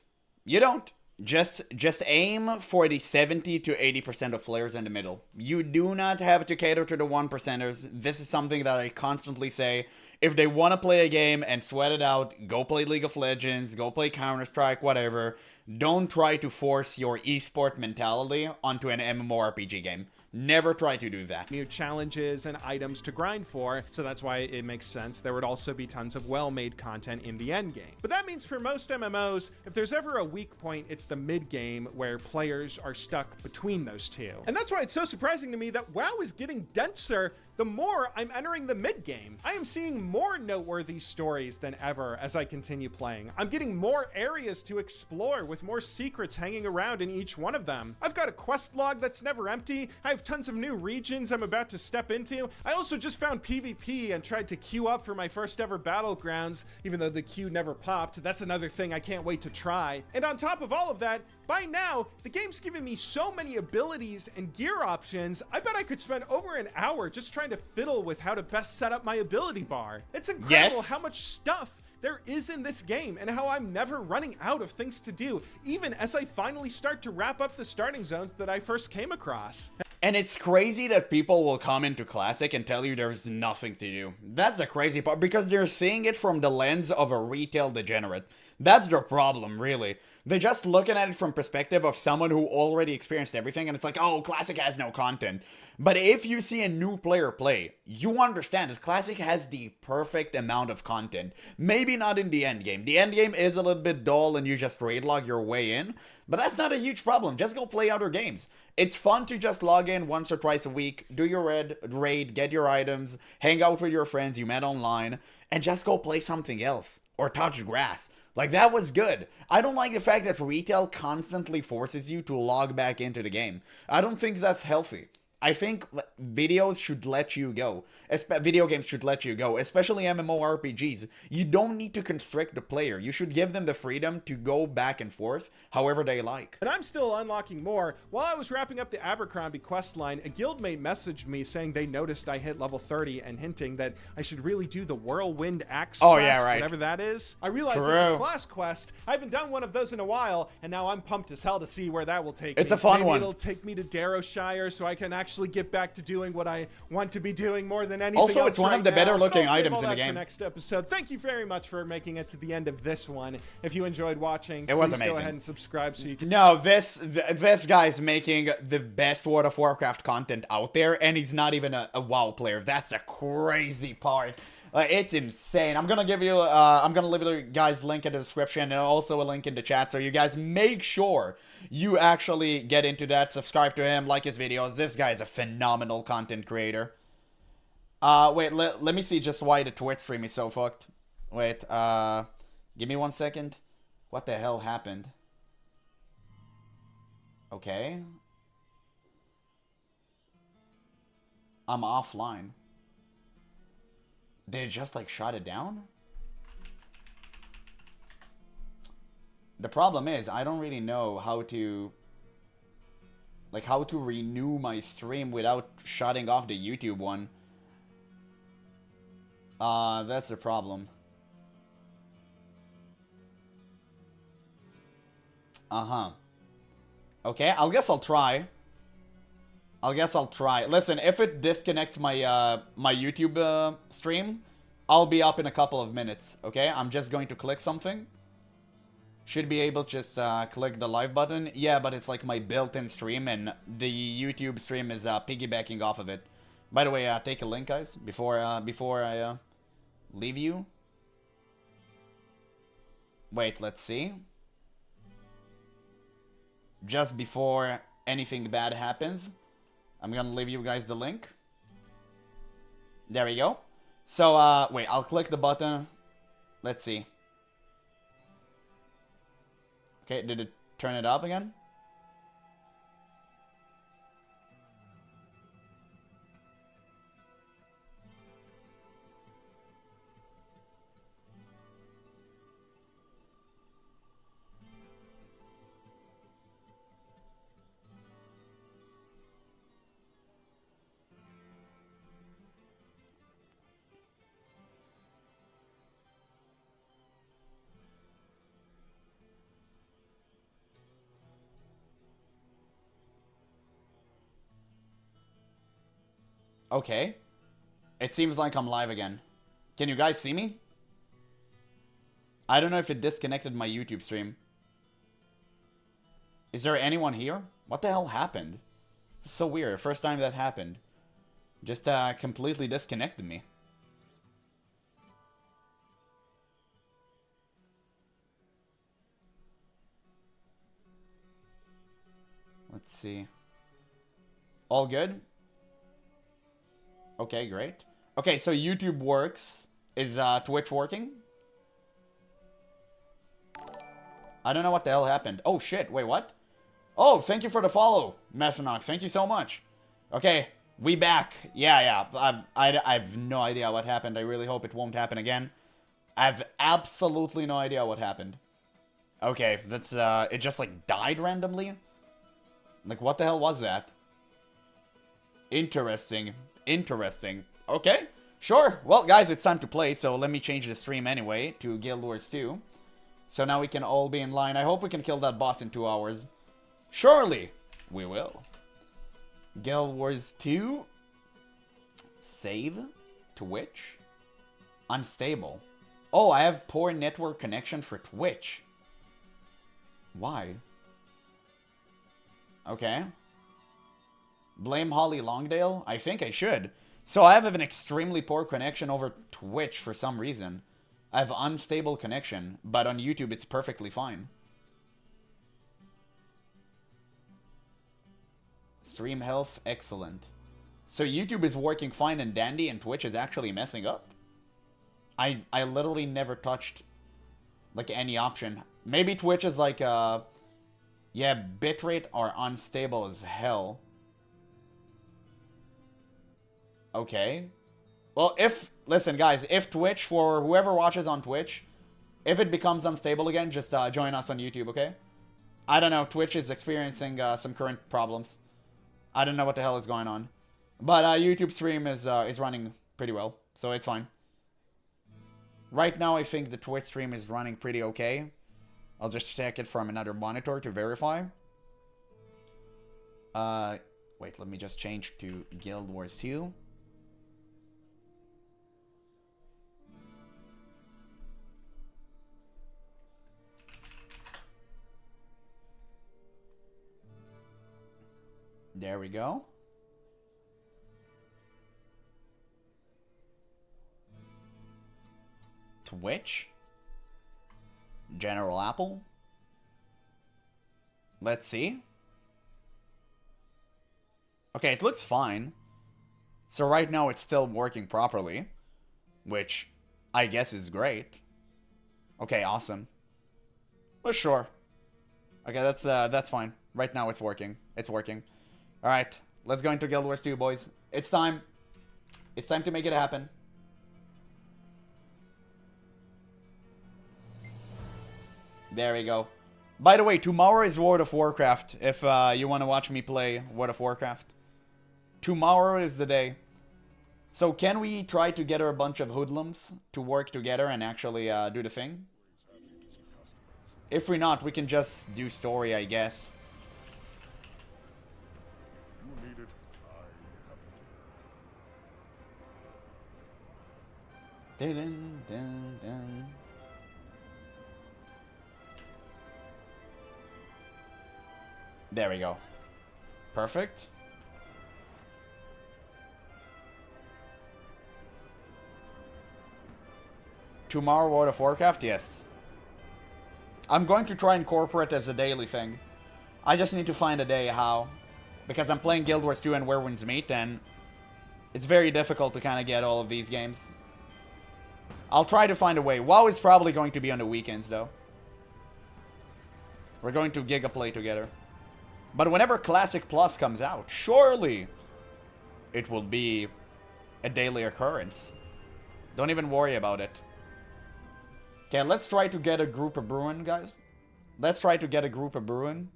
You don't. Just aim for the 70 to 80% of players in the middle. You do not have to cater to the 1%ers. This is something that I constantly say. If they want to play a game and sweat it out, go play League of Legends, go play Counter-Strike, whatever. Don't try to force your esport mentality onto an MMORPG game. Never try to do that. New challenges and items to grind for, so that's why it makes sense there would also be tons of well-made content in the end game. But that means for most MMOs, if there's ever a weak point, it's the mid-game where players are stuck between those two. And that's why it's so surprising to me that WoW is getting denser the more I'm entering the mid-game. I am seeing more noteworthy stories than ever as I continue playing. I'm getting more areas to explore with more secrets hanging around in each one of them. I've got a quest log that's never empty. I have tons of new regions I'm about to step into. I also just found PvP and tried to queue up for my first ever battlegrounds, even though the queue never popped. That's another thing I can't wait to try. And on top of all of that, by now, the game's giving me so many abilities and gear options, I bet I could spend over an hour just trying trying to fiddle with how to best set up my ability bar. It's incredible how much stuff there is in this game and how I'm never running out of things to do, even as I finally start to wrap up the starting zones that I first came across. And it's crazy that people will come into Classic and tell you there's nothing to do. That's the crazy part, because they're seeing it from the lens of a retail degenerate. That's their problem, really. They're just looking at it from perspective of someone who already experienced everything, and it's like, oh, Classic has no content. But if you see a new player play, you understand that Classic has the perfect amount of content. Maybe not in the end game. The end game is a little bit dull and you just raid log your way in, but that's not a huge problem. Just go play other games. It's fun to just log in once or twice a week, do your raid, get your items, hang out with your friends you met online, and just go play something else. Or touch grass. Like, that was good. I don't like the fact that retail constantly forces you to log back into the game. I don't think that's healthy. I think videos should let you go. Video games should let you go, especially MMORPGs. You don't need to constrict the player. You should give them the freedom to go back and forth however they like. And I'm still unlocking more. While I was wrapping up the Abercrombie questline, a guildmate messaged me saying they noticed I hit level 30 and hinting that I should really do the Whirlwind Axe quest, yeah, right. whatever that is. I realized it's a class quest. I haven't done one of those in a while, and now I'm pumped as hell to see where that will take me. It's a fun one. Maybe it'll take me to Darrowshire so I can actually get back to doing what I want to be doing more than anything also, else it's one right of the now. better looking I'll save items all in the that game. for next episode. Thank you very much for making it to the end of this one. If you enjoyed watching, it was please amazing. go ahead and subscribe so you can... No, this guy's making the best World of Warcraft content out there, and he's not even a WoW player. That's a crazy part. It's insane. I'm gonna leave you guys link in the description and also a link in the chat, so you guys make sure you actually get into that. Subscribe to him, like his videos. This guy is a phenomenal content creator. Wait, let me see just why the Twitch stream is so fucked. Wait, give me 1 second. What the hell happened? Okay. I'm offline. They just like shut it down? The problem is I don't really know how to renew my stream without shutting off the YouTube one. That's the problem. Okay, I guess I'll try. Listen, if it disconnects my my YouTube stream, I'll be up in a couple of minutes, okay? I'm just going to click something. Should be able to just click the live button. Yeah, but it's like my built-in stream, and the YouTube stream is piggybacking off of it. By the way, take a link, guys, before I leave you. Wait, let's see. Just before anything bad happens, I'm gonna leave you guys the link. There we go. So, wait, I'll click the button. Let's see. Okay, did it turn it up again? Okay. It seems like I'm live again. Can you guys see me? I don't know if it disconnected my YouTube stream. Is there anyone here? What the hell happened? It's so weird. First time that happened. Just completely disconnected me. Let's see. All good? Okay, great. Okay, so YouTube works. Is Twitch working? I don't know what the hell happened. Oh shit, wait, what? Oh, thank you for the follow, Methanox. Thank you so much. Okay, we back. Yeah. I have no idea what happened. I really hope it won't happen again. I have absolutely no idea what happened. Okay, that's it just like died randomly? Like, what the hell was that? Interesting. Interesting. Okay. Sure. Well, guys, it's time to play, so let me change the stream anyway to Guild Wars 2. So now we can all be in line. I hope we can kill that boss in 2 hours. Surely, we will. Guild Wars 2. Save. Twitch. Unstable. Oh, I have poor network connection for Twitch. Why? Okay. Blame Holly Longdale? I think I should. So I have an extremely poor connection over Twitch for some reason. I have unstable connection, but on YouTube it's perfectly fine. Stream health, excellent. So YouTube is working fine and dandy and Twitch is actually messing up? I literally never touched like any option. Maybe Twitch is like yeah, bitrate are unstable as hell. Okay. Well, listen guys, if Twitch, for whoever watches on Twitch, if it becomes unstable again, just join us on YouTube, okay? I don't know, Twitch is experiencing some current problems. I don't know what the hell is going on. But YouTube stream is running pretty well, so it's fine. Right now, I think the Twitch stream is running pretty okay. I'll just check it from another monitor to verify. Wait, let me just change to Guild Wars 2. There we go. Twitch. GeneralApple. Let's see. Okay, it looks fine. So right now it's still working properly, which I guess is great. Okay, awesome. Well, sure. Okay, that's fine. Right now it's working. It's working. All right, let's go into Guild Wars 2, boys. It's time. It's time to make it happen. There we go. By the way, tomorrow is World of Warcraft, if you want to watch me play World of Warcraft. Tomorrow is the day. So can we try to gather a bunch of hoodlums to work together and actually do the thing? If we're not, we can just do story, I guess. Dun, dun, dun. There we go. Perfect. Tomorrow World of Warcraft? Yes. I'm going to try and incorporate it as a daily thing. I just need to find a day how. Because I'm playing Guild Wars 2 and Where Winds Meet, and it's very difficult to kind of get all of these games. I'll try to find a way. WoW is probably going to be on the weekends, though. We're going to Giga play together. But whenever Classic Plus comes out, surely it will be a daily occurrence. Don't even worry about it. Okay, let's try to get a group of Bruin, guys. Let's try to get a group of Bruin.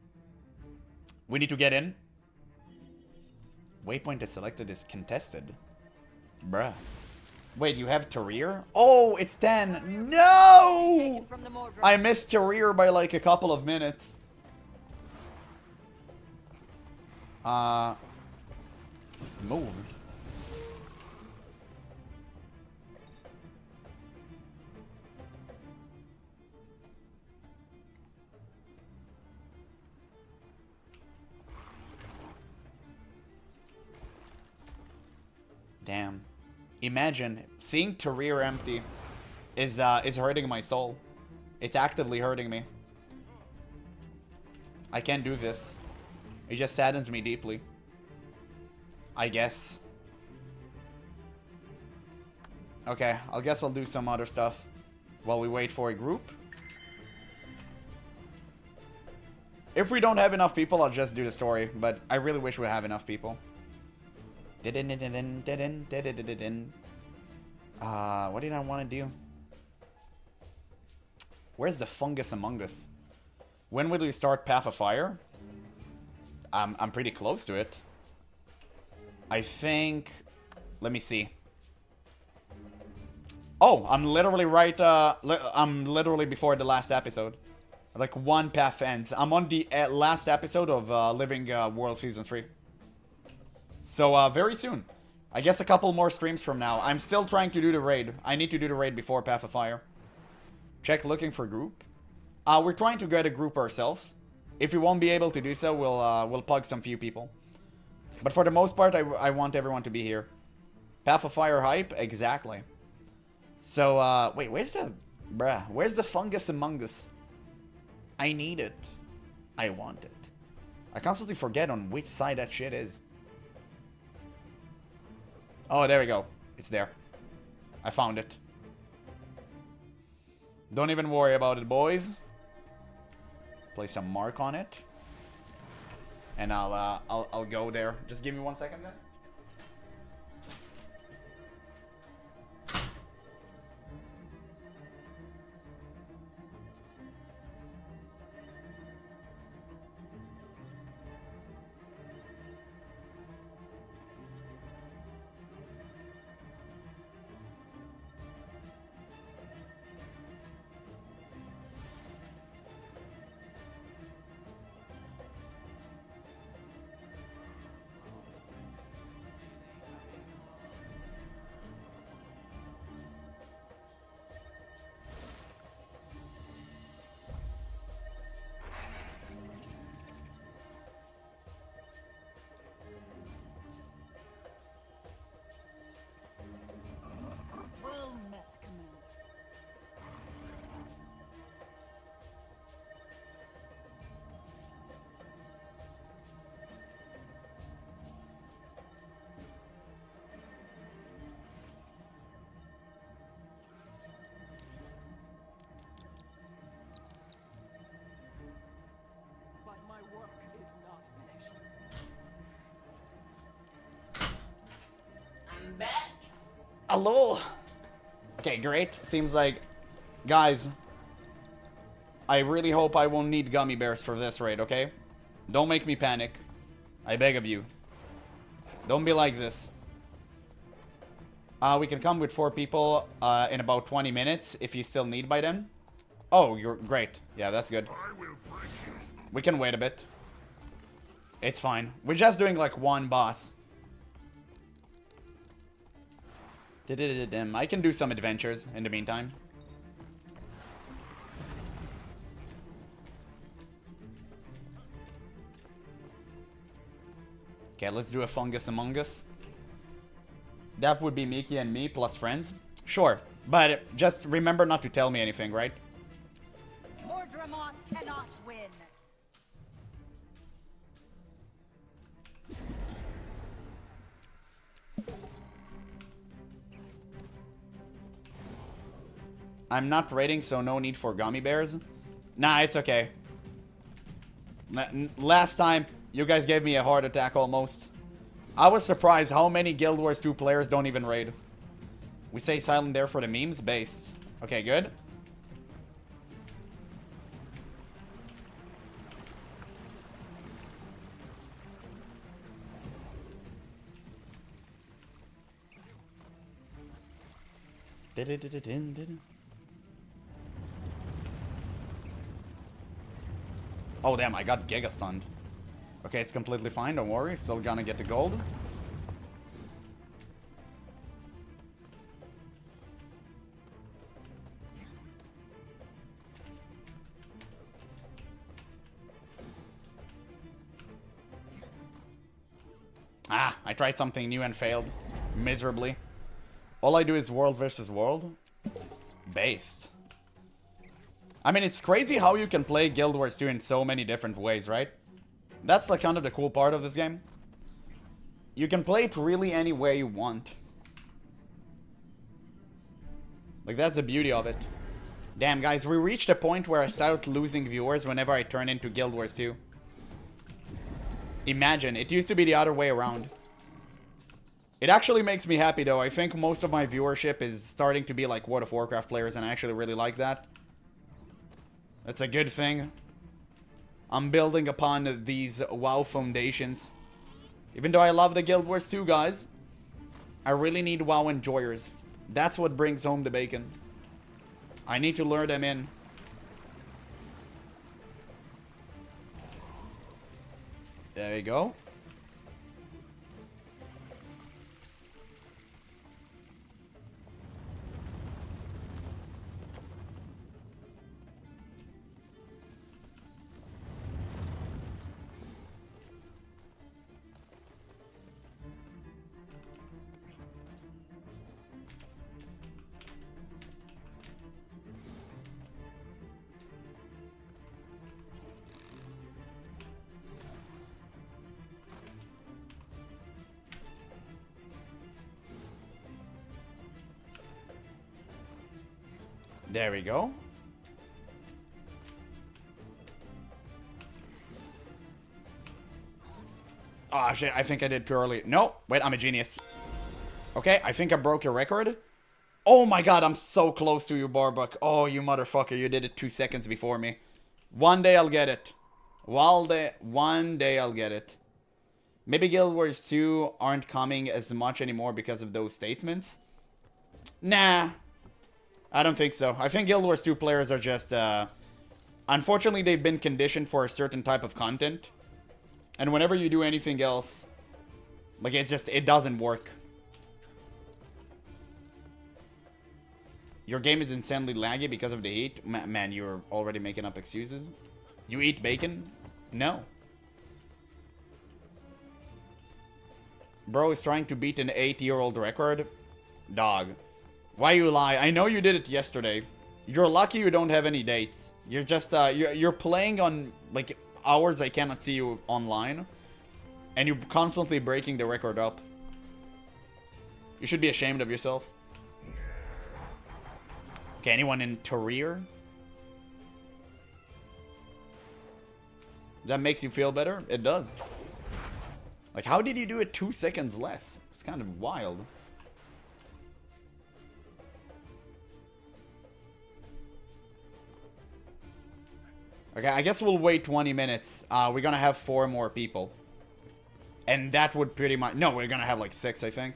We need to get in. Waypoint is selected is contested. Bruh. Wait, you have Tarir? Oh, it's 10. No! I missed Tarir by like a couple of minutes. Move. Damn. Imagine seeing Tarir empty is hurting my soul. It's actively hurting me. I can't do this. It just saddens me deeply. I guess. Okay, I guess I'll do some other stuff while we wait for a group. If we don't have enough people, I'll just do the story, but I really wish we have enough people. What did I want to do? Where's the fungus among us? When will we start Path of Fire? I'm pretty close to it. I think Let me see. Oh, I'm literally right, I'm literally before the last episode. Like, one path ends. I'm on the last episode of Living World Season 3. So, very soon. I guess a couple more streams from now. I'm still trying to do the raid. I need to do the raid before Path of Fire. Check looking for group. We're trying to get a group ourselves. If we won't be able to do so, we'll plug some few people. But for the most part, I want everyone to be here. Path of Fire hype? Exactly. So, wait, where's the fungus among us? I need it. I want it. I constantly forget on which side that shit is. Oh, there we go. It's there. I found it. Don't even worry about it, boys. Place a mark on it. And I'll go there. Just give me 1 second, guys. Well met, Commander. But my work is not finished. I'm back. Hello. Okay, great. Seems like, guys, I really hope I won't need gummy bears for this raid, okay? Don't make me panic. I beg of you. Don't be like this. We can come with 4 people in about 20 minutes if you still need by then. Oh, you're great. Yeah, that's good. We can wait a bit. It's fine. We're just doing like one boss. I can do some adventures in the meantime. Okay, let's do a fungus among us. That would be Mickey and me plus friends. Sure, but just remember not to tell me anything, right? Mordramont cannot win. I'm not raiding, so no need for gummy bears. Nah, it's okay. Last time, you guys gave me a heart attack almost. I was surprised how many Guild Wars 2 players don't even raid. We say silent there for the memes based. Okay, good. Oh damn, I got giga stunned. Okay, it's completely fine, don't worry. Still gonna get the gold. Ah, I tried something new and failed. Miserably. All I do is world versus world. Based. I mean, it's crazy how you can play Guild Wars 2 in so many different ways, right? That's like kind of the cool part of this game. You can play it really any way you want. Like, that's the beauty of it. Damn, guys, we reached a point where I start losing viewers whenever I turn into Guild Wars 2. Imagine, it used to be the other way around. It actually makes me happy, though. I think most of my viewership is starting to be like World of Warcraft players, and I actually really like that. That's a good thing. I'm building upon these WoW foundations. Even though I love the Guild Wars 2, guys. I really need WoW enjoyers. That's what brings home the bacon. I need to lure them in. There you go. There we go. Oh shit, I think I did too early. No, wait, I'm a genius. Okay, I think I broke your record. Oh my god, I'm so close to you, Barbuck. Oh, you motherfucker, you did it 2 seconds before me. One day I'll get it. One day I'll get it. Maybe Guild Wars 2 aren't coming as much anymore because of those statements. Nah. I don't think so. I think Guild Wars 2 players are just, unfortunately, they've been conditioned for a certain type of content. And whenever you do anything else, like, it doesn't work. Your game is insanely laggy because of the heat. Man, you're already making up excuses. You eat bacon? No. Bro is trying to beat an 8-year-old record. Dog. Why you lie? I know you did it yesterday. You're lucky you don't have any dates. You're just, you're playing on, like, hours I cannot see you online. And you're constantly breaking the record up. You should be ashamed of yourself. Okay, anyone in Terrier? That makes you feel better? It does. Like, how did you do it 2 seconds less? It's kind of wild. Okay, I guess we'll wait 20 minutes. We're gonna have 4 more people. And that would pretty much... No, we're gonna have like 6, I think.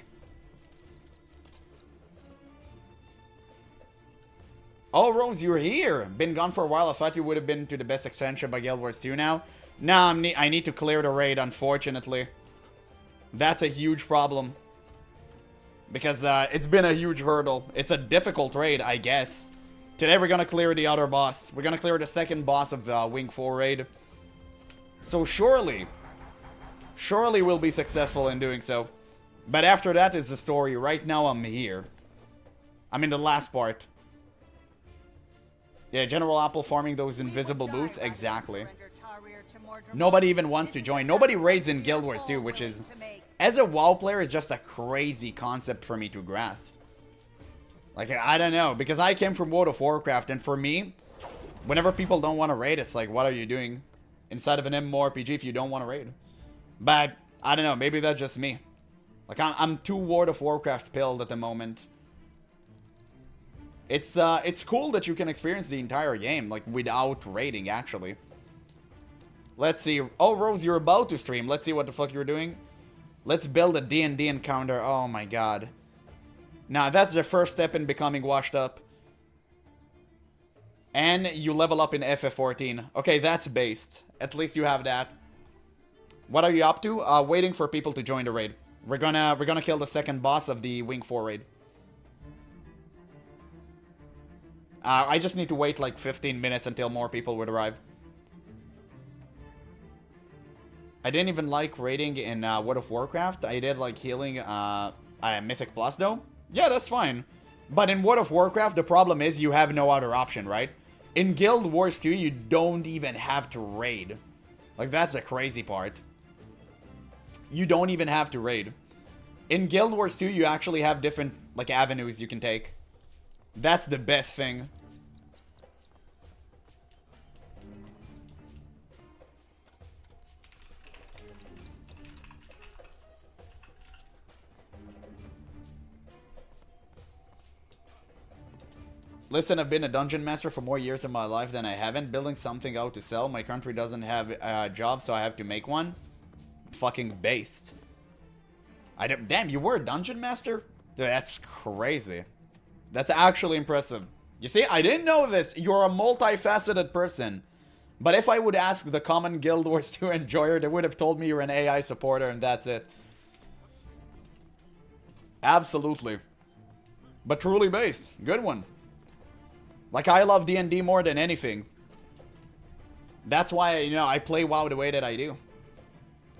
Oh, Rose, you're here. Been gone for a while. I thought you would have been to the best expansion by Guild Wars 2 now. Nah, I need to clear the raid, unfortunately. That's a huge problem. Because it's been a huge hurdle. It's a difficult raid, I guess. Today we're gonna clear the other boss. We're gonna clear the second boss of Wing 4 raid. So surely we'll be successful in doing so. But after that is the story. Right now I'm here. I'm in the last part. Yeah, GeneralApple farming those invisible boots. Exactly. Nobody even wants to join. Nobody raids in Guild Wars 2, which is, as a WoW player, is just a crazy concept for me to grasp. Like, I don't know, because I came from World of Warcraft, and for me, whenever people don't want to raid, it's like, what are you doing inside of an MMORPG if you don't want to raid? But, I don't know, maybe that's just me. Like, I'm too World of Warcraft pilled at the moment. It's cool that you can experience the entire game, like, without raiding, actually. Let's see. Oh, Rose, you're about to stream. Let's see what the fuck you're doing. Let's build a D&D encounter. Oh, my God. Now, that's the first step in becoming washed up. And you level up in FF14. Okay, that's based. At least you have that. What are you up to? Waiting for people to join the raid. We're gonna kill the second boss of the Wing 4 raid. I just need to wait like 15 minutes until more people would arrive. I didn't even like raiding in World of Warcraft. I did like healing Mythic Plus though. Yeah, that's fine. But in World of Warcraft, the problem is you have no other option, right? In Guild Wars 2, you don't even have to raid. Like, that's the crazy part. You don't even have to raid. In Guild Wars 2, you actually have different, like, avenues you can take. That's the best thing. Listen, I've been a dungeon master for more years in my life than I haven't. Building something out to sell. My country doesn't have a job, so I have to make one. Fucking based. Damn, you were a dungeon master? Dude, that's crazy. That's actually impressive. You see, I didn't know this. You're a multifaceted person. But if I would ask the common Guild Wars 2 enjoyer, they would have told me you're an AI supporter and that's it. Absolutely. But truly based. Good one. Like, I love D&D more than anything. That's why, you know, I play WoW the way that I do.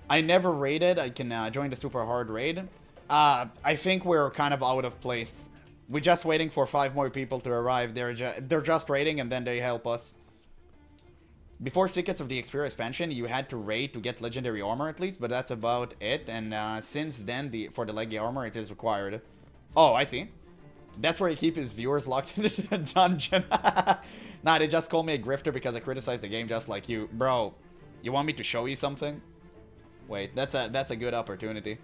I never raided. I can join the super hard raid. I think we're kind of out of place. We're just waiting for 5 more people to arrive. They're just raiding and then they help us. Before Secrets of the Experia expansion, you had to raid to get legendary armor at least, but that's about it. And since then, for the leggy armor, it is required. Oh, I see. That's where he keep his viewers locked in the dungeon. Nah, they just call me a grifter because I criticize the game just like you. Bro, you want me to show you something? Wait, that's a good opportunity.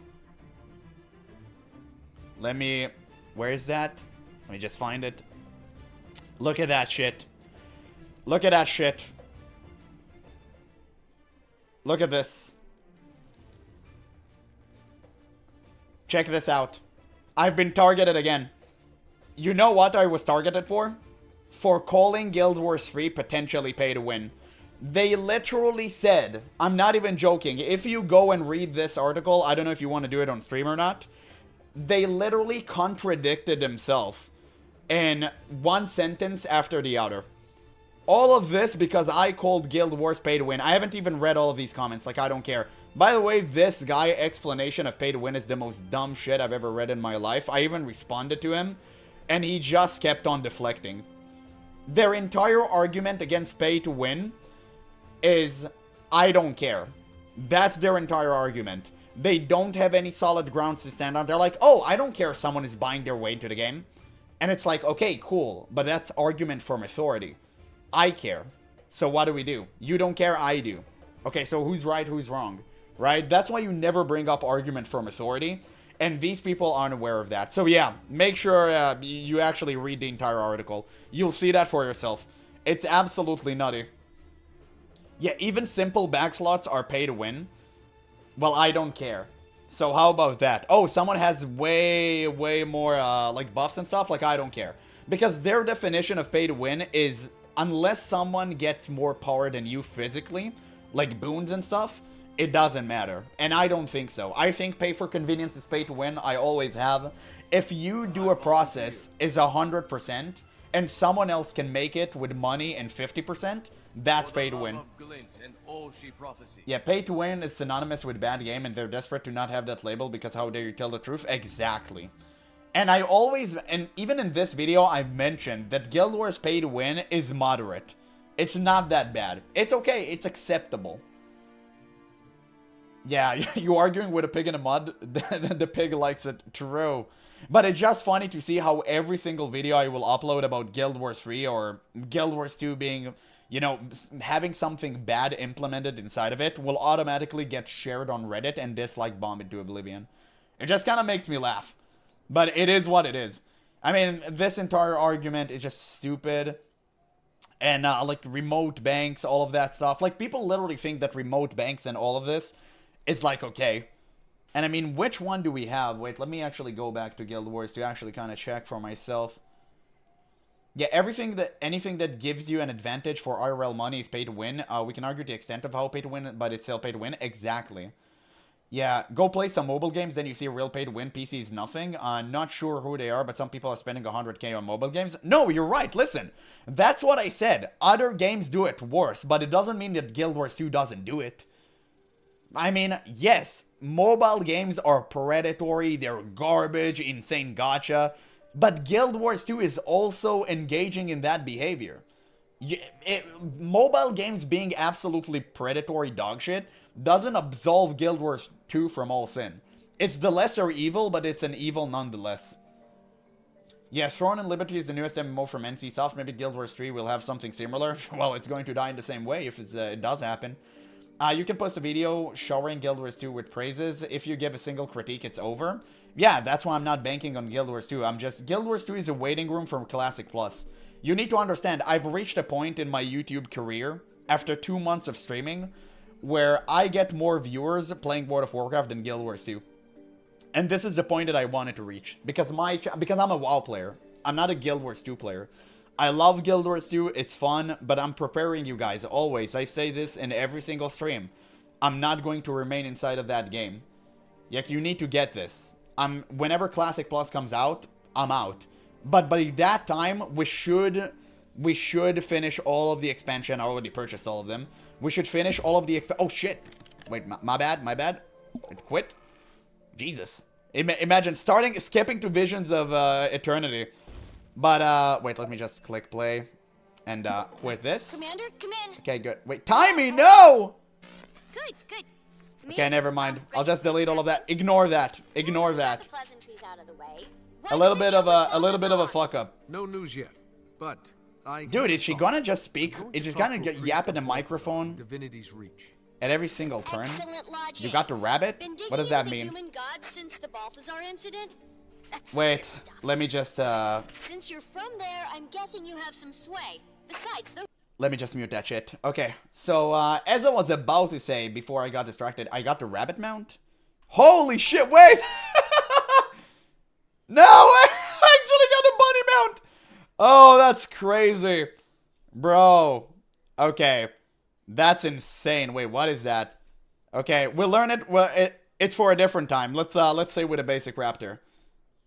Let me... Where is that? Let me just find it. Look at that shit. Look at that shit. Look at this. Check this out. I've been targeted again. You know what I was targeted for? For calling Guild Wars 3 potentially pay to win. They literally said, I'm not even joking, if you go and read this article, I don't know if you want to do it on stream or not, they literally contradicted themselves in one sentence after the other. All of this because I called Guild Wars pay to win. I haven't even read all of these comments, like I don't care. By the way, this guy explanation of pay to win is the most dumb shit I've ever read in my life. I even responded to him, and he just kept on deflecting. Their entire argument against pay to win is, I don't care. That's their entire argument. They don't have any solid grounds to stand on. They're like, oh, I don't care if someone is buying their way into the game. And it's like, okay, cool. But that's argument from authority. I care. So what do? You don't care, I do. Okay, so who's right, who's wrong? Right? That's why you never bring up argument from authority. And these people aren't aware of that. So yeah, make sure you actually read the entire article. You'll see that for yourself. It's absolutely nutty. Yeah, even simple backslots are pay to win. Well, I don't care. So how about that? Oh, someone has way more like buffs and stuff. Like, I don't care. Because their definition of pay to win is unless someone gets more power than you physically, like boons and stuff, it doesn't matter. And I don't think so. I think pay for convenience is pay to win. I always have. If you do a process is 100% and someone else can make it with money and 50%, that's pay to win. Yeah, pay to win is synonymous with bad game and they're desperate to not have that label because how dare you tell the truth? Exactly. And I always, and even in this video, I've mentioned that Guild Wars pay to win is moderate. It's not that bad. It's okay. It's acceptable. Yeah, you arguing with a pig in the mud? The pig likes it. True. But it's just funny to see how every single video I will upload about Guild Wars 3 or Guild Wars 2 being, you know, having something bad implemented inside of it will automatically get shared on Reddit and dislike bomb into oblivion. It just kind of makes me laugh. But it is what it is. I mean, this entire argument is just stupid. And, like, remote banks, all of that stuff. Like, people literally think that remote banks and all of this is, like, okay. And, I mean, which one do we have? Wait, let me actually go back to Guild Wars to actually kind of check for myself. Yeah, anything that gives you an advantage for IRL money is pay to win. We can argue the extent of how pay to win, but it's still pay to win. Exactly. Yeah, go play some mobile games, then you see a real pay-to-win. PC is nothing. Not sure who they are, but some people are spending 100k on mobile games. No, you're right, listen. That's what I said. Other games do it worse, but it doesn't mean that Guild Wars 2 doesn't do it. I mean, yes, mobile games are predatory, they're garbage, insane gacha, but Guild Wars 2 is also engaging in that behavior. Mobile games being absolutely predatory dogshit doesn't absolve Guild Wars 2 from all sin. It's the lesser evil, but it's an evil nonetheless. Yeah, Throne and Liberty is the newest MMO from NCSoft. Maybe Guild Wars 3 will have something similar. Well, it's going to die in the same way if it does happen. You can post a video showering Guild Wars 2 with praises. If you give a single critique, it's over. Yeah, that's why I'm not banking on Guild Wars 2. Guild Wars 2 is a waiting room for Classic Plus. You need to understand, I've reached a point in my YouTube career, after 2 months of streaming, where I get more viewers playing World of Warcraft than Guild Wars 2. And this is the point that I wanted to reach. Because I'm a WoW player. I'm not a Guild Wars 2 player. I love Guild Wars 2, it's fun, but I'm preparing you guys always. I say this in every single stream. I'm not going to remain inside of that game. Like, you need to get this. Whenever Classic Plus comes out, I'm out. But by that time, we should finish all of the expansion. I already purchased all of them. We should finish all of the oh shit. Wait, my bad. It quit. Jesus. Imagine skipping to Visions of Eternity. But, wait, let me just click play and quit this. Commander, come in. Okay, good. Wait, timey, no! Good. Okay, never mind. I'll just delete all of that. Ignore that. Ignore that. A little bit of a fuck up. No news yet, but Dude, is she gonna just speak? Is she gonna yap in the microphone Divinity's reach at every single turn? You got the rabbit? What does that mean? Since the Balthazar incident? Wait, let me just Since you're from there, I'm guessing you have some sway. Besides, let me just mute that shit. Okay, so as I was about to say before I got distracted, I got the rabbit mount. Holy shit, wait! No, I actually got a bunny mount! Oh, that's crazy. Bro. Okay. That's insane. Wait, what is that? Okay, we'll learn it. Well, it's for a different time. Let's say with a basic raptor.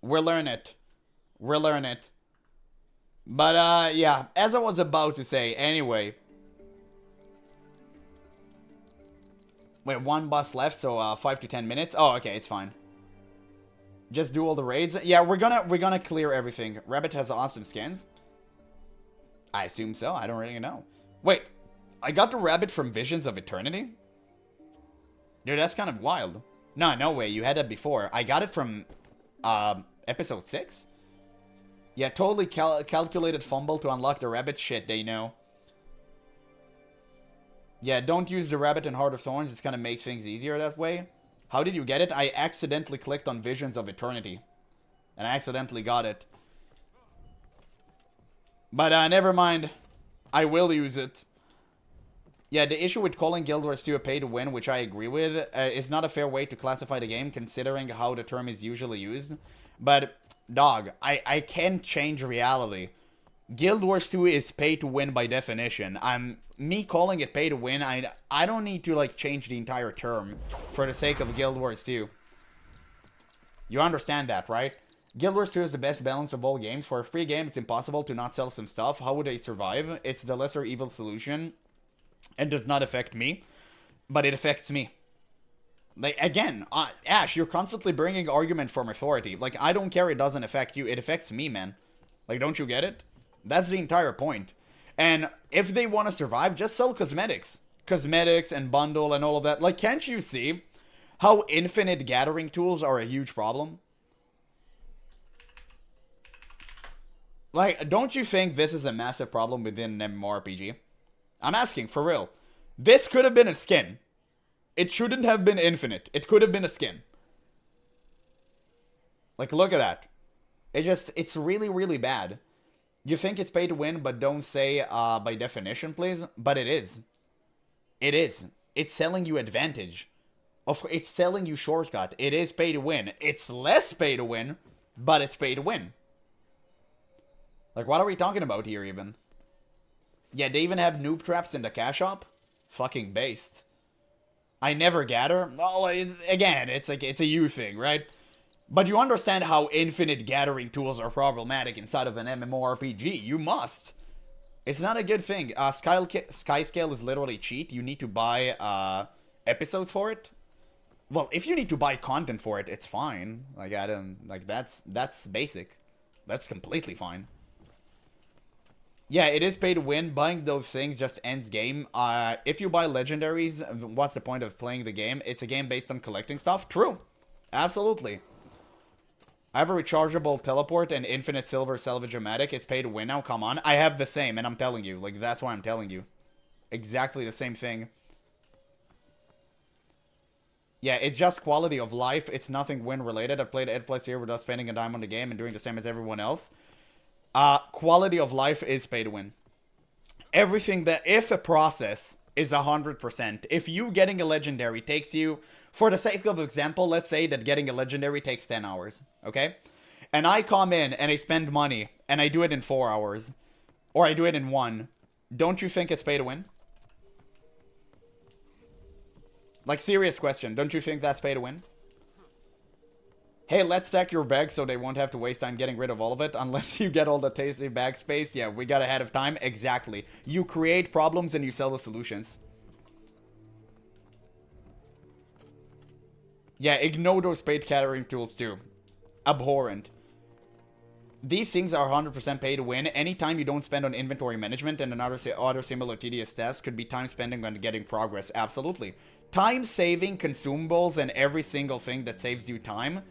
We'll learn it. But, yeah, as I was about to say, anyway. Wait, one bus left, so 5 to 10 minutes. Oh, okay, it's fine. Just do all the raids. Yeah, we're gonna clear everything. Rabbit has awesome skins. I assume so. I don't really know. Wait, I got the rabbit from Visions of Eternity? Dude, that's kind of wild. No way. You had that before. I got it from episode 6? Yeah, totally calculated fumble to unlock the rabbit. Shit, they know. Yeah, don't use the rabbit in Heart of Thorns. It's gonna make things easier that way. How did you get it? I accidentally clicked on Visions of Eternity. And I accidentally got it. But never mind. I will use it. Yeah, the issue with calling Guild Wars 2 a pay-to-win, which I agree with, is not a fair way to classify the game, considering how the term is usually used. But, dog, I can't change reality. Guild Wars 2 is pay-to-win by definition. Me calling it pay-to-win, I don't need to, like, change the entire term for the sake of Guild Wars 2. You understand that, right? Guild Wars 2 is the best balance of all games. For a free game, it's impossible to not sell some stuff. How would they survive? It's the lesser evil solution. And does not affect me. But it affects me. Like, again, Ash, you're constantly bringing argument from authority. Like, I don't care, it doesn't affect you. It affects me, man. Like, don't you get it? That's the entire point. And if they want to survive, just sell cosmetics. Cosmetics and bundle and all of that. Like, can't you see how infinite gathering tools are a huge problem? Like, don't you think this is a massive problem within an MMORPG? I'm asking, for real. This could have been a skin. It shouldn't have been infinite. It could have been a skin. Like, look at that. It's really, really bad. You think it's pay to win, but don't say by definition, please. But it is. It is. It's selling you advantage. It's selling you shortcut. It is pay to win. It's less pay to win, but it's pay to win. Like, what are we talking about here, even? Yeah, they even have noob traps in the cash shop? Fucking based. I never gather. Oh, again, it's a you thing, right? But you understand how infinite gathering tools are problematic inside of an MMORPG. You must. It's not a good thing. Skyscale is literally cheat. You need to buy episodes for it. Well, if you need to buy content for it, it's fine. Like, I don't, like, that's basic. That's completely fine. Yeah, it is pay to win. Buying those things just ends game. If you buy legendaries, what's the point of playing the game? It's a game based on collecting stuff. True. Absolutely. I have a rechargeable teleport and infinite silver salvage-o-matic. It's pay to win now. Come on. I have the same, and I'm telling you. Like, that's why I'm telling you. Exactly the same thing. Yeah, it's just quality of life. It's nothing win-related. I've played 8+ here without spending a dime on the game and doing the same as everyone else. Quality of life is pay to win. Everything that, if a process is 100%, if you getting a legendary takes you For the sake of example, let's say that getting a legendary takes 10 hours, okay? And I come in and I spend money and I do it in 4 hours. Or I do it in 1. Don't you think it's pay to win? Like, serious question. Don't you think that's pay to win? Hey, let's stack your bag so they won't have to waste time getting rid of all of it. Unless you get all the tasty bag space. Yeah, we got ahead of time. Exactly. You create problems and you sell the solutions. Yeah, ignore those paid catering tools too. Abhorrent. These things are 100% pay to win. Anytime you don't spend on inventory management and another other similar tedious tasks could be time spending on getting progress. Absolutely. Time saving consumables and every single thing that saves you time,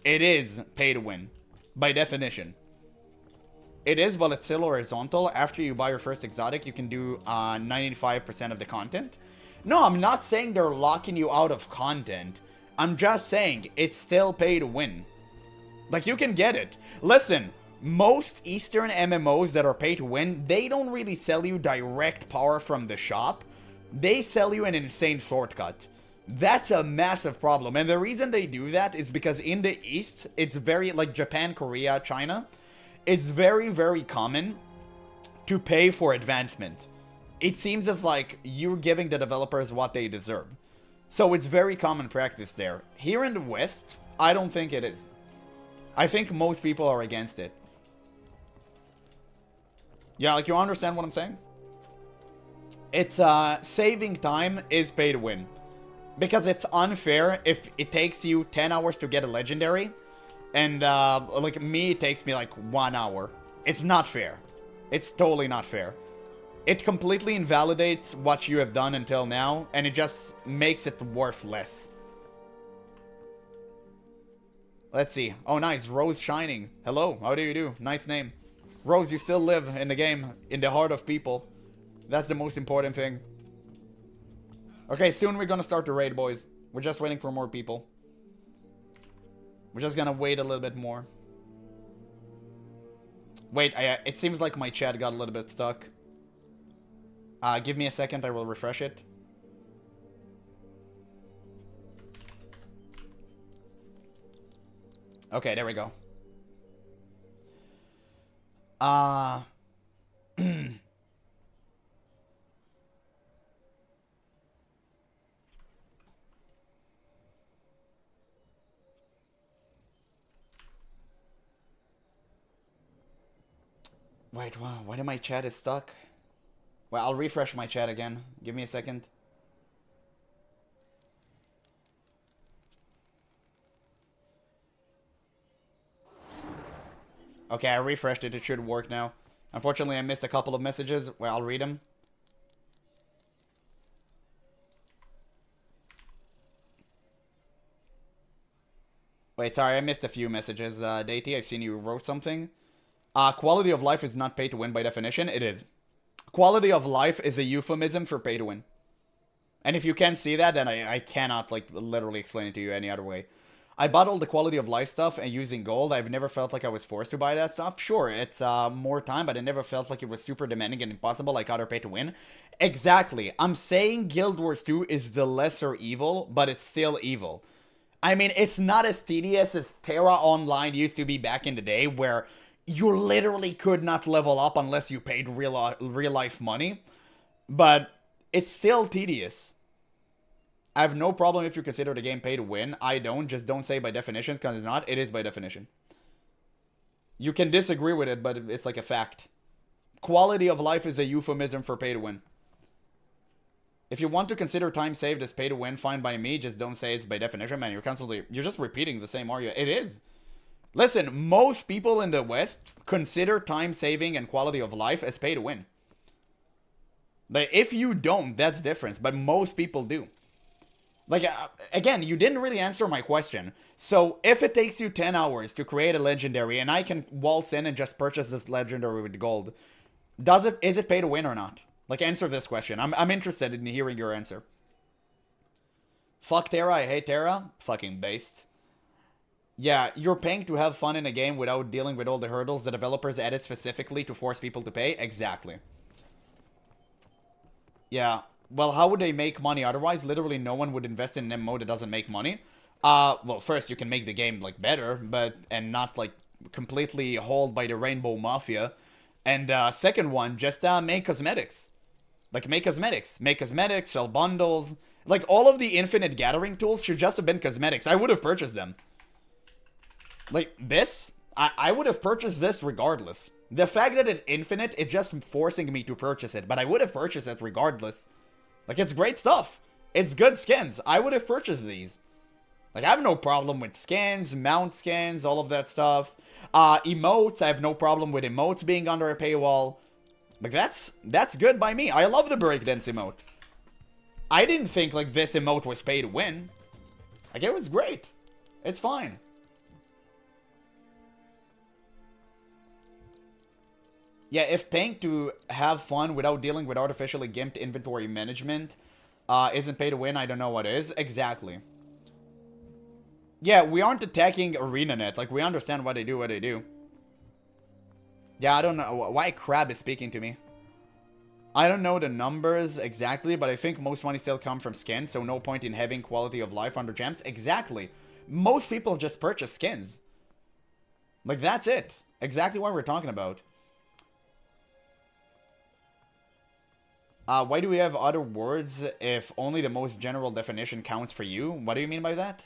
it is pay to win. By definition. It is, but it's still horizontal. After you buy your first exotic, you can do 95% of the content. No, I'm not saying they're locking you out of content. I'm just saying, it's still pay to win. Like, you can get it. Listen, most Eastern MMOs that are pay to win, they don't really sell you direct power from the shop. They sell you an insane shortcut. That's a massive problem. And the reason they do that is because in the East, it's very, like Japan, Korea, China, it's very, very common to pay for advancement. It seems as like you're giving the developers what they deserve. So it's very common practice there. Here in the West, I don't think it is. I think most people are against it. Yeah, like, you understand what I'm saying? It's, saving time is pay to win. Because it's unfair if it takes you 10 hours to get a legendary. And, like, me, it takes me, like, 1 hour. It's not fair. It's totally not fair. It completely invalidates what you have done until now, and it just makes it worth less. Let's see. Oh, nice. Rose Shining. Hello. How do you do? Nice name. Rose, you still live in the game, in the heart of people. That's the most important thing. Okay, soon we're gonna start the raid, boys. We're just waiting for more people. We're just gonna wait a little bit more. Wait, it seems like my chat got a little bit stuck. Give me a second, I will refresh it. Okay, there we go. Wait, wow, why did my chat is stuck? Well, I'll refresh my chat again. Give me a second. Okay, I refreshed it. It should work now. Unfortunately, I missed a couple of messages. Well, I'll read them. Wait, sorry, I missed a few messages. Deity, I've seen you wrote something. Quality of life is not pay to win by definition. It is. Quality of life is a euphemism for pay to win. And if you can't see that, then I cannot, like, literally explain it to you any other way. I bought all the quality of life stuff and using gold. I've never felt like I was forced to buy that stuff. Sure, it's more time, but I never felt like it was super demanding and impossible like other pay to win. Exactly. I'm saying Guild Wars 2 is the lesser evil, but it's still evil. I mean, it's not as tedious as Terra Online used to be back in the day, where you literally could not level up unless you paid real life money. But it's still tedious. I have no problem if you consider the game pay to win. I don't. Just don't say by definition, because it's not. It is by definition. You can disagree with it, but it's like a fact. Quality of life is a euphemism for pay to win. If you want to consider time saved as pay to win, fine by me. Just don't say it's by definition, man. You're just repeating the same argument. It is. Listen, most people in the West consider time saving and quality of life as pay to win. Like, if you don't, that's different. But most people do. Like, again, you didn't really answer my question. So, if it takes you 10 hours to create a legendary, and I can waltz in and just purchase this legendary with gold, is it pay to win or not? Like, answer this question. I'm interested in hearing your answer. Fuck Terra, I hate Terra. Fucking based. Yeah, you're paying to have fun in a game without dealing with all the hurdles the developers added specifically to force people to pay. Exactly. Yeah, Well, how would they make money otherwise? Literally no one would invest in an MMO that doesn't make money. Well, first you can make the game, like, better, and not, like, completely hauled by the Rainbow Mafia. And, second one, just, make cosmetics. Like, make cosmetics, sell bundles. Like, all of the infinite gathering tools should just have been cosmetics. I would have purchased them. Like, this? I would have purchased this regardless. The fact that it's infinite, it's just forcing me to purchase it. But I would have purchased it regardless. Like, it's great stuff. It's good skins. I would have purchased these. Like, I have no problem with skins, mount skins, all of that stuff. Emotes, I have no problem with emotes being under a paywall. Like, that's good by me. I love the breakdance emote. I didn't think, like, this emote was pay to win. Like, it was great. It's fine. Yeah, if paying to have fun without dealing with artificially gimped inventory management isn't pay to win, I don't know what is. Exactly. Yeah, we aren't attacking ArenaNet. Like, we understand why they do what they do. Yeah, I don't know why Crab is speaking to me. I don't know the numbers exactly, but I think most money still come from skins, so no point in having quality of life under gems. Exactly. Most people just purchase skins. Like, that's it. Exactly what we're talking about. Why do we have other words if only the most general definition counts for you? What do you mean by that?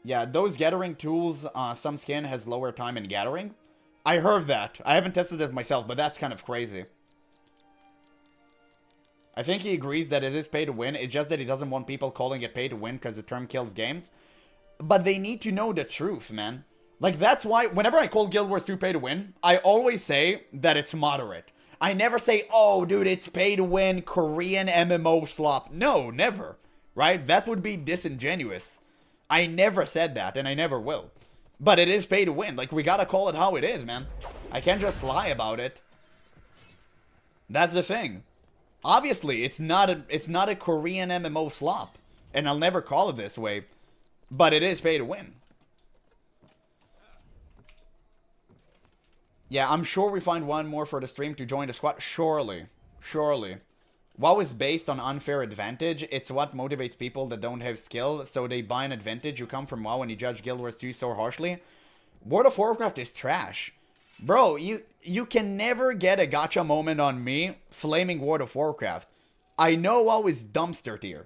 Yeah, those gathering tools, some skin has lower time in gathering. I heard that. I haven't tested it myself, but that's kind of crazy. I think he agrees that it is pay to win. It's just that he doesn't want people calling it pay to win because the term kills games. But they need to know the truth, man. Like, that's why whenever I call Guild Wars 2 pay to win, I always say that it's moderate. I never say, oh, dude, it's pay to win, Korean MMO slop. No, never. Right? That would be disingenuous. I never said that, and I never will. But it is pay to win. Like, we gotta call it how it is, man. I can't just lie about it. That's the thing. Obviously, it's not a Korean MMO slop. And I'll never call it this way. But it is pay to win. Yeah, I'm sure we find one more for the stream to join the squad. Surely. Surely. WoW is based on unfair advantage. It's what motivates people that don't have skill, so they buy an advantage. You come from WoW and you judge Guild Wars 2 so harshly. World of Warcraft is trash. Bro, you can never get a gotcha moment on me flaming World of Warcraft. I know WoW is dumpster tier.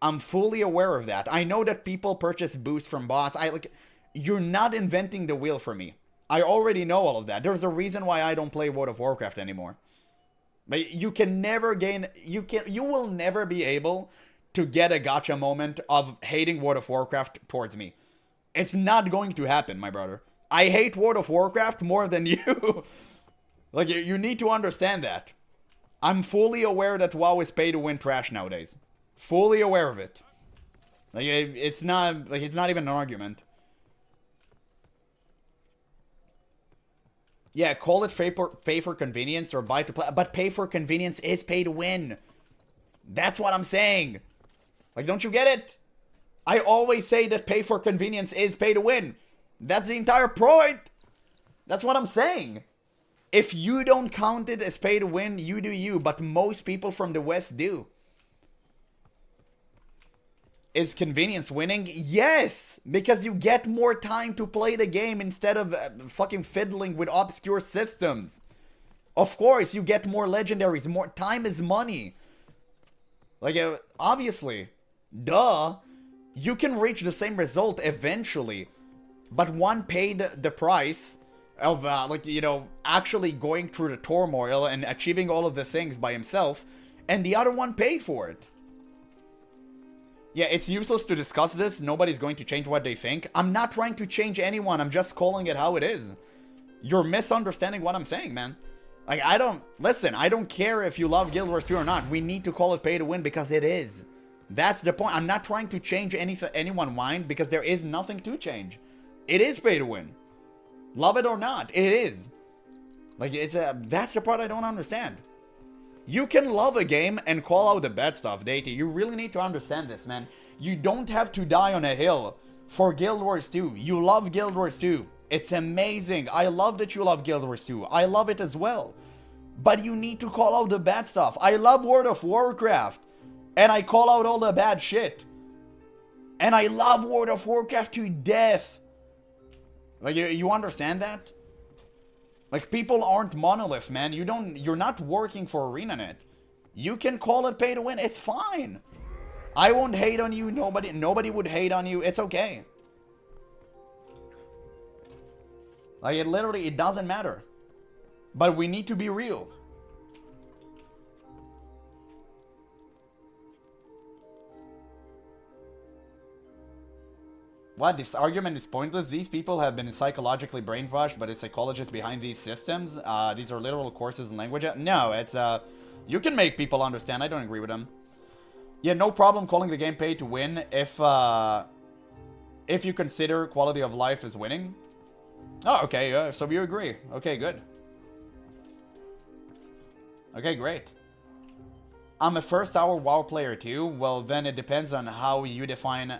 I'm fully aware of that. I know that people purchase boosts from bots. You're not inventing the wheel for me. I already know all of that. There's a reason why I don't play World of Warcraft anymore. But you can never gain... You will never be able to get a gotcha moment of hating World of Warcraft towards me. It's not going to happen, my brother. I hate World of Warcraft more than you. Like, you need to understand that. I'm fully aware that WoW is pay to win trash nowadays. Fully aware of it. Like, it's not even an argument. Yeah, call it pay for convenience or buy to play. But pay for convenience is pay to win. That's what I'm saying. Like, don't you get it? I always say that pay for convenience is pay to win. That's the entire point. That's what I'm saying. If you don't count it as pay to win, you do you. But most people from the West do. Is convenience winning? Yes! Because you get more time to play the game instead of fucking fiddling with obscure systems. Of course, you get more legendaries. More time is money. Like, obviously. Duh. You can reach the same result eventually. But one paid the price of, actually going through the turmoil and achieving all of the things by himself. And the other one paid for it. Yeah, it's useless to discuss this. Nobody's going to change what they think. I'm not trying to change anyone. I'm just calling it how it is. You're misunderstanding what I'm saying, man. Like, I don't care if you love Guild Wars 2 or not. We need to call it pay to win because it is. That's the point. I'm not trying to change anyone's mind because there is nothing to change. It is pay to win. Love it or not, it is. Like, that's the part I don't understand. You can love a game and call out the bad stuff, Deity. You really need to understand this, man. You don't have to die on a hill for Guild Wars 2. You love Guild Wars 2. It's amazing. I love that you love Guild Wars 2. I love it as well. But you need to call out the bad stuff. I love World of Warcraft. And I call out all the bad shit. And I love World of Warcraft to death. Like, you understand that? Like, people aren't monolith, man. You're not working for ArenaNet. You can call it pay to win. It's fine. I won't hate on you. Nobody would hate on you. It's okay. Like, it doesn't matter. But we need to be real. What? This argument is pointless? These people have been psychologically brainwashed by the psychologists behind these systems? These are literal courses in language? No, it's, you can make people understand. I don't agree with them. Yeah, no problem calling the game pay to win if you consider quality of life as winning. Oh, okay, so you agree. Okay, good. Okay, great. I'm a first hour WoW player too. Well, then it depends on how you define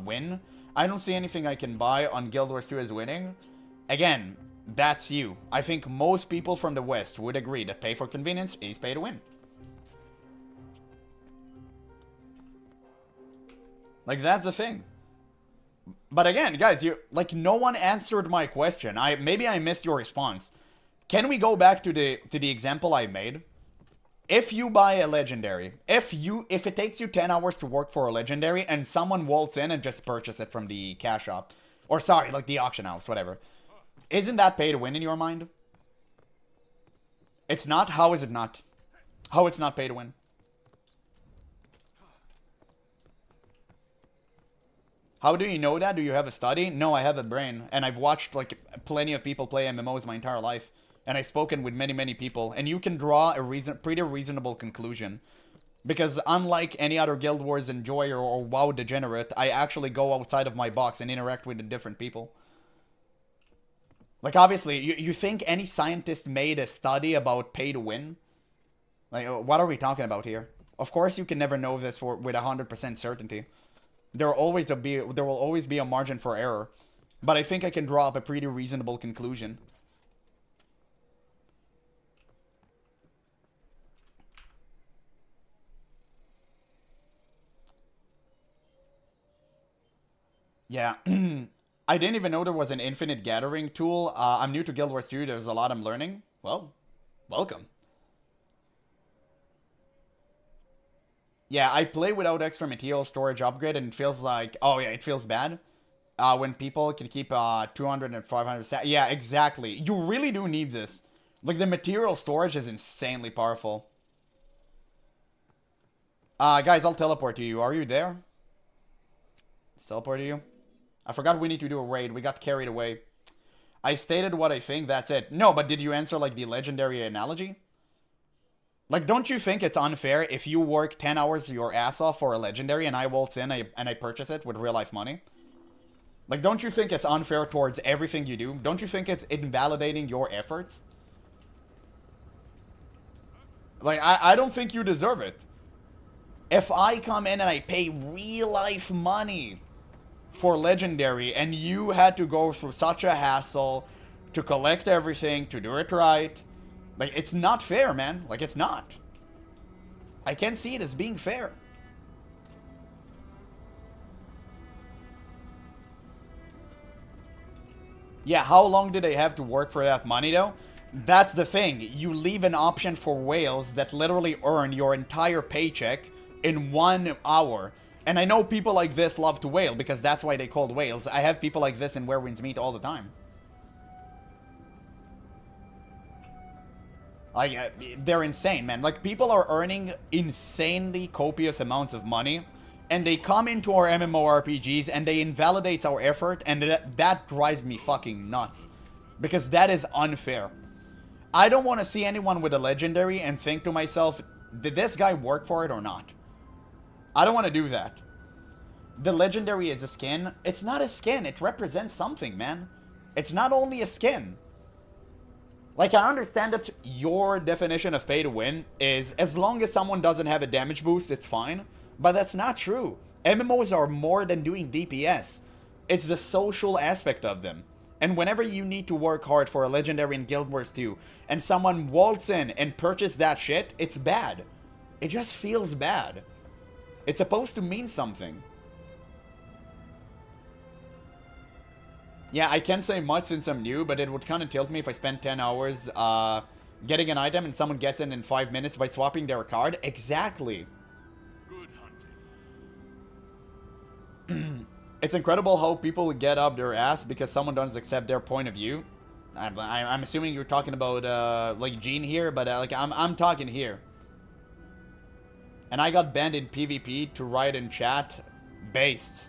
win. I don't see anything I can buy on Guild Wars 2 as winning. Again, that's you. I think most people from the West would agree that pay for convenience is pay to win. Like, that's the thing. But again, guys, no one answered my question. Maybe I missed your response. Can we go back to the example I made? If you buy a legendary, if it takes you 10 hours to work for a legendary and someone waltz in and just purchase it from the cash shop, or sorry, like the auction house, whatever, isn't that pay to win in your mind? It's not? How is it not? How it's not pay to win? How do you know that? Do you have a study? No, I have a brain, and I've watched like plenty of people play MMOs my entire life. And I've spoken with many, many people. And you can draw a pretty reasonable conclusion. Because unlike any other Guild Wars enjoyer or WoW degenerate, I actually go outside of my box and interact with different people. Like, obviously, you think any scientist made a study about pay to win? Like, what are we talking about here? Of course you can never know this with 100% certainty. There will always be a margin for error. But I think I can draw up a pretty reasonable conclusion. Yeah, I didn't even know there was an infinite gathering tool. I'm new to Guild Wars 2. There's a lot I'm learning. Well, welcome. Yeah, I play without extra material storage upgrade and it feels like... Oh yeah, it feels bad. When people can keep 200 and 500... Yeah, exactly. You really do need this. Like, the material storage is insanely powerful. Guys, I'll teleport to you. Are you there? Teleport to you? I forgot we need to do a raid. We got carried away. I stated what I think, that's it. No, but did you answer, like, the legendary analogy? Like, don't you think it's unfair if you work 10 hours your ass off for a legendary and I waltz in and I purchase it with real-life money? Like, don't you think it's unfair towards everything you do? Don't you think it's invalidating your efforts? Like, I don't think you deserve it. If I come in and I pay real-life money for legendary and you had to go through such a hassle to collect everything, to do it right, like, it's not fair, man. Like, it's not. I can't see it as being fair. Yeah, how long did they have to work for that money, though? That's the thing. You leave an option for whales that literally earn your entire paycheck in 1 hour. And I know people like this love to whale because that's why they called whales. I have people like this in Where Winds Meet all the time. Like, they're insane, man. Like, people are earning insanely copious amounts of money, and they come into our MMORPGs and they invalidate our effort, and that drives me fucking nuts. Because that is unfair. I don't want to see anyone with a legendary and think to myself, did this guy work for it or not? I don't want to do that. The legendary is a skin. It's not a skin. It represents something, man. It's not only a skin. Like, I understand that your definition of pay to win is as long as someone doesn't have a damage boost, it's fine. But that's not true. MMOs are more than doing DPS. It's the social aspect of them. And whenever you need to work hard for a legendary in Guild Wars 2, and someone waltz in and purchase that shit, it's bad. It just feels bad. It's supposed to mean something. Yeah, I can't say much since I'm new, but it would kind of tilt me if I spent 10 hours getting an item and someone gets in 5 minutes by swapping their card. Exactly. Good hunting. It's incredible how people get up their ass because someone doesn't accept their point of view. I'm assuming you're talking about like Gene here, but like I'm talking here. And I got banned in PvP to write in chat, based.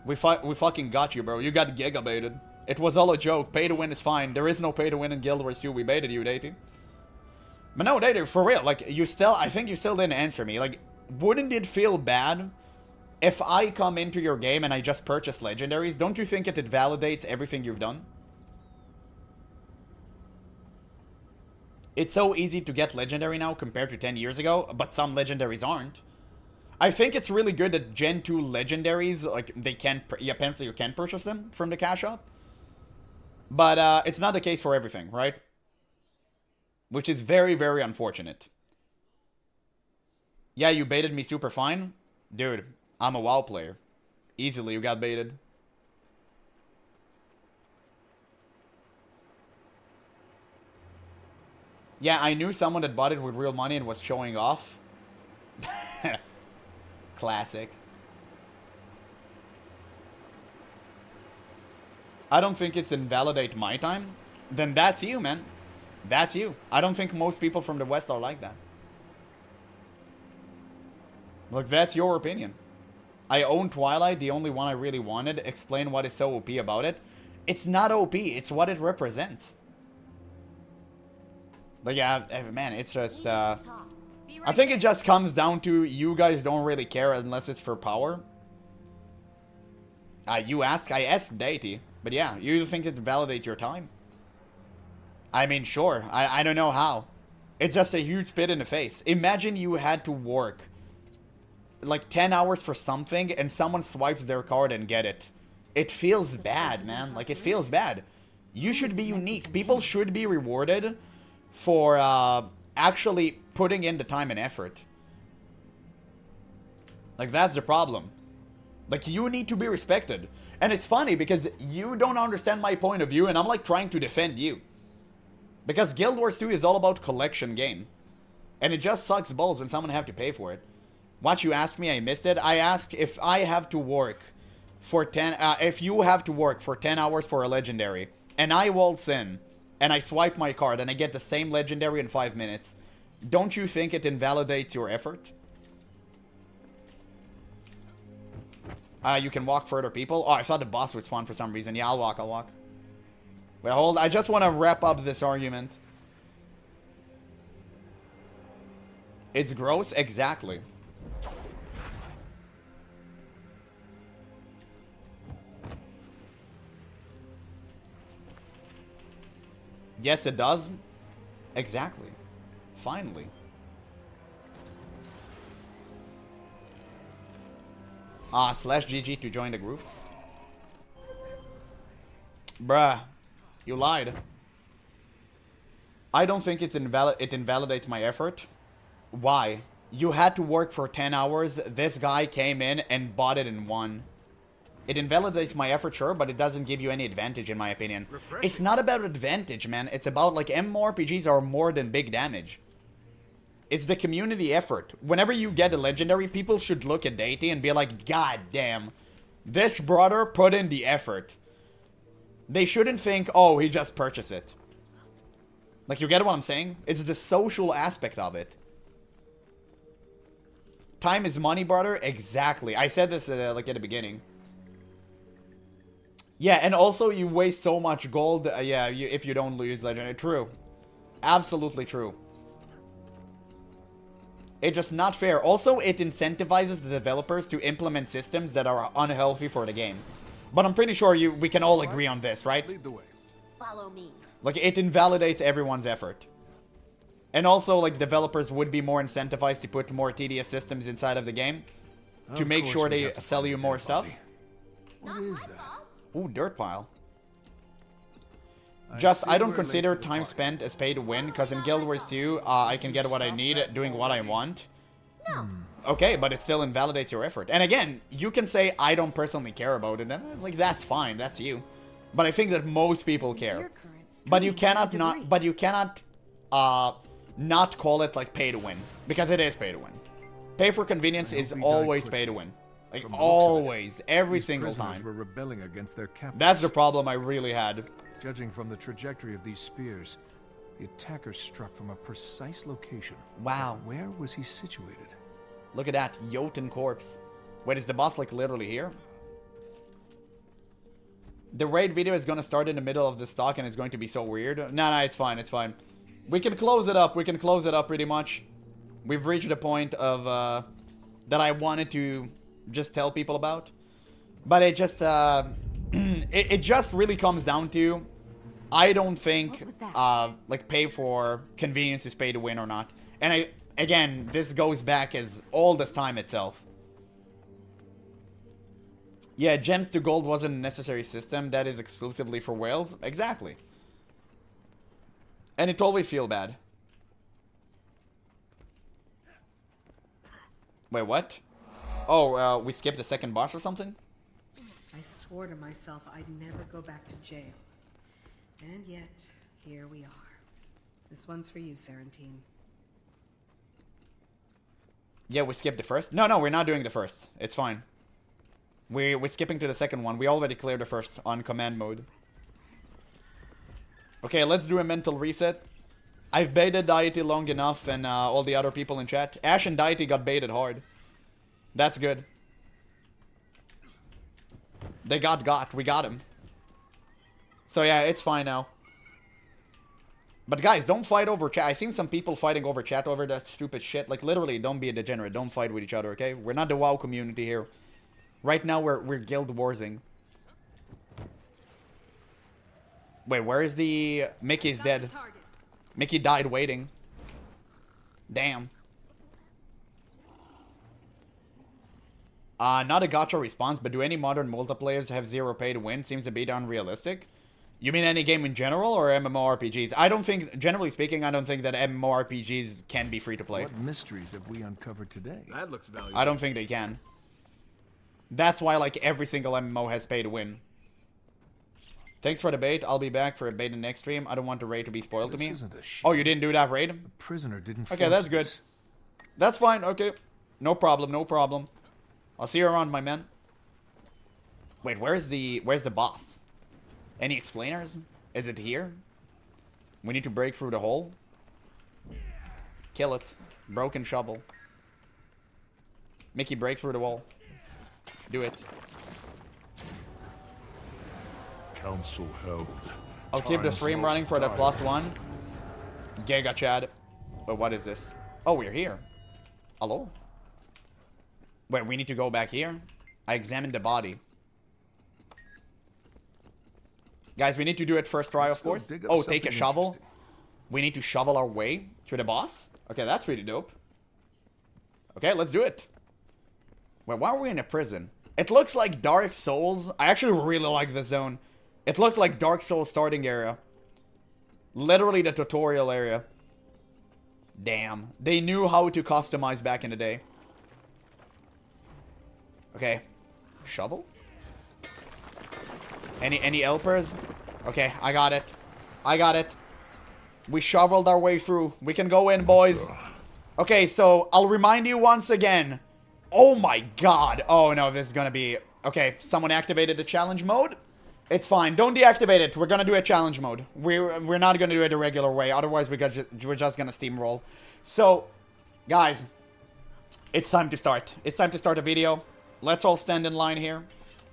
We fucking got you, bro. You got gigabaited. It was all a joke. Pay to win is fine. There is no pay to win in Guild Wars 2. We baited you, Datey. But no, Datey, for real. Like, I think you still didn't answer me. Like, wouldn't it feel bad if I come into your game and I just purchase legendaries? Don't you think it validates everything you've done? It's so easy to get legendary now compared to 10 years ago, but some legendaries aren't. I think it's really good that Gen 2 legendaries, like, they can, apparently you can purchase them from the cash shop. But it's not the case for everything, right? Which is very, very unfortunate. Yeah, you baited me super fine. Dude, I'm a WoW player. Easily, you got baited. Yeah, I knew someone that bought it with real money and was showing off. Classic. I don't think it's invalidate my time. Then that's you, man. That's you. I don't think most people from the West are like that. Look, that's your opinion. I own Twilight, the only one I really wanted. Explain what is so OP about it. It's not OP, it's what it represents. But yeah, man, it's just, I think it just comes down to you guys don't really care unless it's for power. You ask, I asked Deity. But yeah, you think it validates your time? I mean, sure. I don't know how. It's just a huge spit in the face. Imagine you had to work like 10 hours for something and someone swipes their card and get it. It feels bad, man. Like, it feels bad. You should be unique. People should be rewarded for actually putting in the time and effort. Like, that's the problem. Like, you need to be respected. And it's funny because you don't understand my point of view and I'm like trying to defend you. Because Guild Wars 2 is all about collection game. And it just sucks balls when someone have to pay for it. What you asked me, I missed it. I asked if I have to work for 10... if you have to work for 10 hours for a legendary, and I waltz in, and I swipe my card, and I get the same legendary in 5 minutes, don't you think it invalidates your effort? You can walk further, people. Oh, I thought the boss would spawn for some reason. Yeah, I'll walk. Wait, hold. I just want to wrap up this argument. It's gross? Exactly. Yes, it does. Exactly. Finally. /GG to join the group. Bruh. You lied. I don't think it invalidates my effort. Why? You had to work for 10 hours. This guy came in and bought it in 1. It invalidates my effort, sure, but it doesn't give you any advantage, in my opinion. Refreshing. It's not about advantage, man. It's about, like, MMORPGs are more than big damage. It's the community effort. Whenever you get a legendary, people should look at Deity and be like, God damn, this brother put in the effort. They shouldn't think, oh, he just purchased it. Like, you get what I'm saying? It's the social aspect of it. Time is money, brother. Exactly. I said this, like, at the beginning. Yeah, and also you waste so much gold, yeah, if you don't lose legendary. True. Absolutely true. It's just not fair. Also, it incentivizes the developers to implement systems that are unhealthy for the game. But I'm pretty sure we can all agree on this, right? Lead the way. Follow me. Like, it invalidates everyone's effort. And also, like, developers would be more incentivized to put more tedious systems inside of the game to make sure they sell you more stuff. What is that? Ooh, dirt pile. Just, I don't consider time spent as pay to win, because in Guild Wars 2, I can get what I need doing what I want. No. Okay, but it still invalidates your effort. And again, you can say, I don't personally care about it, and it's like, that's fine, that's you. But I think that most people care. But you cannot not call it like pay to win, because it is pay to win. Pay for convenience is always pay to win. Like, always, every single time. Were rebelling against their captors. That's the problem I really had. Judging from the trajectory of these spears, the attacker struck from a precise location. Wow. But where was he situated? Look at that, Jotun corpse. Wait, is the boss like literally here? The raid video is gonna start in the middle of the stock and it's going to be so weird. No, it's fine, it's fine. We can close it up, pretty much. We've reached the point of, that I wanted to just tell people about. But it just, it just really comes down to, I don't think, like, pay for convenience is pay to win or not. And again, this goes back as all this time itself. Yeah, gems to gold wasn't a necessary system. That is exclusively for whales. Exactly. And it always feel bad. Wait, what? Oh, we skipped the second boss or something? I swore to myself I'd never go back to jail. And yet, here we are. This one's for you, Sarantine. Yeah, we skipped the first. No, we're not doing the first. It's fine. We're skipping to the second one. We already cleared the first on command mode. Okay, let's do a mental reset. I've baited Deity long enough and all the other people in chat. Ash and Deity got baited hard. That's good. They got. We got him. So yeah, it's fine now. But guys, don't fight over chat. I've seen some people fighting over chat over that stupid shit. Like, literally, don't be a degenerate. Don't fight with each other, okay? We're not the WoW community here. Right now, we're guild warsing. Wait, where is the... Mickey's dead. Mickey died waiting. Damn. Not a gacha response, but do any modern multiplayers have zero pay to win? Seems a bit unrealistic. You mean any game in general or MMORPGs? I don't think, generally speaking, I don't think that MMORPGs can be free to play. What mysteries have we uncovered today? That looks valuable. I don't think they can. That's why, like, every single MMO has pay to win. Thanks for the bait. I'll be back for a bait in the next stream. I don't want the raid to be spoiled to me. Oh, you didn't do that raid? The prisoner didn't. Okay, that's good. That's fine. Okay, no problem. No problem. I'll see you around, my man. Wait, where's the boss? Any explainers? Is it here? We need to break through the hole. Kill it. Broken shovel. Mickey, break through the wall. Do it. Council held. I'll keep the stream running for the +1. Giga Chad. But what is this? Oh, we're here. Hello? Wait, we need to go back here? I examined the body. Guys, we need to do it first try, of course. Oh, take a shovel. We need to shovel our way to the boss? Okay, that's pretty dope. Okay, let's do it. Wait, why are we in a prison? It looks like Dark Souls. I actually really like this zone. It looks like Dark Souls starting area. Literally the tutorial area. Damn. They knew how to customize back in the day. Okay. Shovel? Any helpers? Okay, I got it. I got it. We shoveled our way through. We can go in, boys. Okay, so I'll remind you once again. Oh my god. Oh no, this is gonna be... Okay, someone activated the challenge mode. It's fine. Don't deactivate it. We're gonna do a challenge mode. We're not gonna do it the regular way. Otherwise, we're just gonna steamroll. So, guys, it's time to start. It's time to start a video. Let's all stand in line here.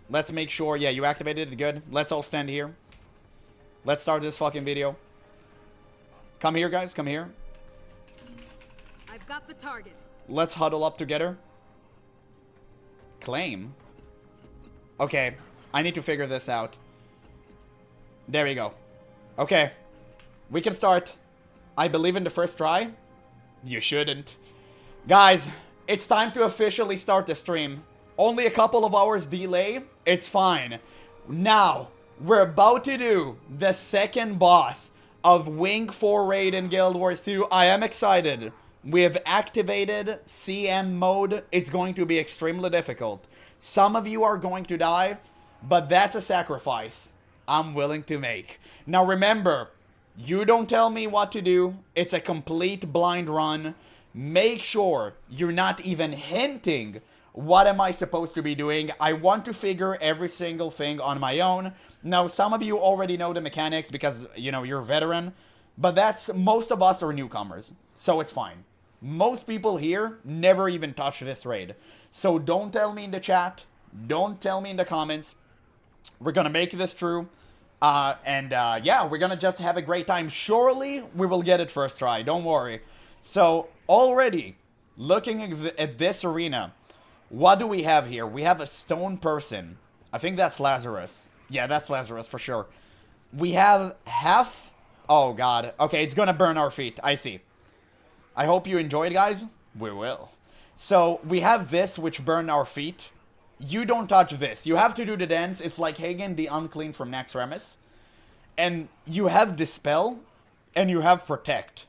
Let's make sure... Yeah, you activated it. Good. Let's all stand here. Let's start this fucking video. Come here, guys. Come here. I've got the target. Let's huddle up together. Claim. Okay. I need to figure this out. There we go. Okay. We can start. I believe in the first try. You shouldn't. Guys, it's time to officially start the stream. Only a couple of hours delay. It's fine. Now, We're about to do the second boss of Wing 4 Raid in Guild Wars 2. I am excited. We have activated CM mode. It's going to be extremely difficult. Some of you are going to die, but that's a sacrifice I'm willing to make. Now remember, you don't tell me what to do. It's a complete blind run. Make sure you're not even hinting what am I supposed to be doing. I want to figure every single thing on my own. Now, some of you already know the mechanics because, you know, you're a veteran. But most of us are newcomers. So it's fine. Most people here never even touch this raid. So don't tell me in the chat. Don't tell me in the comments. We're gonna make this true. Yeah, we're gonna just have a great time. Surely, we will get it first try. Don't worry. So, already, looking at this arena, what do we have here? We have a stone person. I think that's Lazarus. Yeah, that's Lazarus for sure. We have half... Oh, God. Okay, it's gonna burn our feet. I see. I hope you enjoyed, guys. We will. So, we have this, which burn our feet. You don't touch this. You have to do the dance. It's like Hagen the Unclean from Naxxramas. And you have Dispel, and you have Protect.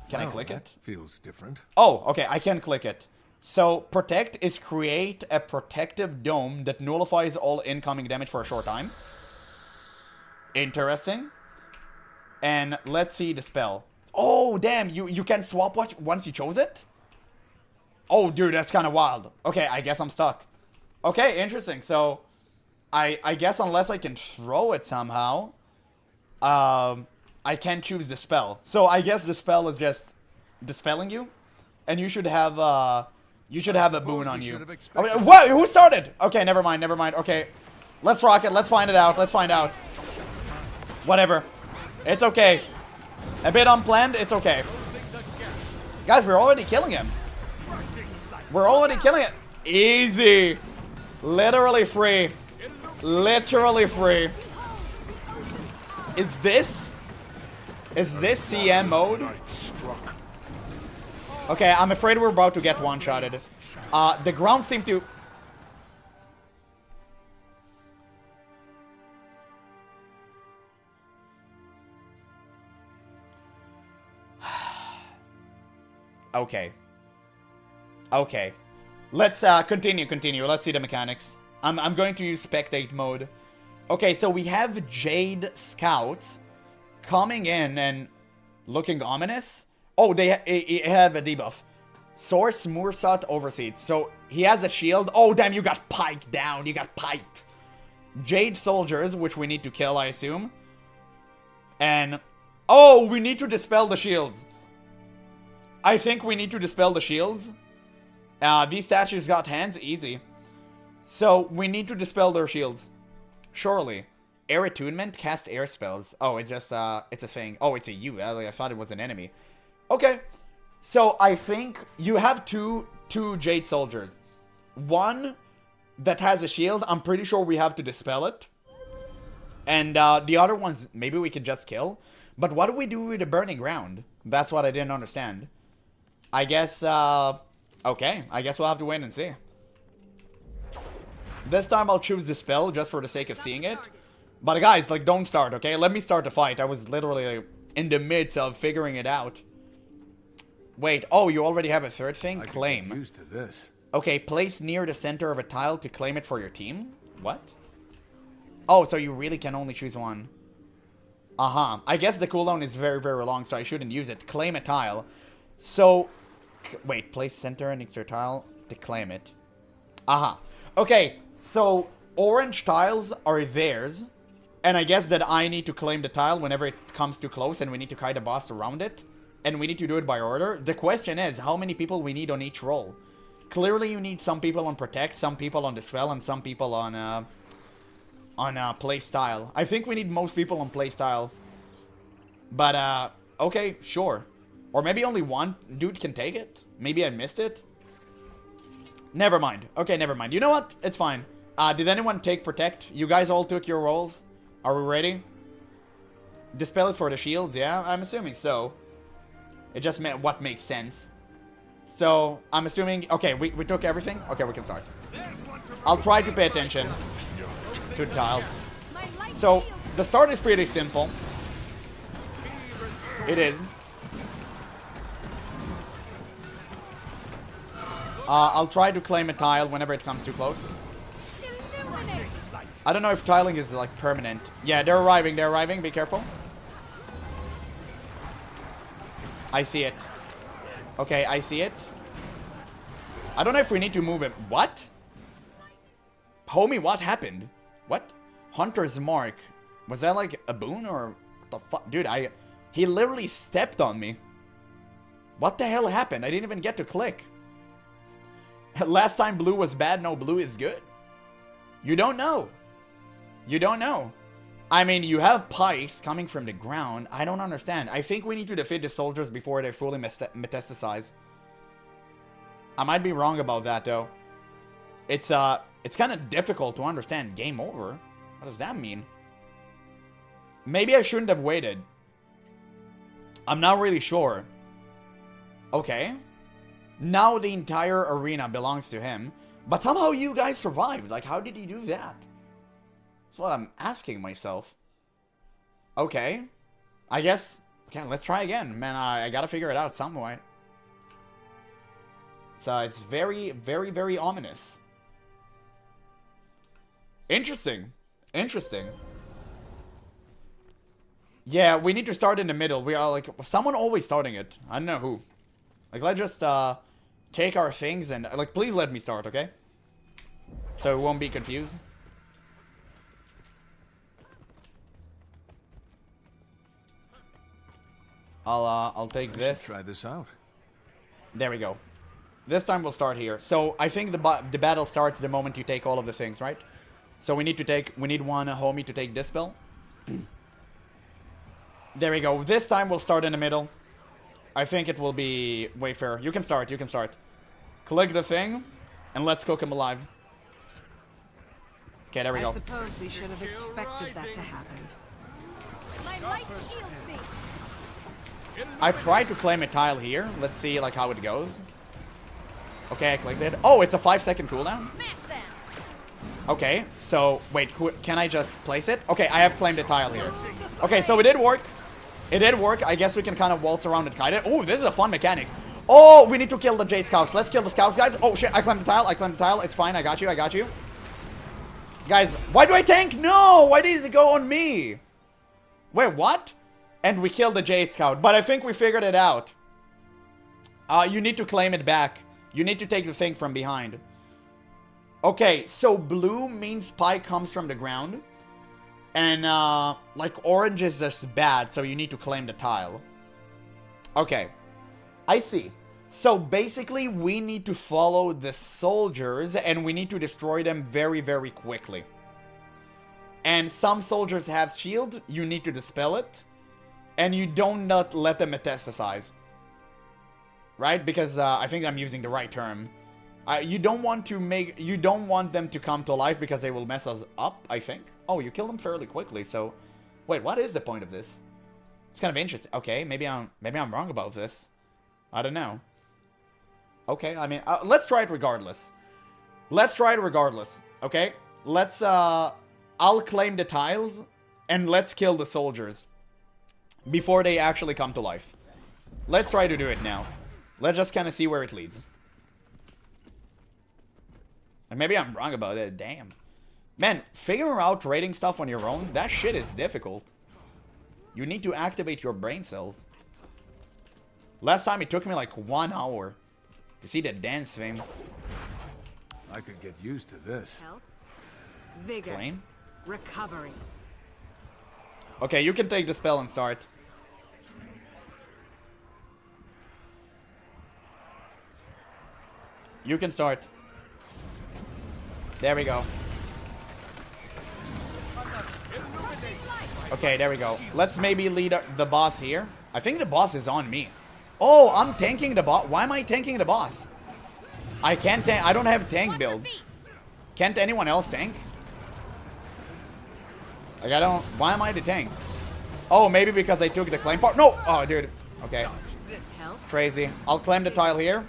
Can I click it? Feels different. Oh, okay, I can click it. So, Protect is create a protective dome that nullifies all incoming damage for a short time. Interesting. And let's see the spell. Oh, damn, you can swap watch once you chose it? Oh, dude, that's kind of wild. Okay, I guess I'm stuck. Okay, interesting. So, I guess unless I can throw it somehow, I can't choose the spell. So, I guess the spell is just dispelling you. And you should have, a boon on you. Okay, what? Who started? Okay, never mind. Okay, let's rock it. Let's find it out. Whatever. It's okay. A bit unplanned. It's okay. Guys, we're already killing him. We're already killing it. Easy. Literally free. Is this CM mode? Okay, I'm afraid we're about to get one-shotted. The ground seemed to... Okay. Let's continue. Let's see the mechanics. I'm going to use spectate mode. Okay, so we have Jade Scouts coming in and looking ominous. Oh, they have a debuff. Source Mursat Overseed. So he has a shield. Oh, damn, you got piked down. You got piked. Jade Soldiers, which we need to kill, I assume. And... Oh, we need to dispel the shields. I think we need to dispel the shields. These statues got hands. Easy. So, we need to dispel their shields. Surely. Air Attunement, cast air spells. Oh, it's just, it's a thing. Oh, it's a U. I thought it was an enemy. Okay. So, I think you have two Jade Soldiers. One that has a shield. I'm pretty sure we have to dispel it. And, the other ones, maybe we could just kill. But what do we do with the Burning Ground? That's what I didn't understand. I guess, okay. I guess we'll have to wait and see. This time I'll choose Dispel just for the sake of seeing it. But guys, like, don't start, okay? Let me start the fight. I was literally in the midst of figuring it out. Wait, oh, you already have a third thing? Claim. Used to this. Okay, place near the center of a tile to claim it for your team? What? Oh, so you really can only choose one. Uh-huh. I guess the cooldown is very, very long, so I shouldn't use it. Claim a tile. So, wait, place center next to a tile to claim it. Aha. Okay, so orange tiles are theirs. And I guess that I need to claim the tile whenever it comes too close and we need to kite a boss around it. And we need to do it by order. The question is, how many people we need on each roll? Clearly you need some people on Protect, some people on Dispel, and some people on Play Style. I think we need most people on Play Style. But, okay, sure. Or maybe only one dude can take it? Maybe I missed it? Never mind. Okay, never mind. You know what? It's fine. Did anyone take Protect? You guys all took your rolls? Are we ready? Dispel is for the shields, yeah? I'm assuming so. It just meant what makes sense. So, I'm assuming... Okay, we took everything? Okay, we can start. I'll try to pay attention to the tiles. So, the start is pretty simple. It is. I'll try to claim a tile whenever it comes too close. I don't know if tiling is like permanent. Yeah, they're arriving, be careful. I see it. Okay, I see it. I don't know if we need to move it. What? Homie, what happened? What? Hunter's Mark. Was that like a boon or what the fuck? Dude, he literally stepped on me. What the hell happened? I didn't even get to click. Last time blue was bad, no, blue is good. You don't know. You don't know. I mean, you have pikes coming from the ground. I don't understand. I think we need to defeat the soldiers before they fully metastasize. I might be wrong about that, though. It's kind of difficult to understand. Game over? What does that mean? Maybe I shouldn't have waited. I'm not really sure. Okay. Now the entire arena belongs to him. But somehow you guys survived. Like, how did he do that? That's what I'm asking myself. Okay. I guess... Okay, let's try again. Man, I gotta figure it out some way. So it's very, very, very ominous. Interesting. Interesting. Yeah, we need to start in the middle. We are like... Someone always starting it. I don't know who. Like, let's just take our things and... Like, please let me start, okay? So we won't be confused. I'll take this. Try this out. There we go. This time we'll start here. So I think the battle starts the moment you take all of the things, right? So we need one homie to take Dispel. There we go. This time we'll start in the middle. I think it will be way fair. You can start. You can start. Click the thing, and let's cook him alive. Okay, there we go. I suppose we should have expected that to happen. My light shields me. I tried to claim a tile here. Let's see like how it goes. Okay, I clicked it. Oh, it's a 5-second cooldown. Smash them. Okay, so wait, can I just place it? Okay, I have claimed a tile here. Okay, so it did work. It did work. I guess we can kind of waltz around and kite it. Oh, this is a fun mechanic. Oh, we need to kill the Jade Scouts. Let's kill the Scouts, guys. Oh, shit. I claimed the tile. I claimed the tile. It's fine. I got you. I got you. Guys, why do I tank? No! Why does it go on me? Wait, what? And we killed the Jade Scout. But I think we figured it out. You need to claim it back. You need to take the thing from behind. Okay, so blue means pie comes from the ground. And, like, orange is just bad, so you need to claim the tile. Okay. I see. So, basically, we need to follow the soldiers, and we need to destroy them very, very quickly. And some soldiers have shield, you need to dispel it. And you don't not let them metastasize. Right? Because, I think I'm using the right term. You don't want them to come to life because they will mess us up, I think. Oh, you kill them fairly quickly, so... Wait, what is the point of this? It's kind of interesting. Okay, maybe I'm wrong about this. I don't know. Okay, I mean, let's try it regardless. Let's try it regardless, okay? Let's, I'll claim the tiles, and let's kill the soldiers. Before they actually come to life. Let's try to do it now. Let's just kind of see where it leads. And maybe I'm wrong about it, damn. Man, figuring out rating stuff on your own, that shit is difficult. You need to activate your brain cells. Last time it took me like 1 hour to see the dance thing. I could get used to this. Health, vigor, Claim? recovery. Okay, you can take the spell and start. You can start. There we go. Okay, there we go. Let's maybe lead the boss here. I think the boss is on me. Oh, I'm tanking the boss. Why am I tanking the boss? I can't tank. I don't have tank build. Can't anyone else tank? Like, I don't... Why am I the tank? Oh, maybe because I took the claim part. No! Oh, dude. Okay. It's crazy. I'll claim the tile here.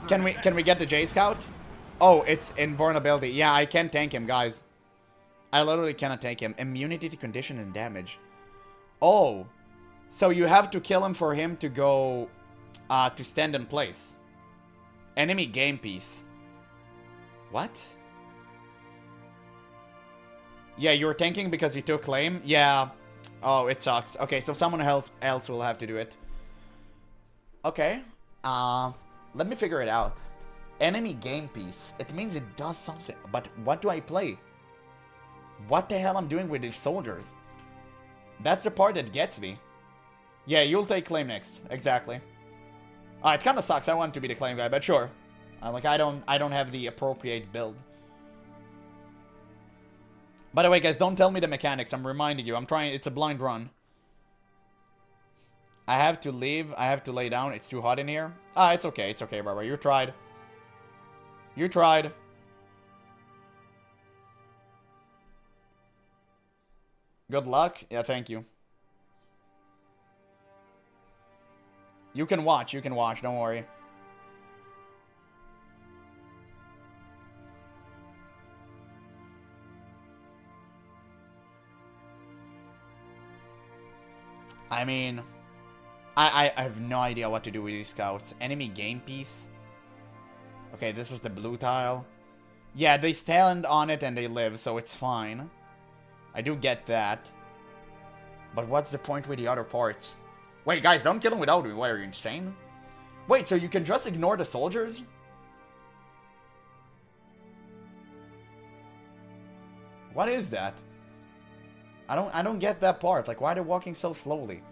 Can we get the J Scout? Oh, it's invulnerability. Yeah, I can't tank him, guys. I literally cannot take him. Immunity to condition and damage. Oh. So you have to kill him for him to go... to stand in place. Enemy game piece. What? Yeah, you were tanking because you took claim? Yeah. Oh, it sucks. Okay, so someone else will have to do it. Okay. Let me figure it out. Enemy game piece. It means it does something. But what do I play? What the hell I'm doing with these soldiers? That's the part that gets me. Yeah, you'll take claim next. Exactly. It kind of sucks. I want to be the claim guy, but sure. Like I don't have the appropriate build. By the way, guys, don't tell me the mechanics. I'm reminding you. I'm trying. It's a blind run. I have to leave. I have to lay down. It's too hot in here. It's okay. It's okay, Barbara. You tried. You tried. Good luck. Yeah, thank you. You can watch. You can watch. Don't worry. I mean, I have no idea what to do with these scouts. Enemy game piece. Okay, this is the blue tile. Yeah, they stand on it and they live, so it's fine. I do get that. But what's the point with the other parts? Wait, guys, don't kill them without me. Why, are you insane? Wait, so you can just ignore the soldiers? What is that? I don't get that part. Like, why are they walking so slowly?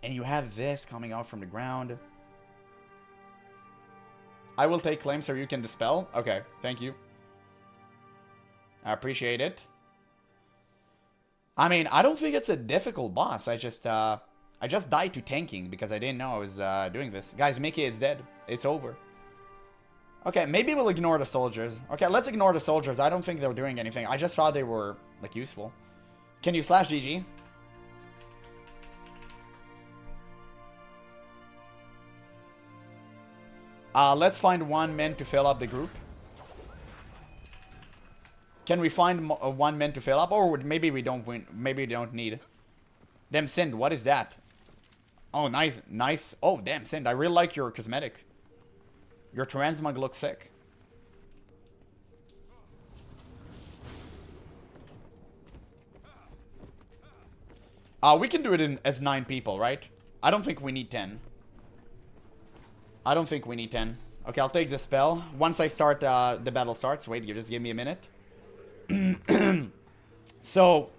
And you have this coming out from the ground. I will take claim so you can dispel. Okay, thank you. I appreciate it. I mean, I don't think it's a difficult boss. I just died to tanking because I didn't know I was doing this. Guys, Mickey is dead. It's over. Okay, maybe we'll ignore the soldiers. Okay, let's ignore the soldiers. I don't think they're doing anything. I just thought they were, like, useful. Can you slash GG? Let's find one man to fill up the group. Can we find one man to fill up? Or maybe we don't win. Maybe we don't need. Damn, Sind, what is that? Oh, nice. Nice. Oh, damn, Sind, I really like your cosmetic. Your transmog looks sick. We can do it as 9 people, right? I don't think we need 10. I don't think we need 10. Okay, I'll take the spell. Once I start, the battle starts. Wait, you just give me a minute. So,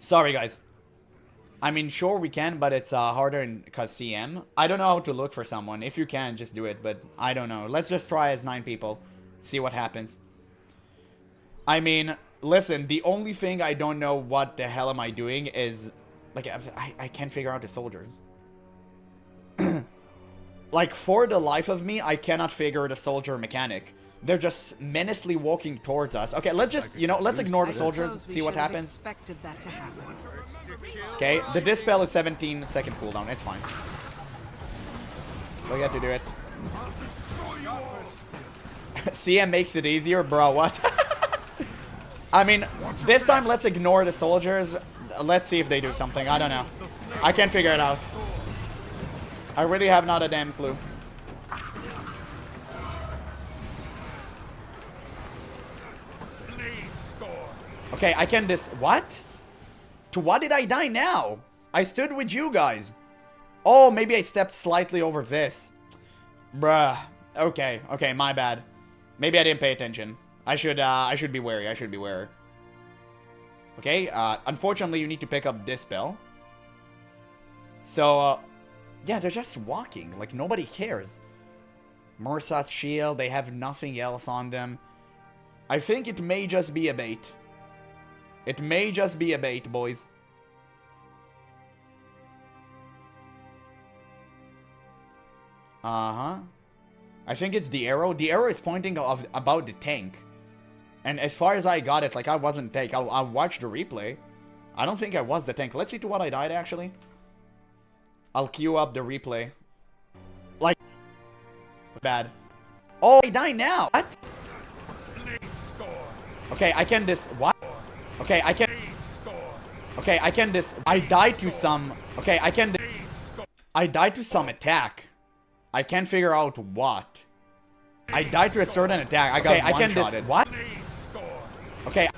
sorry guys. I mean, sure we can, but it's harder because CM. I don't know how to look for someone. If you can, just do it, but I don't know. Let's just try as 9 people. See what happens. I mean, listen, the only thing I don't know what the hell am I doing is, like, I can't figure out the soldiers. Like, for the life of me, I cannot figure the soldier mechanic. They're just menacingly walking towards us. Okay, let's just, you know, let's ignore the soldiers, see what happens. Okay, the dispel is 17-second cooldown. It's fine. We got to do it. CM makes it easier, bro. What? I mean, this time let's ignore the soldiers. Let's see if they do something. I don't know. I can't figure it out. I really have not a damn clue. Okay, I can what? To what did I die now? I stood with you guys. Oh, maybe I stepped slightly over this. Bruh. Okay, okay, my bad. Maybe I didn't pay attention. I should be wary. I should be wary. Okay, unfortunately, you need to pick up this spell. So, yeah, they're just walking. Like, nobody cares. Mursat's shield, they have nothing else on them. I think it may just be a bait. It may just be a bait, boys. Uh-huh. I think it's the arrow. The arrow is pointing about the tank. And as far as I got it, like, I wasn't tank. I'll watch the replay. I don't think I was the tank. Let's see to what I died, actually. I'll queue up the replay. Bad. Oh, I die now. What? Okay, I can this. What? Okay, I can. Okay, I can this. I died to some. Okay, I can. I died to some attack. I can't figure out what. I died to a certain attack. I got okay, I can this. What? Okay.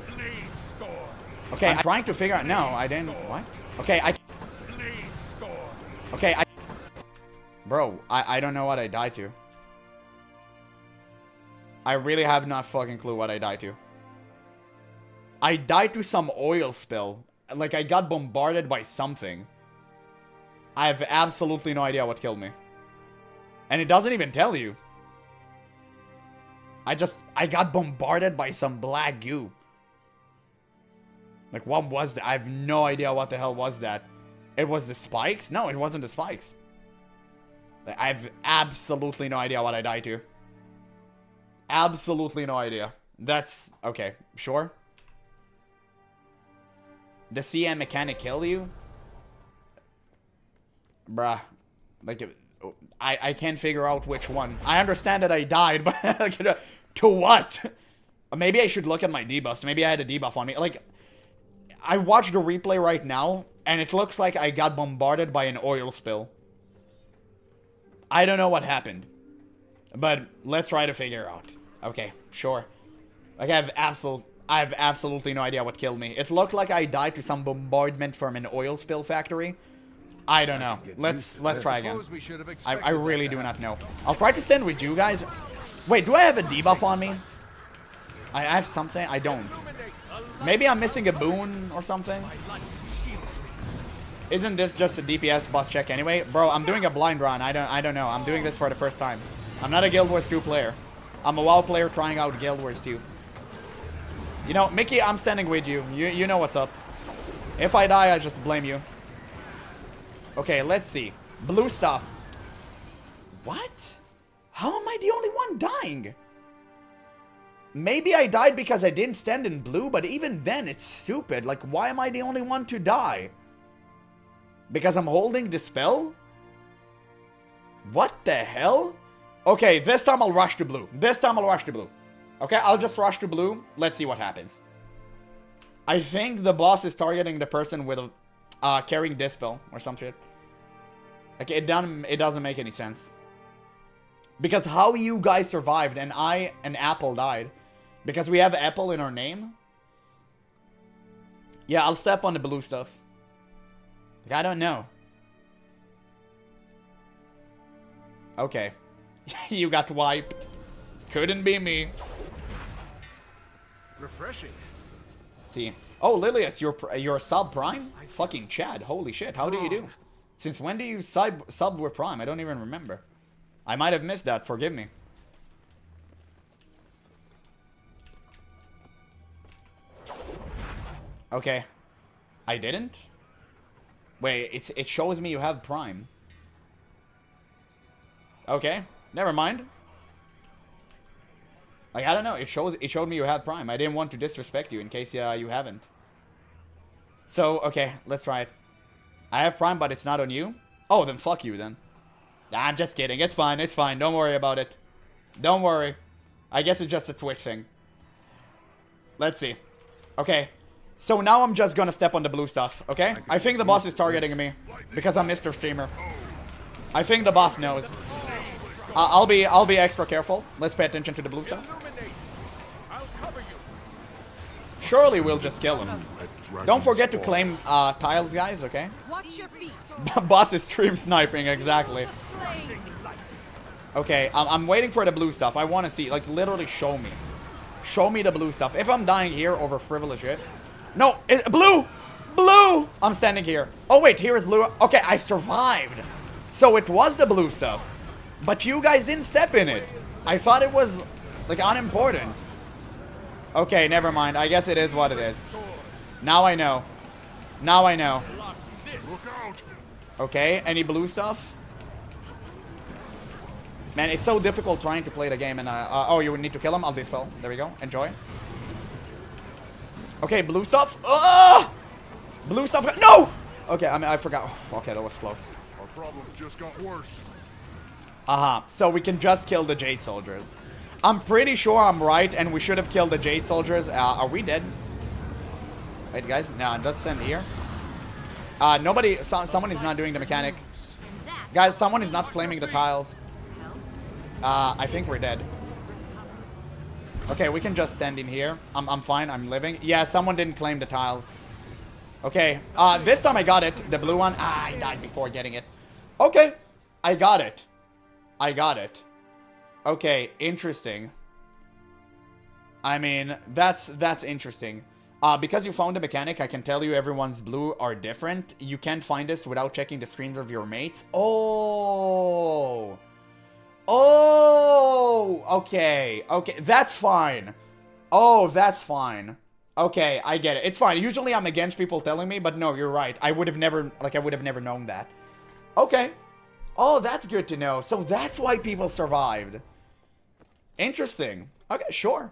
Okay, I'm trying to figure out. No, I didn't. What? Okay, I. Okay, I. Bro, I don't know what I died to. I really have not fucking clue what I died to. I died to some oil spill. Like, I got bombarded by something. I have absolutely no idea what killed me. And it doesn't even tell you. I got bombarded by some black goo. Like, what was that? I have no idea what the hell was that. It was the spikes? No, it wasn't the spikes. Like, I have absolutely no idea what I died to. Absolutely no idea. That's... Okay, sure. The CM mechanic kill you? Bruh. Like, I can't figure out which one. I understand that I died, but to what? Maybe I should look at my debuffs. Maybe I had a debuff on me. Like, I watched the replay right now, and it looks like I got bombarded by an oil spill. I don't know what happened. But let's try to figure out. Okay, sure. Like, I have absolutely no idea what killed me. It looked like I died to some bombardment from an oil spill factory. I don't know. Let's try again. I really do not know. I'll try to stand with you guys. Wait, do I have a debuff on me? I have something? I don't. Maybe I'm missing a boon or something? Isn't this just a DPS boss check anyway? Bro, I'm doing a blind run. I don't know. I'm doing this for the first time. I'm not a Guild Wars 2 player. I'm a WoW player trying out Guild Wars 2. You know, Mickey, I'm standing with you. You know what's up. If I die, I just blame you. Okay, let's see. Blue stuff. What? How am I the only one dying? Maybe I died because I didn't stand in blue, but even then, it's stupid. Like, why am I the only one to die? Because I'm holding the spell? What the hell? Okay, this time I'll rush to blue. This time I'll rush to blue. Okay, I'll just rush to blue. Let's see what happens. I think the boss is targeting the person with carrying this spell or some shit. Okay, it doesn't make any sense. Because how you guys survived and I and Apple died. Because we have Apple in our name. Yeah, I'll step on the blue stuff. Like, I don't know. Okay. You got wiped. Couldn't be me. Refreshing. See. Oh, Lilius, you're sub Prime? Fucking Chad. Holy shit. How do you do? Since when do you sub with Prime? I don't even remember. I might have missed that. Forgive me. Okay. I didn't? Wait, it shows me you have Prime. Okay. Never mind. Like, I don't know. It showed me you have Prime. I didn't want to disrespect you in case you haven't. So, okay. Let's try it. I have Prime, but it's not on you? Oh, then fuck you, then. I'm just kidding. It's fine. It's fine. Don't worry about it. Don't worry. I guess it's just a Twitch thing. Let's see. Okay. So now I'm just gonna step on the blue stuff, okay? I think the boss is targeting me because I'm Mr. Streamer. I think the boss knows. I'll be extra careful. Let's pay attention to the blue stuff. Surely we'll just kill him. Don't forget to claim tiles, guys, okay? Watch your feet. Boss is stream sniping, exactly. Okay, I'm waiting for the blue stuff. I want to see, like, literally show me. Show me the blue stuff. If I'm dying here over frivolous shit. No, blue! Blue! I'm standing here. Oh, wait, here is blue. Okay, I survived. So it was the blue stuff. But you guys didn't step in it. I thought it was, like, unimportant. Okay, never mind. I guess it is what it is. Now I know. Now I know. Okay, any blue stuff? Man, it's so difficult trying to play the game and, oh, you would need to kill him? I'll dispel. There we go. Enjoy. Okay, blue stuff. Blue stuff. No! Okay, I forgot. Oh, okay, that was close. Our problem just got worse. So we can just kill the Jade Soldiers. I'm pretty sure I'm right, and we should have killed the Jade Soldiers. Are we dead? Wait, guys. No, let's stand here. Someone is not doing the mechanic. Guys, someone is not claiming the tiles. I think we're dead. Okay, we can just stand in here. I'm fine. I'm living. Yeah, someone didn't claim the tiles. Okay. This time I got it. The blue one. I died before getting it. Okay. I got it. I got it. Okay, interesting. I mean, that's interesting. Because you found the mechanic, I can tell you everyone's blue are different. You can't find this without checking the screens of your mates. Oh! Oh! Okay, okay, that's fine. Oh, that's fine. Okay, I get it. It's fine. Usually I'm against people telling me, but no, you're right. I would have never known that. Okay. Oh, that's good to know. So that's why people survived. Interesting. Okay, sure.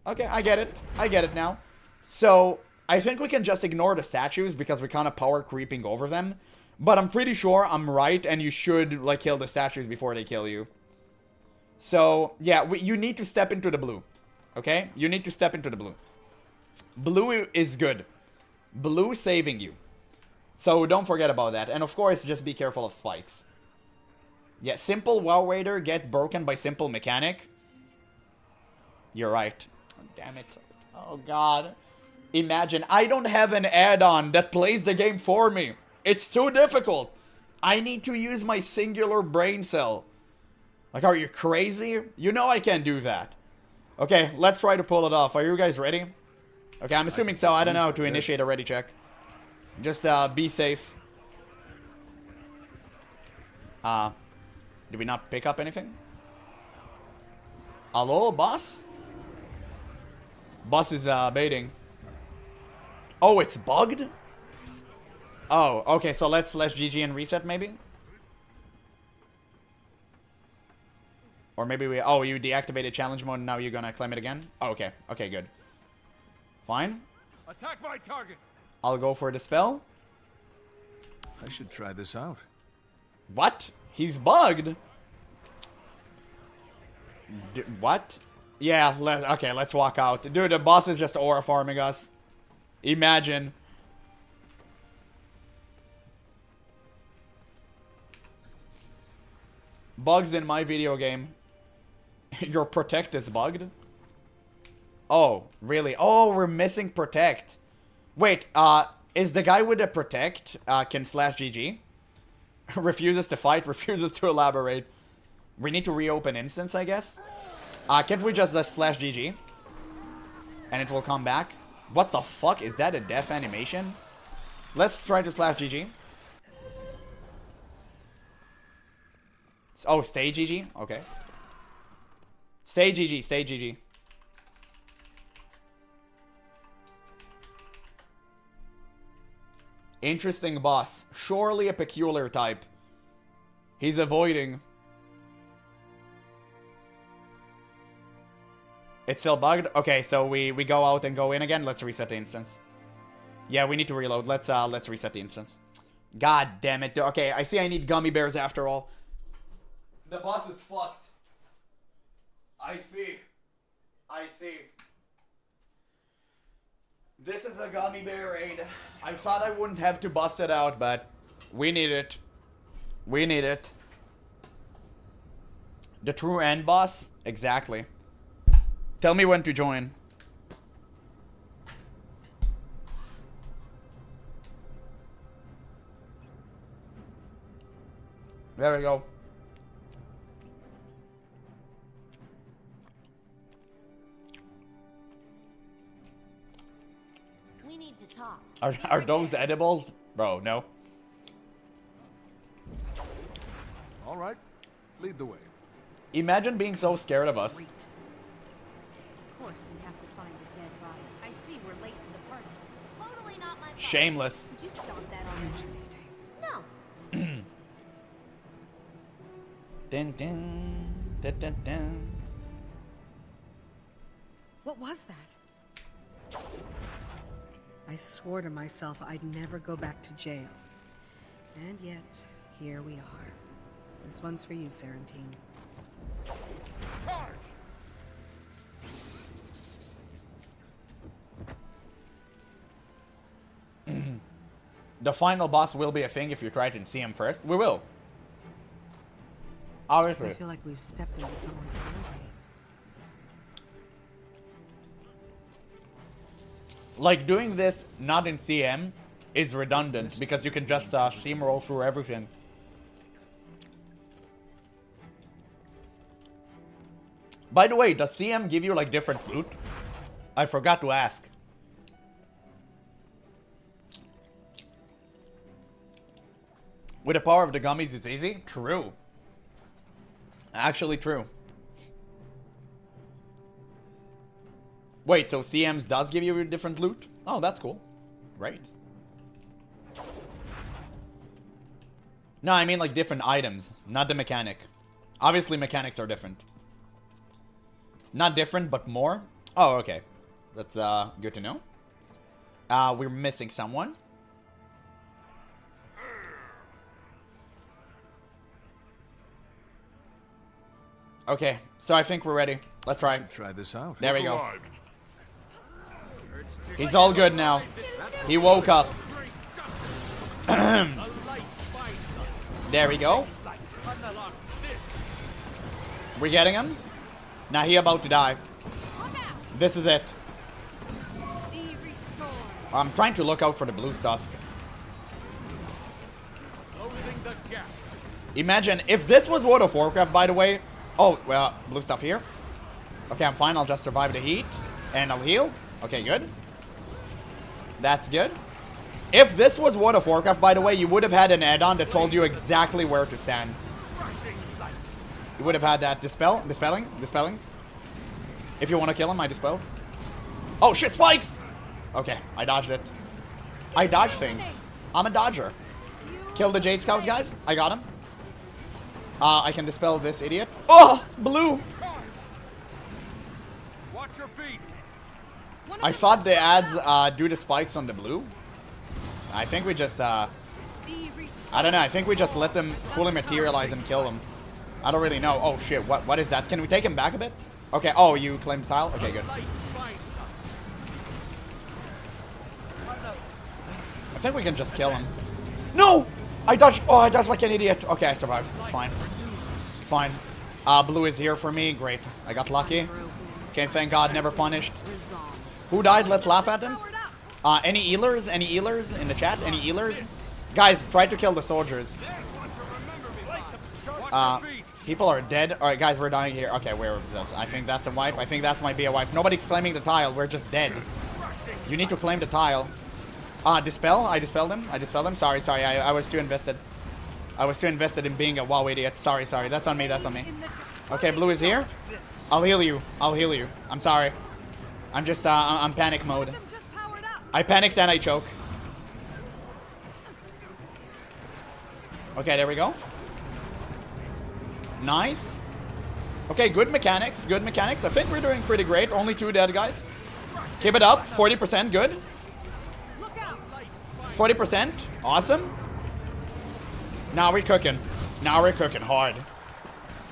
Okay, I get it. I get it now. So, I think we can just ignore the statues because we're kind of power creeping over them. But I'm pretty sure I'm right and you should, like, kill the statues before they kill you. So, yeah, you need to step into the blue. Okay? You need to step into the blue. Blue is good. Blue saving you. So, don't forget about that. And, of course, just be careful of spikes. Yeah, simple WoW Raider get broken by simple mechanic. You're right. Oh, damn it. Oh, God. Imagine, I don't have an add-on that plays the game for me. It's too difficult. I need to use my singular brain cell. Like, are you crazy? You know I can't do that. Okay, let's try to pull it off. Are you guys ready? Okay, I'm assuming so. I don't know how to initiate a ready check. Just be safe. Did we not pick up anything? Hello, boss? Boss is baiting. Oh, it's bugged? Oh, okay, so let's /GG and reset maybe? Or maybe we... Oh, you deactivated challenge mode and now you're gonna claim it again? Oh, okay, okay, good. Fine. Attack my target. I'll go for the spell. I should try this out. What? He's bugged? What? Yeah, okay, let's walk out. Dude, the boss is just aura farming us. Imagine. Bugs in my video game. Your protect is bugged? Oh, really? Oh, we're missing protect. Wait, is the guy with the protect, can /GG? Refuses to fight, refuses to elaborate. We need to reopen instance, I guess. Can't we just /GG? And it will come back? What the fuck? Is that a death animation? Let's try to /GG. Oh, stay GG? Okay. Stay GG, stay GG. Interesting boss. Surely a peculiar type. He's avoiding. It's still bugged? Okay, so we go out and go in again. Let's reset the instance. Yeah, we need to reload. Let's reset the instance. God damn it. Okay, I see I need gummy bears after all. The boss is fucked. I see. I see. This is a gummy bear raid. I thought I wouldn't have to bust it out, but we need it. We need it. The true end boss? Exactly. Tell me when to join. There we go. We need to talk. Are those edibles? Bro, no. All right, lead the way. Imagine being so scared of us. Of course, we have to find a dead body. I see we're late to the party. Totally not my fault. Shameless. Could you stop that already? Interesting. No. Dun, dun, dun, dun, dun. What was that? I swore to myself I'd never go back to jail. And yet, here we are. This one's for you, Sarantine. The final boss will be a thing if you try to see him first. We will. Obviously. I feel like we've stepped into someone's doorway. Like, doing this not in CM is redundant because you can just steamroll through everything. By the way, does CM give you like different loot? I forgot to ask. With the power of the gummies, it's easy? True. Actually true. Wait, so CMs does give you different loot? Oh, that's cool. Right. No, I mean like different items, not the mechanic. Obviously mechanics are different. Not different, but more? Oh, okay. That's good to know. We're missing someone. Okay, so I think we're ready. Let's try. Try this out. There we go. He's all good now. He woke up. There we go. We're getting him. Now he about to die. This is it. I'm trying to look out for the blue stuff. Imagine if this was World of Warcraft, by the way. Oh, well, blue stuff here. Okay, I'm fine. I'll just survive the heat. And I'll heal. Okay, good. That's good. If this was World of Warcraft, by the way, you would have had an add-on that told you exactly where to stand. You would have had that dispelling. If you want to kill him, I dispelled. Oh, shit, spikes! Okay, I dodged it. I dodge things. I'm a dodger. Kill the J Scouts, guys. I got him. I can dispel this idiot. Oh, blue! Watch your feet. I thought the ads do the spikes on the blue. I think we just, I don't know. I think we just let them fully materialize and kill them. I don't really know. Oh, shit. What is that? Can we take him back a bit? Okay. Oh, you claimed the tile? Okay, good. I think we can just kill him. No! I dodged. Oh, I dodged like an idiot. Okay, I survived. It's fine. It's fine. Blue is here for me. Great. I got lucky. Okay, thank God, never punished. Who died? Let's laugh at them. Any healers? Any healers in the chat? Any healers? Guys, try to kill the soldiers. People are dead. Alright, guys, we're dying here. Okay, where is this? I think that's a wipe. I think that might be a wipe. Nobody's claiming the tile. We're just dead. You need to claim the tile. Dispel? I dispelled him. Sorry. I was too invested. I was too invested in being a WoW idiot. Sorry. That's on me. Okay, blue is here. I'll heal you. I'm sorry. I'm just, I'm panic mode. I panicked and I choke. Okay, there we go. Nice. Okay, good mechanics. I think we're doing pretty great. Only 2 dead guys. Keep it up. 40%. Good. 40%. Awesome. Now we're cooking. Hard.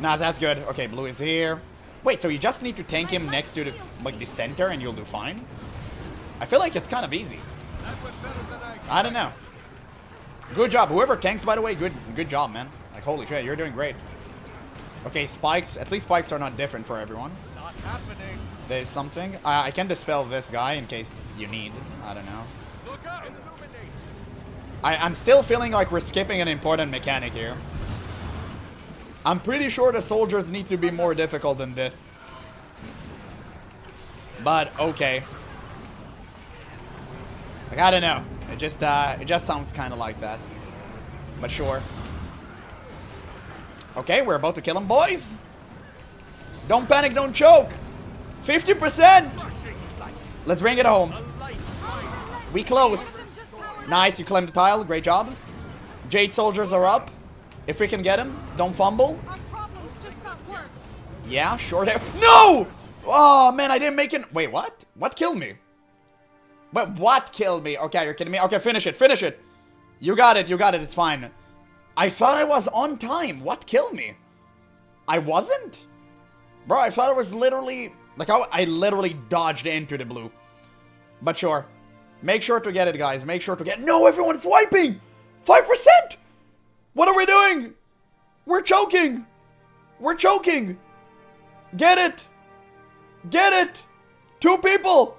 Nah, that's good. Okay, blue is here. Wait, so you just need to tank him next to the, like, the center and you'll do fine? I feel like it's kind of easy. I don't know. Good job. Whoever tanks, by the way, good job, man. Like, holy shit, you're doing great. Okay, spikes. At least spikes are not different for everyone. There's something. I can dispel this guy in case you need. I don't know. I'm still feeling like we're skipping an important mechanic here. I'm pretty sure the soldiers need to be more difficult than this. But, okay. Like, I don't know. It just sounds kind of like that. But sure. Okay, we're about to kill him, boys. Don't panic, don't choke. 50%. Let's bring it home. We close. Nice, you claimed the tile. Great job. Jade soldiers are up. If we can get him, don't fumble. Yeah, sure. No! Oh, man, I didn't make it. Wait, what? What killed me? What killed me? Okay, you're kidding me. Okay, finish it. You got it. It's fine. I thought I was on time. What killed me? I wasn't? Bro, I thought it was literally... Like, I literally dodged into the blue. But sure. Make sure to get it, guys. Make sure to get... No, everyone's wiping! 5%! What are we doing? We're choking! We're choking! Get it! Get it! 2 people!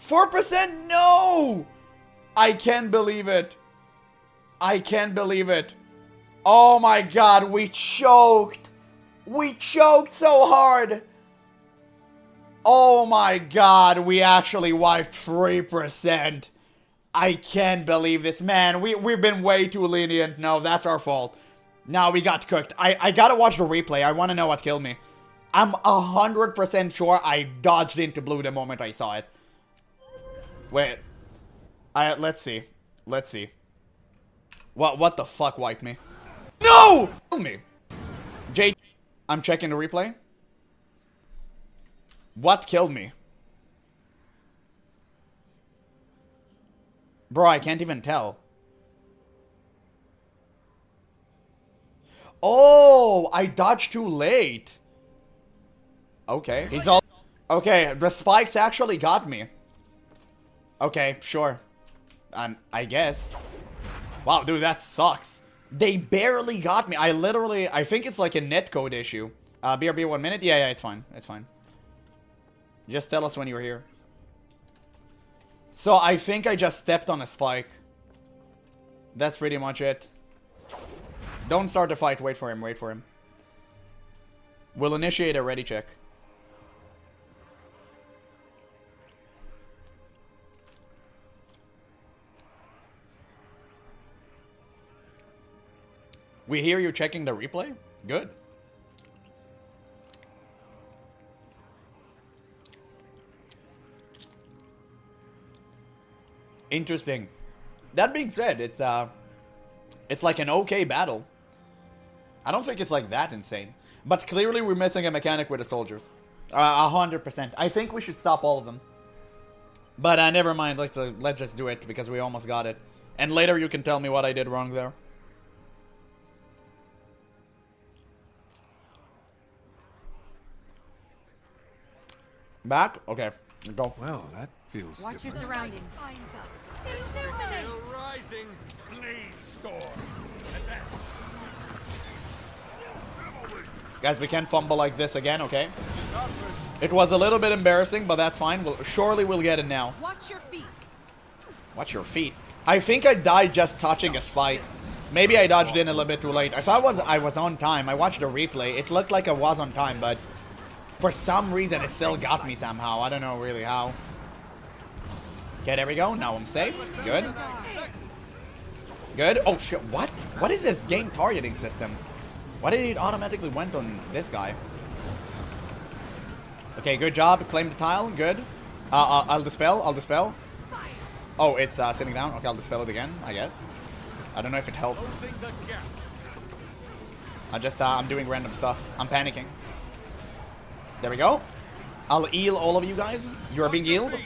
4%? No! I can't believe it. I can't believe it. Oh my god, we choked. We choked so hard. Oh my god, we actually wiped 3%. I can't believe this. Man, we've been way too lenient. No, that's our fault. Now we got cooked. I gotta watch the replay. I want to know what killed me. I'm 100% sure I dodged into blue the moment I saw it. Wait. Let's see. Let's see. What the fuck wiped me? No! Kill me. Jay, I'm checking the replay. What killed me? Bro, I can't even tell. Oh, I dodged too late. Okay. He's all... Okay, the spikes actually got me. Okay, sure. I guess. Wow, dude, that sucks. They barely got me. I think it's like a netcode issue. BRB 1 minute? Yeah, it's fine. It's fine. Just tell us when you're here. So, I think I just stepped on a spike. That's pretty much it. Don't start the fight. Wait for him. Wait for him. We'll initiate a ready check. We hear you checking the replay? Good. Interesting. That being said, it's like an okay battle. I don't think it's like that insane. But clearly we're missing a mechanic with the soldiers. 100%. I think we should stop all of them. But never mind. Let's just do it because we almost got it. And later you can tell me what I did wrong there. Back? Okay. Go. Well, that feels Watch your different. surroundings. Still rising. Blade storm. Advance. Guys, we can't fumble like this again, okay? It was a little bit embarrassing, but that's fine. Surely we'll get it now. Watch your feet. Watch your feet. I think I died just touching a spike. Maybe I dodged in a little bit too late. I thought I was on time. I watched the replay. It looked like I was on time, but for some reason it still got me somehow. I don't know really how. Okay, there we go. Now I'm safe. Good. Good. Oh shit, what? What is this game targeting system? Why did it automatically went on this guy? Okay, good job. Claim the tile. Good. I'll dispel. I'll dispel. Oh, it's sitting down. Okay, I'll dispel it again, I guess. I don't know if it helps. I'm doing random stuff. I'm panicking. There we go. I'll heal all of you guys. You are being healed.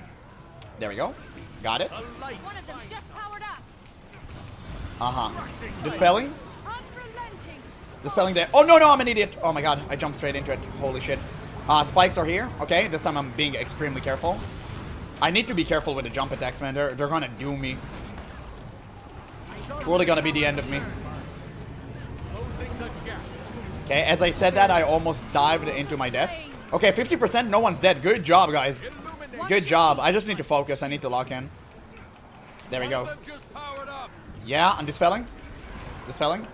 There we go. Got it. One of them just powered up. Dispelling. Dispelling there. Oh, no, I'm an idiot. Oh, my God. I jumped straight into it. Holy shit. Spikes are here. Okay, this time I'm being extremely careful. I need to be careful with the jump attacks, man. They're gonna do me. It's really gonna be the end of me. Okay, as I said that, I almost dived into my death. Okay, 50%. No one's dead. Good job, guys. Good job. I just need to focus. I need to lock in. There we go. Yeah, I'm dispelling. Dispelling.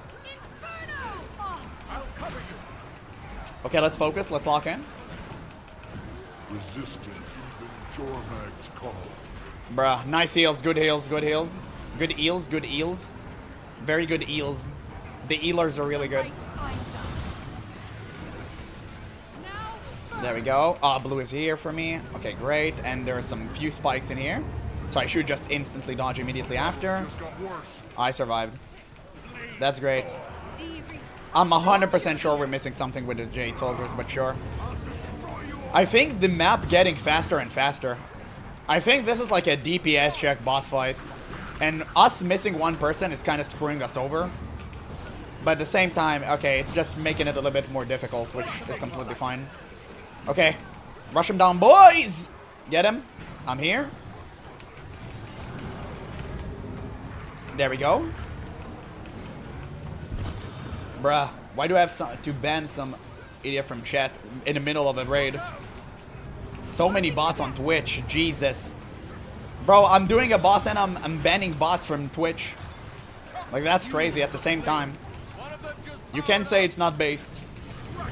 Okay, let's focus. Let's lock in. Resisting even Jormag's call. Bruh, nice heals. Good heals. Good heals. Good eels. Good eels. Very good eels. The eelers are really good. There we go. Blue is here for me. Okay, great. And there are some few spikes in here. So I should just instantly dodge immediately after. I survived. That's great. I'm 100% sure we're missing something with the Jade Soldiers, but sure. I think the map getting faster and faster. I think this is like a DPS check boss fight. And us missing one person is kind of screwing us over. But at the same time, okay, it's just making it a little bit more difficult, which is completely fine. Okay. Rush him down, boys! Get him. I'm here. There we go. Bruh, why do I have to ban some idiot from chat in the middle of a raid? So many bots on Twitch, Jesus. Bro, I'm doing a boss and I'm banning bots from Twitch. Like, that's crazy at the same time. You can say it's not based.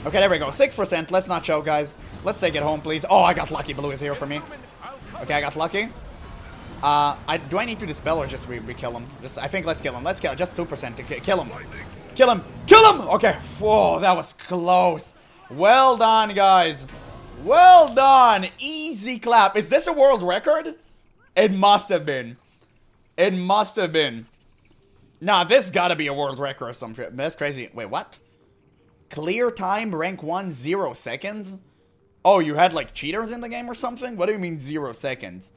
Okay, there we go. 6%. Let's not choke, guys. Let's take it home, please. Oh, I got lucky. Blue is here for me. Okay, I got lucky. Do I need to dispel or just we kill him? I think let's kill him. Let's kill him. Just 2% to kill him. Kill him. Kill him! Okay. Whoa, that was close. Well done, guys. Well done. Easy clap. Is this a world record? It must have been. It must have been. Nah, this gotta be a world record or something. That's crazy. Wait, what? Clear time, rank 1, 0 seconds? Oh, you had like cheaters in the game or something? What do you mean 0 seconds?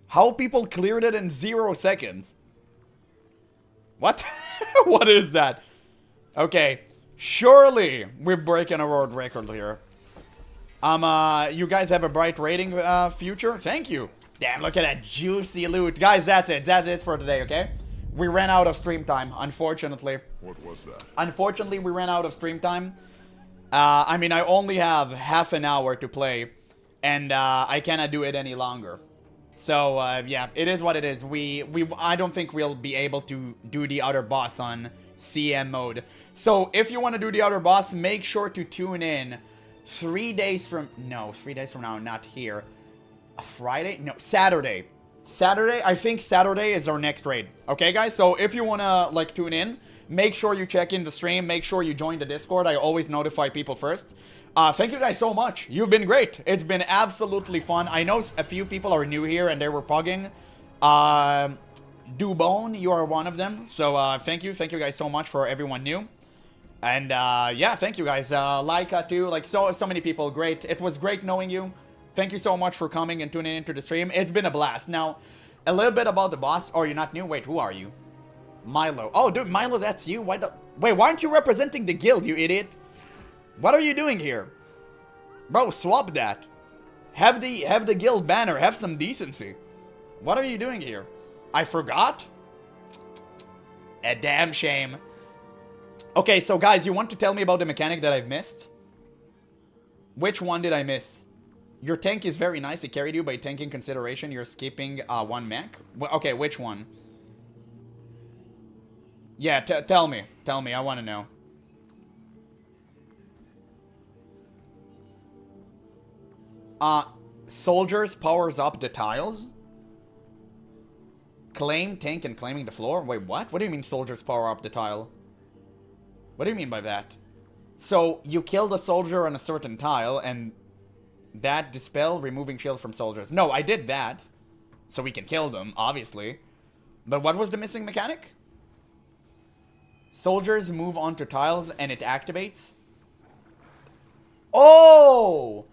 How people cleared it in 0 seconds? What? What is that? Okay. Surely we're breaking a world record here. You guys have a bright rating future? Thank you. Damn, look at that juicy loot. Guys, that's it. That's it for today, okay? We ran out of stream time, unfortunately. What was that? Unfortunately, we ran out of stream time. I mean, I only have half an hour to play, and I cannot do it any longer. So, yeah, it is what it is. I don't think we'll be able to do the other boss on CM mode. So, if you want to do the other boss, make sure to tune in 3 days from... No, 3 days from now, not here. A Friday? No, Saturday. Saturday? I think Saturday is our next raid. Okay, guys? So, if you want to, like, tune in, make sure you check in the stream. Make sure you join the Discord. I always notify people first. Thank you guys so much. You've been great. It's been absolutely fun. I know a few people are new here and they were pugging. Dubone, you are one of them. So, thank you. Thank you guys so much for everyone new. And, yeah, thank you guys. Laika, too. Like, so many people. Great. It was great knowing you. Thank you so much for coming and tuning into the stream. It's been a blast. Now, a little bit about the boss. Oh, you're not new? Wait, who are you? Milo. Oh, dude, Milo, that's you? Wait, why aren't you representing the guild, you idiot? What are you doing here? Bro, swap that. Have the guild banner. Have some decency. What are you doing here? I forgot? A damn shame. Okay, so guys, you want to tell me about the mechanic that I've missed? Which one did I miss? Your tank is very nice. It carried you by tanking consideration. You're skipping one mech. Okay, which one? Yeah, tell me. Tell me. I want to know. Soldiers powers up the tiles. Claim tank and claiming the floor. Wait, what? What do you mean soldiers power up the tile? What do you mean by that? So, you kill the soldier on a certain tile and that dispel removing shield from soldiers. No, I did that. So we can kill them, obviously. But what was the missing mechanic? Soldiers move onto tiles and it activates. Oh!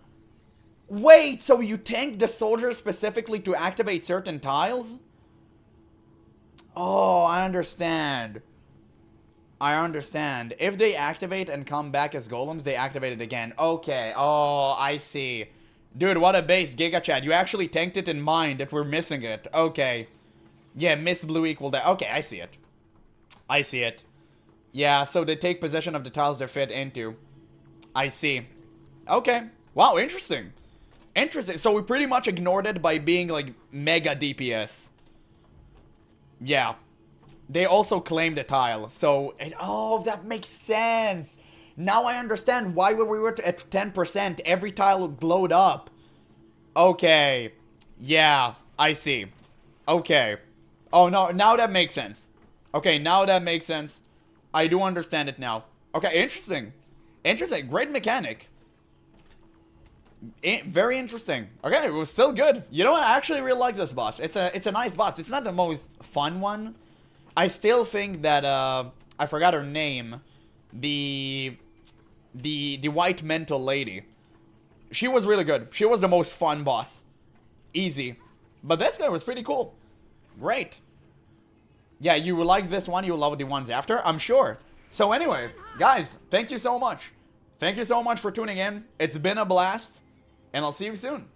Wait, so you tank the soldiers specifically to activate certain tiles? Oh, I understand. I understand. If they activate and come back as golems, they activate it again. Okay. Oh, I see. Dude, what a base, Giga Chat. You actually tanked it in mind that we're missing it. Okay. Yeah, miss blue equal that. Okay, I see it. I see it. Yeah, so they take possession of the tiles they're fit into. I see. Okay. Wow, interesting. Interesting. So we pretty much ignored it by being, like, mega DPS. Yeah. They also claimed the tile. So, oh, that makes sense. Now I understand why when we were at 10%, every tile glowed up. Okay. Yeah, I see. Okay. Oh, no, now that makes sense. Okay, now that makes sense. I do understand it now. Okay, interesting. Interesting. Great mechanic. Very interesting. Okay, it was still good. You know what? I actually really like this boss. It's a nice boss. It's not the most fun one. I still think that, I forgot her name. The white mental lady. She was really good. She was the most fun boss. Easy. But this guy was pretty cool. Great. Yeah, you will like this one, you will love the ones after, I'm sure. So anyway, guys, thank you so much. Thank you so much for tuning in. It's been a blast, and I'll see you soon.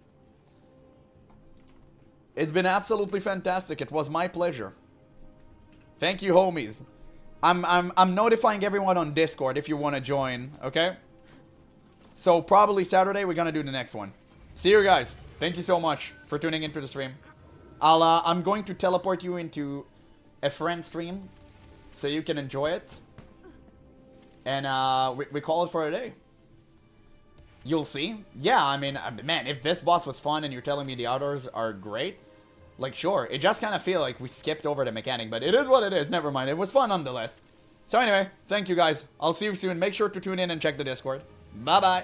It's been absolutely fantastic. It was my pleasure. Thank you, homies. I'm notifying everyone on Discord if you want to join, okay? So probably Saturday we're gonna do the next one. See you guys. Thank you so much for tuning into the stream. I'm going to teleport you into a friend stream so you can enjoy it. And we call it for a day. You'll see. Yeah, I mean, man, if this boss was fun and you're telling me the others are great, like, sure. It just kind of feel like we skipped over the mechanic, but it is what it is. Never mind. It was fun nonetheless. So anyway, thank you guys. I'll see you soon. Make sure to tune in and check the Discord. Bye-bye.